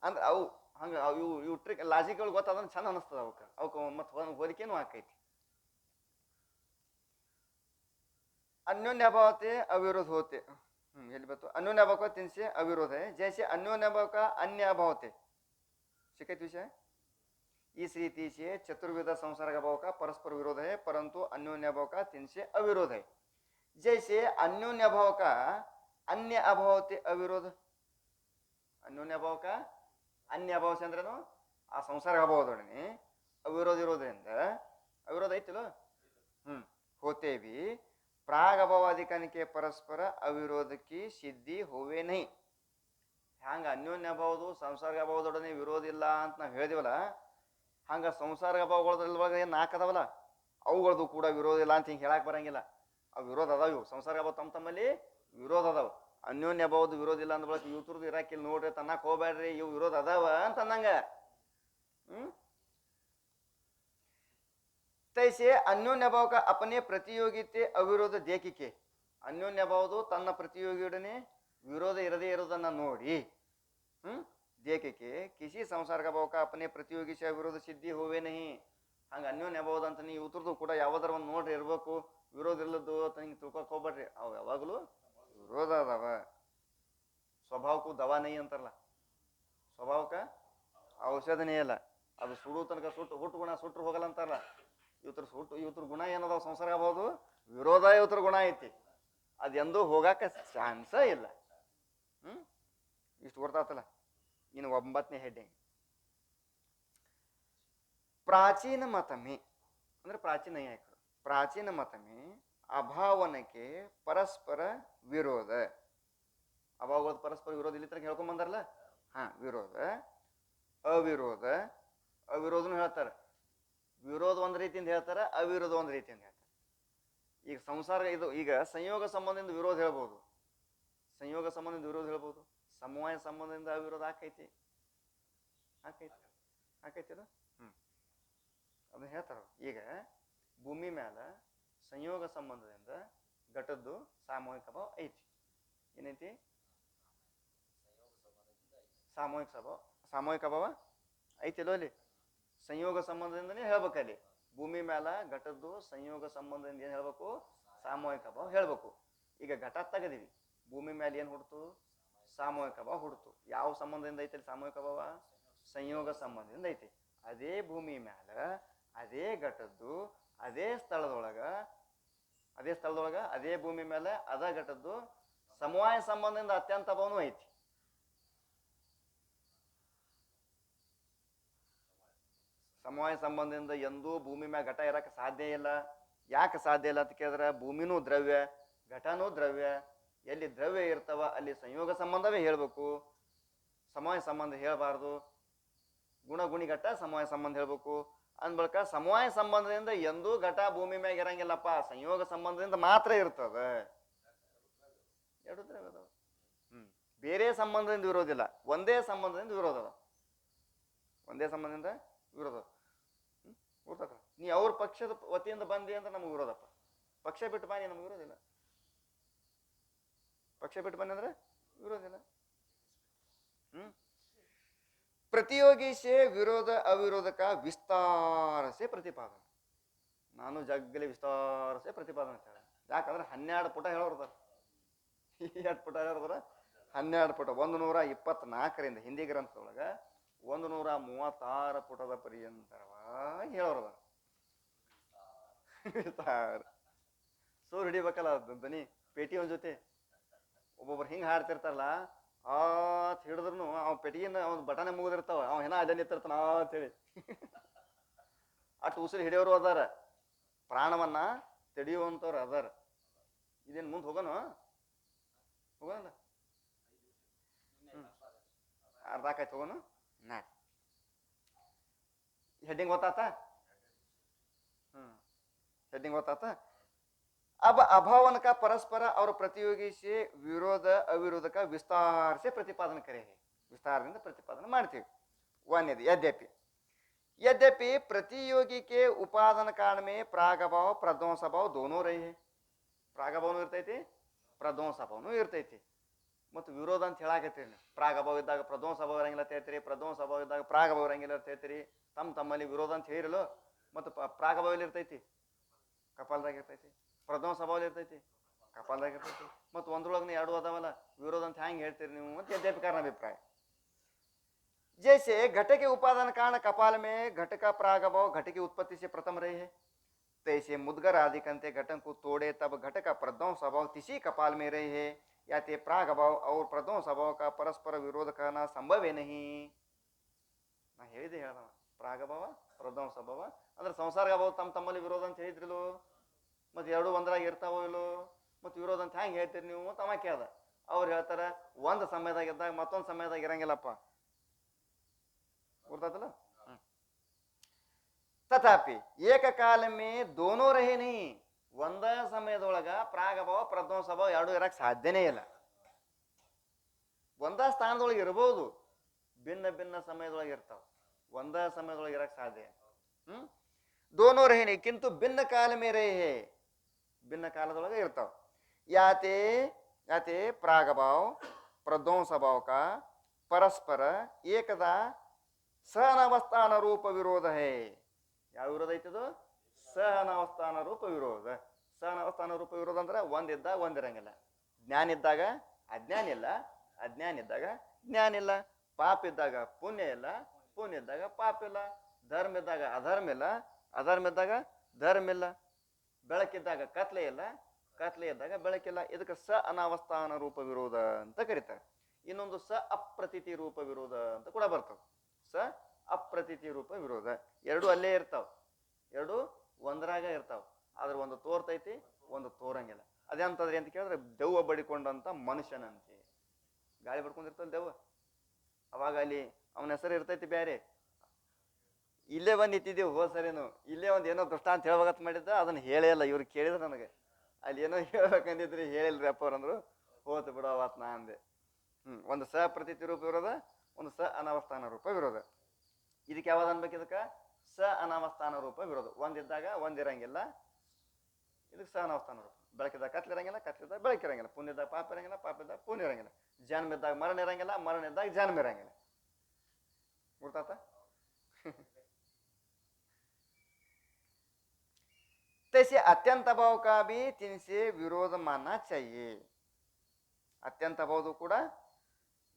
ಅಂದ್ರೆ ಅವು ಹಂಗ ಇವು ಟ್ರಿಕ್ ಲಾಜಿಕ್ಗಳು ಗೊತ್ತಾದ್ರೆ ಚಂದ ಅನಿಸ್ತದ ಅವಕ್ಕೆ ಮತ್ತೆ ಹೋಲಿಕೆನೂ ಆಕೈತಿ. ಅನ್ಯೋನ್ಯ ಭಾವತೆ अविरोध होते. ಎಲ್ಲಿ ಬಂತು? ಅನ್ಯೋನ್ಯ ಭಾವಕ ತಿನ್ಸೆ अविरोध है, जैसे अन्योन्य भाव का अन्य अभाव थे. शिकायत विषय इस रीति से चतुर्विध संसर्ग भाव का परस्पर विरोध है, परंतु अन्योन्य भाव का तिनसे अविरोध है. जैसे अन्योन्य भाव का अन्य अभाव थे अविरोध. अन्योन्य भाव का अन्य अभाव से अंद्रेನು? ಆ ಸಂಸರ್ಗ ಅಭಾವದೊಡನೆ ಅವಿರೋಧ ಇರೋದ್ರಿಂದ ಅವಿರೋಧ ಐತಿಲ್ಲ. होते भी प्राग अभावाधिकरण के परस्पर अविरोध की सिद्धि होवे नहीं. ಹಂಗ ಅನ್ಯೋನ್ಯ ಅಭಾವದು ಸಂಸರ್ಗ ಅಭಾವದೊಡನೆ ವಿರೋಧ ಇಲ್ಲ ಅಂತ ನಾವು ಹೇಳಿದಿವಲ್ಲ, ಹಂಗ ಸಂಸರ್ಗ ಅಭಾವಗಳೊಳಗ ಏನ್ ನಾಲ್ಕದವಲ್ಲ ಅವುಗಳದು ಕೂಡ ವಿರೋಧ ಇಲ್ಲ ಅಂತ ಹಿಂಗೆ ಹೇಳಕ್ ಬರಂಗಿಲ್ಲ. ಅವು ವಿರೋಧ ಅದಾವ. ಇವು ಸಂಸರ್ಗ ಅಭಾವ ತಮ್ಮಲ್ಲಿ ವಿರೋಧ ಅದಾವ. ಅನ್ಯೋನ್ಯ ಭಾವದ ವಿರೋಧ ಇಲ್ಲ ಅಂದ ಬಳಕ ಇವ್ ತುರ್ದು ಇರಾಕಿಲ್ ನೋಡ್ರಿ, ತನ್ನಕ್ ಹೋಗ್ಬೇಡ್ರಿ, ಇವು ವಿರೋಧ ಅದಾವ ಅಂತ ಅನ್ನಂಗ. तैसे अन्योन्य भाव का अपने प्रतियोगिते अविरोध देखिके, अन्योन्य भावದು ತನ್ನ ಪ್ರತಿಯೋಗಿಯೊಡನೆ ವಿರೋಧ ಇರದೇ ಇರೋದನ್ನ ನೋಡಿ देखिके किसी संसार का भाव का अपने प्रतियोगी से अविरोध सिद्धि होवे नहीं. ಹಂಗ ಅನ್ಯೋನ್ಯ ಭಾವದ ಅಂತ ನೀವು ಉತ್ತರದು ಕೂಡ ಯಾವ್ದಾರ ಒಂದು ನೋಡ್ರಿ ಇರ್ಬೇಕು, ವಿರೋಧ ಇಲ್ಲದ್ದು ಅಂತ ಹಿಂಗೆ ತಿಳ್ಕೊಕ್ ಹೋಗ್ಬೇಡ್ರಿ. ಅವು ಯಾವಾಗಲೂ ವಿರೋಧ ಅದಾವ. ಸ್ವಭಾವಕ್ಕೂ ದವಾ ನೈ ಅಂತಾರಲ್ಲ, ಸ್ವಭಾವಕ್ಕ ಔಷಧನೇ ಇಲ್ಲ. ಅದು ಸುಡು ತನಕ ಹುಟ್ಟು ಗುಣ ಸುಟ್ಟರು ಹೋಗಲ್ಲ ಅಂತಾರಲ್ಲ. ಇವತ್ರ ಗುಣ ಏನದಾವ? ಸಂಸಾರ ಆಗ್ಬೋದು, ವಿರೋಧ ಇವತ್ರ ಗುಣ ಐತಿ. ಅದೆಂದೂ ಹೋಗಾಕ ಚಾನ್ಸ ಇಲ್ಲ. ಇಷ್ಟು ಗೊತ್ತಾತಲ್ಲ. ಇನ್ನು 9ನೇ ಹೆಡ್ಡಿಂಗ್, ಪ್ರಾಚೀನ ಮತ ಮೇ ಅಂದ್ರೆ ಪ್ರಾಚೀನ ನಾಯಕರು. ಪ್ರಾಚೀನ ಮತ ಮೇ ಅಭಾವನಕ್ಕೆ ಪರಸ್ಪರ ವಿರೋಧ. ಅಭಾವದ ಪರಸ್ಪರ ವಿರೋಧ ಇಲ್ಲಿ ತನಕ ಹೇಳ್ಕೊಂಡ್ ಬಂದಾರಲ್ಲ. ವಿರೋಧ ಅವಿರೋಧ. ಅವಿರೋಧನು ಹೇಳ್ತಾರೆ. ವಿರೋಧ ಒಂದ್ ರೀತಿಯಿಂದ ಹೇಳ್ತಾರೆ, ಅವಿರೋಧ ಒಂದ್ ರೀತಿಯಿಂದ ಹೇಳ್ತಾರೆ. ಈಗ ಸಂಸಾರ ಇದು ಈಗ ಸಂಯೋಗ ಸಂಬಂಧದಿಂದ ವಿರೋಧ ಹೇಳ್ಬೋದು, ಸಂಯೋಗ ಸಂಬಂಧದಿಂದ ವಿರೋಧ ಹೇಳ್ಬೋದು. ಸಮವಾಯ ಸಂಬಂಧದಿಂದ ಅವಿರೋಧ ಆಕೈತಿ ಆಕೈತಿಲ್ಲ. ಅದನ್ನ ಹೇಳ್ತಾರ. ಈಗ ಭೂಮಿ ಮ್ಯಾಲ ಸಂಯೋಗ ಸಂಬಂಧದಿಂದ ಘಟದ್ದು ಸಾಮೂಹಿಕ ಭಾವ ಐತಿ. ಏನೈತಿ? ಸಾಮೂಹಿಕ ಭಾವ ಐತಿಲ್ಲೋ ಅಲ್ಲಿ. ಸಂಯೋಗ ಸಂಬಂಧದಿಂದನೇ ಹೇಳ್ಬೇಕಲ್ಲಿ. ಭೂಮಿ ಮ್ಯಾಲ ಘಟದ್ದು ಸಂಯೋಗ ಸಂಬಂಧದಿಂದ ಏನ್ ಹೇಳ್ಬೇಕು? ಸಾಮೂಹಿಕ ಭಾವ ಹೇಳ್ಬೇಕು. ಈಗ ಘಟ ತೆಗದಿವಿ, ಭೂಮಿ ಮ್ಯಾಲ ಏನ್ ಹುಡ್ತು? ಸಾಮೂಹಿಕ ಭಾವ ಹುಡ್ತು. ಯಾವ ಸಂಬಂಧದಿಂದ ಐತಿ ಸಾಮೂಹಿಕ ಭಾವ? ಸಂಯೋಗ ಸಂಬಂಧದಿಂದ ಐತಿ. ಅದೇ ಭೂಮಿ ಮ್ಯಾಲ ಅದೇ ಘಟದ್ದು ಅದೇ ಸ್ಥಳದೊಳಗ ಅದೇ ಭೂಮಿ ಮೇಲೆ ಅದ ಘಟದ್ದು ಸಮವಾಯ ಸಂಬಂಧದಿಂದ ಅತ್ಯಂತ ಭಾವನೂ ಐತಿ. ಸಮವಾಯ ಸಂಬಂಧದಿಂದ ಎಂದೂ ಭೂಮಿ ಮ್ಯಾಗ ಘಟ ಇರಕ್ಕೆ ಸಾಧ್ಯ ಇಲ್ಲ. ಯಾಕೆ ಸಾಧ್ಯ ಇಲ್ಲ ಅಂತ ಕೇಳಿದ್ರೆ, ಭೂಮಿನೂ ದ್ರವ್ಯ, ಘಟನೂ ದ್ರವ್ಯ. ಎಲ್ಲಿ ದ್ರವ್ಯ ಇರ್ತಾವ ಅಲ್ಲಿ ಸಂಯೋಗ ಸಂಬಂಧವೇ ಹೇಳ್ಬೇಕು, ಸಮವಾಯ ಸಂಬಂಧ ಹೇಳ್ಬಾರ್ದು. ಗುಣಗುಣಿ ಘಟ ಸಮವಾಯ ಸಂಬಂಧ ಹೇಳ್ಬೇಕು. ಅಂದ್ಬಳಕ ಸಮವಾಯ ಸಂಬಂಧದಿಂದ ಎಂದೂ ಘಟ ಭೂಮಿ ಮ್ಯಾಗ ಇರಂಗಿಲ್ಲಪ್ಪ, ಸಂಯೋಗ ಸಂಬಂಧದಿಂದ ಮಾತ್ರ ಇರ್ತದ. ಎರಡು ದ್ರವ್ಯ ಅದಾವ. ಬೇರೆ ಸಂಬಂಧದಿಂದ ವಿರೋಧಿಲ್ಲ, ಒಂದೇ ಸಂಬಂಧದಿಂದ ವಿರೋಧ ಅದ. ಒಂದೇ ಸಂಬಂಧದಿಂದ ವಿರೋಧ ಗೊತ್ತಾಗ. ನೀ ಅವ್ರ ಪಕ್ಷದ ವತಿಯಿಂದ ಬಂದಿ ಅಂತ ನಮ್ಗೆ ವಿರೋಧಪ್ಪ. ಪಕ್ಷ ಬಿಟ್ಟು ಬಾನಿ ನಮ್ಗೆ ವಿರೋಧ ಇಲ್ಲ. ಪಕ್ಷ ಬಿಟ್ಟು ಬನ್ನಿ ಅಂದ್ರೆ ವಿರೋಧ ಇಲ್ಲ. प्रतियोगी से विरोध अविरोध का विस्तार से प्रतिपादन. ನಾನು ಜಗ್ಗಲಿ ವಿಸ್ತಾರಿಸಿ ಪ್ರತಿಪಾದನೆ ಅಂತ ಹೇಳಿ. ಯಾಕಂದ್ರೆ 12 ಪುಟ ಹೇಳೋರ್ದಾರ. ಎಷ್ಟು ಪುಟ ಹೇಳೋರ್ದಾರ? 12 ಪುಟ. 124ರಿಂದ ಹಿಂದಿ ಗ್ರಂಥದೊಳಗೆ 136 ಪುಟದ ಪರ್ಯಂತರವಾಗಿ ಹೇಳೋರ್ದಾರ. ವಿಸ್ತಾರ ಸೂರ್ ಹಿಡಿಬೇಕಲ್ಲ ದನಿ ಪೇಟಿ ಒಂದ್ ಜೊತೆ. ಒಬ್ಬೊಬ್ರು ಹಿಂಗೆ ಹಾಡ್ತಿರ್ತಾರಲ್ಲ, ಹಿಡಿದ್ರು ಅವ್ ಪೆಟ್ಟಿಗೆನ ಅವ್ನ ಬಟನೆ ಮುಗಿದಿರ್ತಾವ, ಅವ್ ಏನ ಅದೇ ನಿಂತಿರ್ತಾನ ಅಂತೇಳಿ. ಅಷ್ಟು ಉಸಿರು ಹಿಡಿಯೋರು ಅದಾರ, ಪ್ರಾಣವನ್ನ ತಡೆಯುವಂಥವ್ರು ಅದಾರ. ಇದೇನು ಮುಂದೆ ಹೋಗೋಣ ಹೋಗೋಣ ಅರ್ಧಾಕಾಯ್ತು ಹೋಗೋಣ. ಹೆಡ್ಡಿಂಗ್ ಗೊತ್ತಾತ? हेडिंग होता था। अब अभावन का परस्पर और प्रतियोगी से विरोध अविरोध का विस्तार से प्रतिपादन करे है। विस्तार प्रतिपादन मानते वन्यदि यद्यपि प्रतियोगी के उपादान काल में प्रागभाव प्रध्वंस भाव दोनों रहे हैं। प्रागभावನೂ ಇರ್ತೈತಿ, ಪ್ರಧ್ವಂಸ ಭಾವನೂ ಇರ್ತೈತಿ. ಮತ್ತು ವಿರೋಧ ಅಂತ ಹೇಳಾಕತ್ತೀರಿ. ಪ್ರಾಗಭಾವ ಇದ್ದಾಗ ಪ್ರಧ್ವಂಸ ಭಾವ ಇರಂಗಿಲ್ಲ ಅಂತ ಹೇಳ್ತೀರಿ, ಪ್ರಧ್ವಂಸ ಭಾವ ಇದ್ದಾಗ ಪ್ರಾಗಭಾವ ಇರಂಗಿಲ್ಲ ಅಂತ ಹೇಳ್ತೀರಿ. ತಮ್ಮಲ್ಲಿ ವಿರೋಧ ಅಂತ ಹೇಳಿರಲು. ಮತ್ತು ಪ್ರಾಗಭಾವ ಎಲ್ಲಿ ಇರ್ತೈತಿ? ಕಪಾಲದಾಗ ಇರ್ತೈತಿ. ಪ್ರಧ್ವಂಸ ಭಾವ ಇರ್ತೈತಿ, ಕಪಾಲದಾಗ ಇರ್ತೈತಿ. ಮತ್ತು ಒಂದ್ರೊಳಗೆ ಎರಡು ಅದಾವಲ್ಲ, ವಿರೋಧ ಅಂತ ಹೆಂಗೆ ಹೇಳ್ತೀರಿ ನೀವು ಅಂತ ಯದ್ಯಪಿಕಾರನ ಅಭಿಪ್ರಾಯ. जैसे घट के उपादान कारण कपाल में घट का प्रागभाव घट की उत्पत्ति से प्रथम रहे है, तैसे मुद्गर आदि कंते घटन को तोड़े तब घट का प्रध्वंस स्वभाव तिसी कपाल में रहे है, या ते प्रागभाव और प्रध्वंस स्वभाव का परस्पर विरोध करना संभव है नहीं. ನಾ ಹೇಳಿದೆ ಹೇಳ, ಪ್ರಾಗಭಾವ ಪ್ರಧ್ವಂಸ ಸ್ವಭಾವ ಅಂದ್ರೆ ಸಂಸಾರ ಭಾವ ತಮ್ಮಲ್ಲಿ ವಿರೋಧ ಅಂತ ಹೇಳಿದ್ರಿಲ್ಲೋ, ಮತ್ತು ಎರಡು ಒಂದ್ರಾಗ ಇರ್ತಾವೋ ಇಲ್ಲೋ, ಮತ್ತು ವಿರೋಧ ಅಂತ ಹೆಂಗೆ ಹೇಳ್ತೀರಿ ನೀವು ಅಂತ ಅವ ಕೇಳ್ದ. ಅವ್ರು ಹೇಳ್ತಾರ ಒಂದು ಸಮಯದಾಗ ಇದ್ದಾಗ ಮತ್ತೊಂದು ಸಮಯದಾಗ ಇರಂಗಿಲ್ಲಪ್ಪ. ಗೊತ್ತಾತಲ್ಲ? तथापि एक काल में दोनों रहे नहीं. ಒಂದ ಸಮಯದೊಳಗ ಪ್ರಾಗಭಾವ ಪ್ರಧ್ವಂಸ ಭಾವ ಎರಡು ಇರಕ್ ಸಾಧ್ಯನೇ ಇಲ್ಲ. ಒಂದ ಸ್ಥಾನದೊಳಗೆ ಇರಬಹುದು, ಭಿನ್ನ ಭಿನ್ನ ಸಮಯದೊಳಗೆ ಇರ್ತಾವ. ಒಂದ ಸಮಯದೊಳಗೆ ಇರಕ್ ಸಾಧ್ಯ. दोनों रहे नहीं किंतु भिन्न काल में रहे है. भिन्न ಕಾಲದೊಳಗೆ ಇರ್ತಾವ. याते प्रागभाव प्रध्वंस भाव का परस्पर एकदा सहनावस्थान रूप विरोध है. ಯಾವ ವಿರೋಧ ಐತದು? ಸಹನಾವಸ್ಥಾನ ರೂಪ ವಿರೋಧ. ಸಹನಾವಸ್ಥಾನ ರೂಪ ವಿರೋಧ ಅಂದ್ರೆ ಒಂದಿದ್ದಾಗ ಒಂದಿರಂಗಿಲ್ಲ. ಜ್ಞಾನ ಇದ್ದಾಗ ಅಜ್ಞಾನ ಇಲ್ಲ, ಅಜ್ಞಾನ ಇದ್ದಾಗ ಜ್ಞಾನ ಇಲ್ಲ. ಪಾಪ ಇದ್ದಾಗ ಪುಣ್ಯ ಇಲ್ಲ, ಪುಣ್ಯ ಇದ್ದಾಗ ಪಾಪ ಇಲ್ಲ. ಧರ್ಮ ಇದ್ದಾಗ ಅಧರ್ಮ ಇಲ್ಲ, ಅಧರ್ಮ ಇದ್ದಾಗ ಧರ್ಮ ಇಲ್ಲ. ಬೆಳಕಿದ್ದಾಗ ಕತ್ಲೆ ಇಲ್ಲ, ಕತ್ಲೆ ಇದ್ದಾಗ ಬೆಳಕಿಲ್ಲ. ಇದಕ್ಕೆ ಸ ಅನಾವಸ್ಥಾನ ರೂಪ ವಿರೋಧ ಅಂತ ಕರೀತಾರೆ. ಇನ್ನೊಂದು ಸ ಅಪ್ರತೀತಿ ರೂಪ ವಿರೋಧ ಅಂತ ಕೂಡ ಬರ್ತದೆ. ಸ ಅಪ್ರತೀತಿ ರೂಪ ವಿರೋಧ. ಎರಡು ಅಲ್ಲೇ ಇರ್ತಾವ, ಎರಡು ಒಂದರಾಗ ಇರ್ತಾವ. ಆದ್ರೆ ಒಂದು ತೋರ್ತೈತಿ, ಒಂದು ತೋರಂಗಿಲ್ಲ. ಅದೇಂತದ್ರಿ ಅಂತ ಕೇಳಿದ್ರೆ ದೆವ್ವ ಬಡಿಕೊಂಡಂತ ಮನುಷ್ಯನಂತೆ. ಗಾಳಿ ಬಡ್ಕೊಂಡಿರ್ತಲ್ಲ ದೆವ್ವ, ಅವಾಗ ಅಲ್ಲಿ ಅವನ ಹೆಸರು ಇರ್ತೈತಿ ಬೇರೆ. ಇಲ್ಲೇ ಬಂದು ನಿಂತಿದ್ದೀವಿ ಹೋದ್ ಸರಿನು, ಇಲ್ಲೇ ಒಂದು ಏನೋ ದೃಷ್ಟಾಂತ ಹೇಳ್ಬೇಕಂತ ಮಾಡಿದ್ದ, ಅದನ್ನ ಹೇಳೇ ಇಲ್ಲ. ಇವ್ರು ಕೇಳಿದ್ರೆ ನನಗೆ ಅಲ್ಲಿ ಏನೋ ಹೇಳ್ಬೇಕಂದಿದ್ರಿ, ಹೇಳಿಲ್ರಿ ಅಪ್ಪ ಅವ್ರಂದ್ರು. ಹೋತು ಬಿಡೋ ಅವತ್ತು ನಾ ಅಂದೆ. ಒಂದು ಸ ಪ್ರತೀತಿ ರೂಪ ವಿರೋಧ, ಒಂದು ಸ ಅನಾವಸ್ಥಾನ ರೂಪ ವಿರೋಧ. ಇದಕ್ಕೆ ಯಾವ್ದು ಅನ್ಬೇಕು? ಇದಕ್ಕೆ ಸ ಅನಾವಸ್ಥಾನ ರೂಪ ವಿರೋಧ. ಒಂದಿದ್ದಾಗ ಒಂದಿರಂಗಿಲ್ಲ, ಇದಕ್ಕೆ ಸ ಅನಾವಸ್ಥಾನ ರೂಪ. ಬೆಳಕಿದ್ದಾಗ ಕತ್ಲಿರಂಗಿಲ್ಲ, ಕತ್ಲಿದ್ದಾಗ ಬೆಳಕಿರಂಗಿಲ್ಲ. ಪುಣ್ಯದಾಗ ಪಾಪ ಇರಂಗಿಲ್ಲ, ಪಾಪ ಇದ್ದಾಗ ಪುಣ್ಯ ಇರಂಗಿಲ್ಲ. ಜನ್ಮ ಇದ್ದಾಗ ಮರಣ ಇರಂಗಿಲ್ಲ, ಮರಣ ಇದ್ದಾಗ ಜನ್ಮ ಇರಂಗಿಲ್ಲ. ಗೊತ್ತಾತ? तैसे अत्यंत अभाव का भी तिनसे विरोध मानना चाहिए. अत्यंत अभावದು ಕೂಡ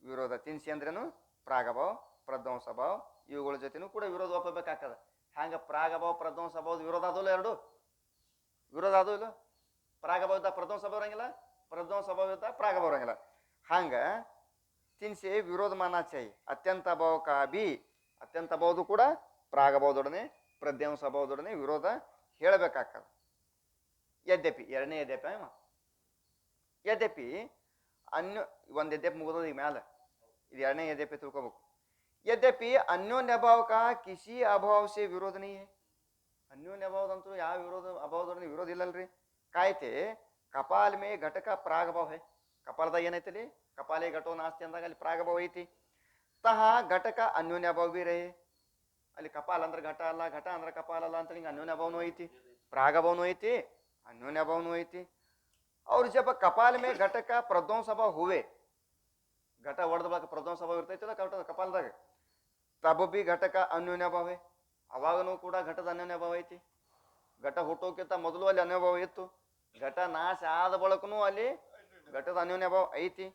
ವಿರೋಧ. ತಿನ್ಸಿ ಅಂದ್ರೇನು? ಪ್ರಾಗಭಾವ ಪ್ರಧ್ವಂಸ ಭಾವ ಇವುಗಳ ಜೊತೆನೂ ಕೂಡ ವಿರೋಧ ಒಪ್ಪಬೇಕಾಗ್ತದೆ. ಹ್ಯಾಂಗ ಪ್ರಾಗಭಾವ ಪ್ರಧ್ವಂಸ ಭಾವದ ವಿರೋಧ ಆದಲ್ಲ, ಎರಡು ವಿರೋಧ ಆದೋ ಇಲ್ಲ. ಪ್ರಾಗಭಾವ ಇದ್ದಾಗ ಪ್ರಧ್ವಂಸ ಭಾವ ಇರಂಗಿಲ್ಲ, ಪ್ರಧ್ವಂಸ ಭಾವ ಇದ್ದಾಗ ಪ್ರಾಗಭಾವ ಇರಂಗಿಲ್ಲ. ಹಂಗ ತಿನ್ಸಿ ವಿರೋಧ ಮಾನಾ ಚಾಯಿ. ಅತ್ಯಂತ ಅಭಾವ ಕಾ ಬಿ, ಅತ್ಯಂತ ಅಭಾವದು ಕೂಡ ಪ್ರಾಗಭಾವದೊಡನೆ ಪ್ರಧ್ವಂಸ ಭಾವದೊಡನೆ ವಿರೋಧ ಹೇಳಬೇಕಾಗ್ತದೆ. ಯದ್ಯಪಿ ಎರಡನೇ ಯದ್ಯಪಿ ಅನ್ಯ ಒಂದು ಯದ್ಯಪಿ ಮುಗಿದೋದು ಈಗ ಮ್ಯಾಲ, ಇದು ಎರಡನೇ यद्यपि ತಿಳ್ಕೋಬೇಕು. यद्यपि अन्योन्य अभाव का किसी अभाव से विरोध नहीं है. अन्योन्य अभावದಂತೂ ಯಾವ ವಿರೋಧ ಅಭಾವದೊಡನೆ ವಿರೋಧ ಇಲ್ಲಲ್ರಿ. ಕಾಯ್ತೆ ಕಪಾಲ ಮೇ ಘಟಕ ಪ್ರಾಗಭಾವ है. ಕಪಾಲದಾಗ ಏನೈತಿ? ಕಪಾಲೆ ಘಟೋ ನಾಸ್ತಿ ಅಂದಾಗ ಅಲ್ಲಿ ಪ್ರಾಗಭಾವ ಐತಿ. ತಹ ಘಟಕ ಅನ್ಯೋನ್ಯ ಅಭಾವ ಬಿ ರೇ. ಅಲ್ಲಿ ಕಪಾಲ ಅಂದ್ರೆ ಘಟ ಅಲ್ಲ, ಘಟ ಅಂದ್ರೆ ಕಪಾಲ ಅಲ್ಲ ಅಂತ ಹಿಂಗೆ ಅನ್ಯೋನ್ಯ ಅಭಾವನೂ ಐತಿ, ಪ್ರಾಗಭಾವನೂ ಐತಿ, ಅನ್ಯೋನ್ಯ ಅಭಾವನೂ ಐತಿ. और जब कपाल में घट का प्रध्वंस भाव हुए, घट ಒಡೆದ ಬಳಕ ಪ್ರಧ್ವಂಸ ಭಾವ ಇರ್ತೈತಿಲ್ಲ ಕಪಾಲದಾಗ, तब भी घट का अन्योन्य भाव है. ಅವಾಗನೂ ಕೂಡ ಘಟದ ಅನ್ಯೋನ್ಯ ಭಾವ ಐತಿ. ಘಟ ಹುಟ್ಟೋಕ್ಕಿಂತ ಮೊದಲು ಅಲ್ಲಿ ಅನ್ಯಭಾವ ಇತ್ತು, ಘಟ ನಾಶ ಆದ ಬಳಕನು ಅಲ್ಲಿ ಘಟದ ಅನ್ಯೋನ್ಯ ಭಾವ ಐತಿ.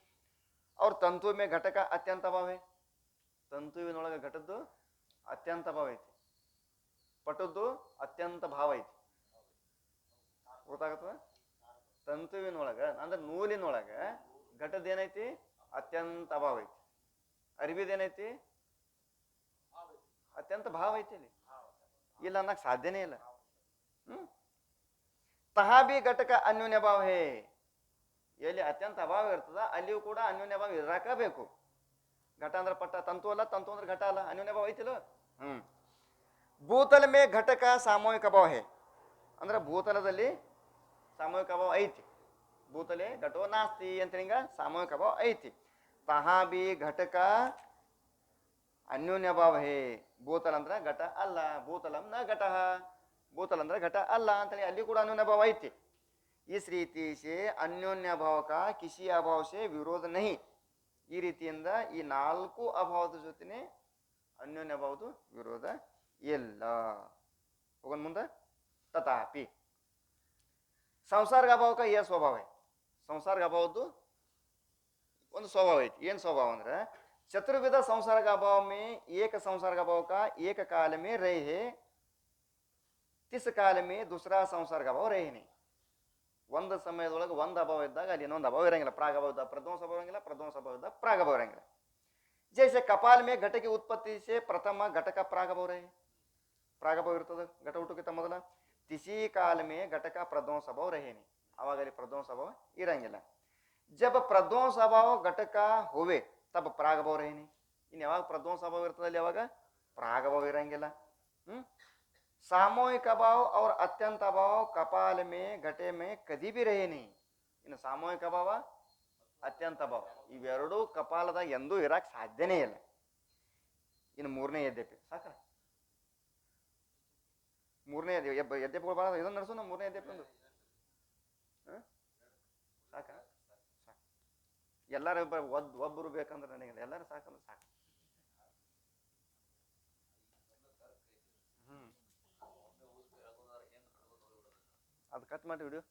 ಅವ್ರ ತಂತುವಿನ ಘಟಕ ಅತ್ಯಂತ ಭಾವ, ತಂತುವಿನೊಳಗೆ ಘಟದ್ದು ಅತ್ಯಂತ ಭಾವ ಐತಿ, ಪಟದ್ದು ಅತ್ಯಂತ ಭಾವ ಐತಿ. ಗೊತ್ತಾಗತ್ತದ? ತಂತುವಿನೊಳಗ ಅಂದ್ರೆ ನೂಲಿನೊಳಗ ಘಟದ ಏನೈತಿ? ಅತ್ಯಂತ ಭಾವ ಐತಿ. ಅರಿವಿದೇನೈತಿ? ಅತ್ಯಂತ ಭಾವ ಐತಿ. ಇಲ್ಲಿ ಇಲ್ಲ ಅನ್ನಕ್ ಸಾಧ್ಯನೇ ಇಲ್ಲ. ತಹಾಬಿ ಘಟಕ ಅನ್ಯೋನ್ಯ ಭಾವ ಹೇ, ಎಲ್ಲಿ ಅತ್ಯಂತ ಅಭಾವ ಇರ್ತದ ಅಲ್ಲಿಯೂ ಕೂಡ ಅನ್ಯೋನ್ಯ ಭಾವ ಇರಬೇಕು. ಘಟ ಅಂದ್ರೆ ಪಟ್ಟ, ತಂತು ಅಲ್ಲ, ತಂತು ಅಂದ್ರೆ ಘಟ ಅಲ್ಲ, ಅನ್ಯೋನ್ಯ ಭಾವ ಐತಿಲ್ಲ. ಭೂತಲ ಮೇ ಘಟಕ ಸಾಮೂಹಿಕ ಭಾವ ಹೇ, ಅಂದ್ರೆ ಭೂತಲದಲ್ಲಿ ಸಾಮೂಹಿಕ ಭಾವ ಐತಿ. ಭೂತಲೆ ಘಟೋ ನಾಸ್ತಿ ಅಂತ ಹಿಂಗ ಸಾಮೂಹಿಕ ಭಾವ ಐತಿ. ತಹಾಬಿ ಘಟಕ ಅನ್ಯೋನ್ಯ ಭಾವ ಹೇ, ಭೂತಲ ಅಂದ್ರೆ ಘಟ ಅಲ್ಲ, ಭೂತಲಂ ನ ಘಟ, ಭೂತಲ ಅಂದ್ರೆ ಘಟ ಅಲ್ಲ ಅಂತೇಳಿ ಅಲ್ಲಿ ಕೂಡ ಅನ್ಯೋನ್ಯ ಭಾವ ಐತಿ. ಇಸ್ ರೀತಿ ಸೆ ಅನ್ಯೋನ್ಯ ಭಾವ ಕಾ ಕಿಸಿ ಅಭಾವ ಸೆ ವಿರೋಧ ನಹಿ, ಈ ರೀತಿಯಿಂದ ಈ ನಾಲ್ಕು ಅಭಾವದ ಜೊತೆನೆ ಅನ್ಯೋನ್ಯ ಭಾವದ ವಿರೋಧ ಇಲ್ಲ. ಹೋಗೋಣ ಮುಂದೆ. ತಥಾಪಿ ಸಂಸರ್ಗ ಅಭಾವಕ ಏ ಸ್ವಭಾವ ಐತಿ, ಸಂಸರ್ಗ ಅಭಾವದ್ದು ಒಂದು ಸ್ವಭಾವ ಐತಿ. ಏನ್ ಸ್ವಭಾವ ಅಂದ್ರೆ ಚತುರ್ವಿಧ ಸಂಸರ್ಗ ಅಭಾವ ಮೇ ಏಕ ಸಂಸರ್ಗ ಅಭಾವ का एक काल में रहे, तिस काल में दूसरा ಸಂಸರ್ಗ ಅಭಾವ रहे नहीं. ಒಂದು ಸಮಯದೊಳಗೆ ಒಂದು ಅಭಾವ ಇದ್ದಾಗ ಅಲ್ಲಿ ಇನ್ನೊಂದು ಅಭಾವ ಇರಂಗಿಲ್ಲ. ಪ್ರಾಗಭಾವ ಇದ್ದಾಗ ಪ್ರಧ್ವಂಸ ಅಭಾವ ಇರಂಗಿಲ್ಲ, ಪ್ರಧ್ವಂಸ ಅಭಾವ ಇದ್ದಾಗ ಪ್ರಾಗಭಾವ ಇರಂಗಿಲ್ಲ. ಜೈಸೆ ಕಪಾಲ್ ಮೇ ಘಟ की उत्पत्ति से प्रथम घटಕ प्रागभाव रहे, ಪ್ರಾಗಭಾವ ಇರ್ತದೆ ಘಟ ಹುಟ್ಟುಕ್ಕಿಂತ ಮೊದಲ. ತಿಸಿ ಕಾಲ ಮೇ ಘಟಕ ಪ್ರಧ್ವಂಸ ಅಭಾವ रहे नहीं, ಅವಾಗ ಅಲ್ಲಿ ಪ್ರಧ್ವಂಸ ಅಭಾವ ಇರಂಗಿಲ್ಲ. ಜಬ್ ಪ್ರಧ್ವಂಸ ಅಭಾವ ಘಟಕ ಹೋವೆ ತಬ್ ಪ್ರಾಗಭಾವ रहे नहीं, ಇನ್ನು ಯಾವಾಗ ಪ್ರಧ್ವಂಸ ಅಭಾವ ಇರ್ತದೆ ಅಲ್ಲಿ ಯಾವಾಗ ಪ್ರಾಗಭಾವ ಇರಂಗಿಲ್ಲ. सामूहिक अभाव और अत्यंत अभाव कपाल में घटे में कभी भी रहे नहीं. ಇನ್ನು ಸಾಮೂಹಿಕ ಅಭಾವ ಅತ್ಯಂತ ಅಭಾವ ಇವೆರಡೂ ಕಪಾಲದಾಗ ಎಂದೂ ಇರಕ್ ಸಾಧ್ಯನೇ ಇಲ್ಲ. ಇನ್ನು ಮೂರನೇ ಎದ್ದೆಪಿ ಸಾಕ, ಮೂರನೇ ಎದ್ದೆಪಿಗಳು ಭಾಳ ಇದನ್ನು ನಡೆಸು. ನಾವು ಮೂರನೇ ಎದ್ದೆಪಿ ಒಂದು ಸಾಕ, ಸಾಕು. ಎಲ್ಲರೂ ಒಬ್ಬರು ಬೇಕಂದ್ರೆ ನನಗೆ ಎಲ್ಲರೂ ಸಾಕಂದ್ರೆ ಸಾಕು. ಅದು ಕಟ್ ಮಾಡಿ ವಿಡಿಯೋ.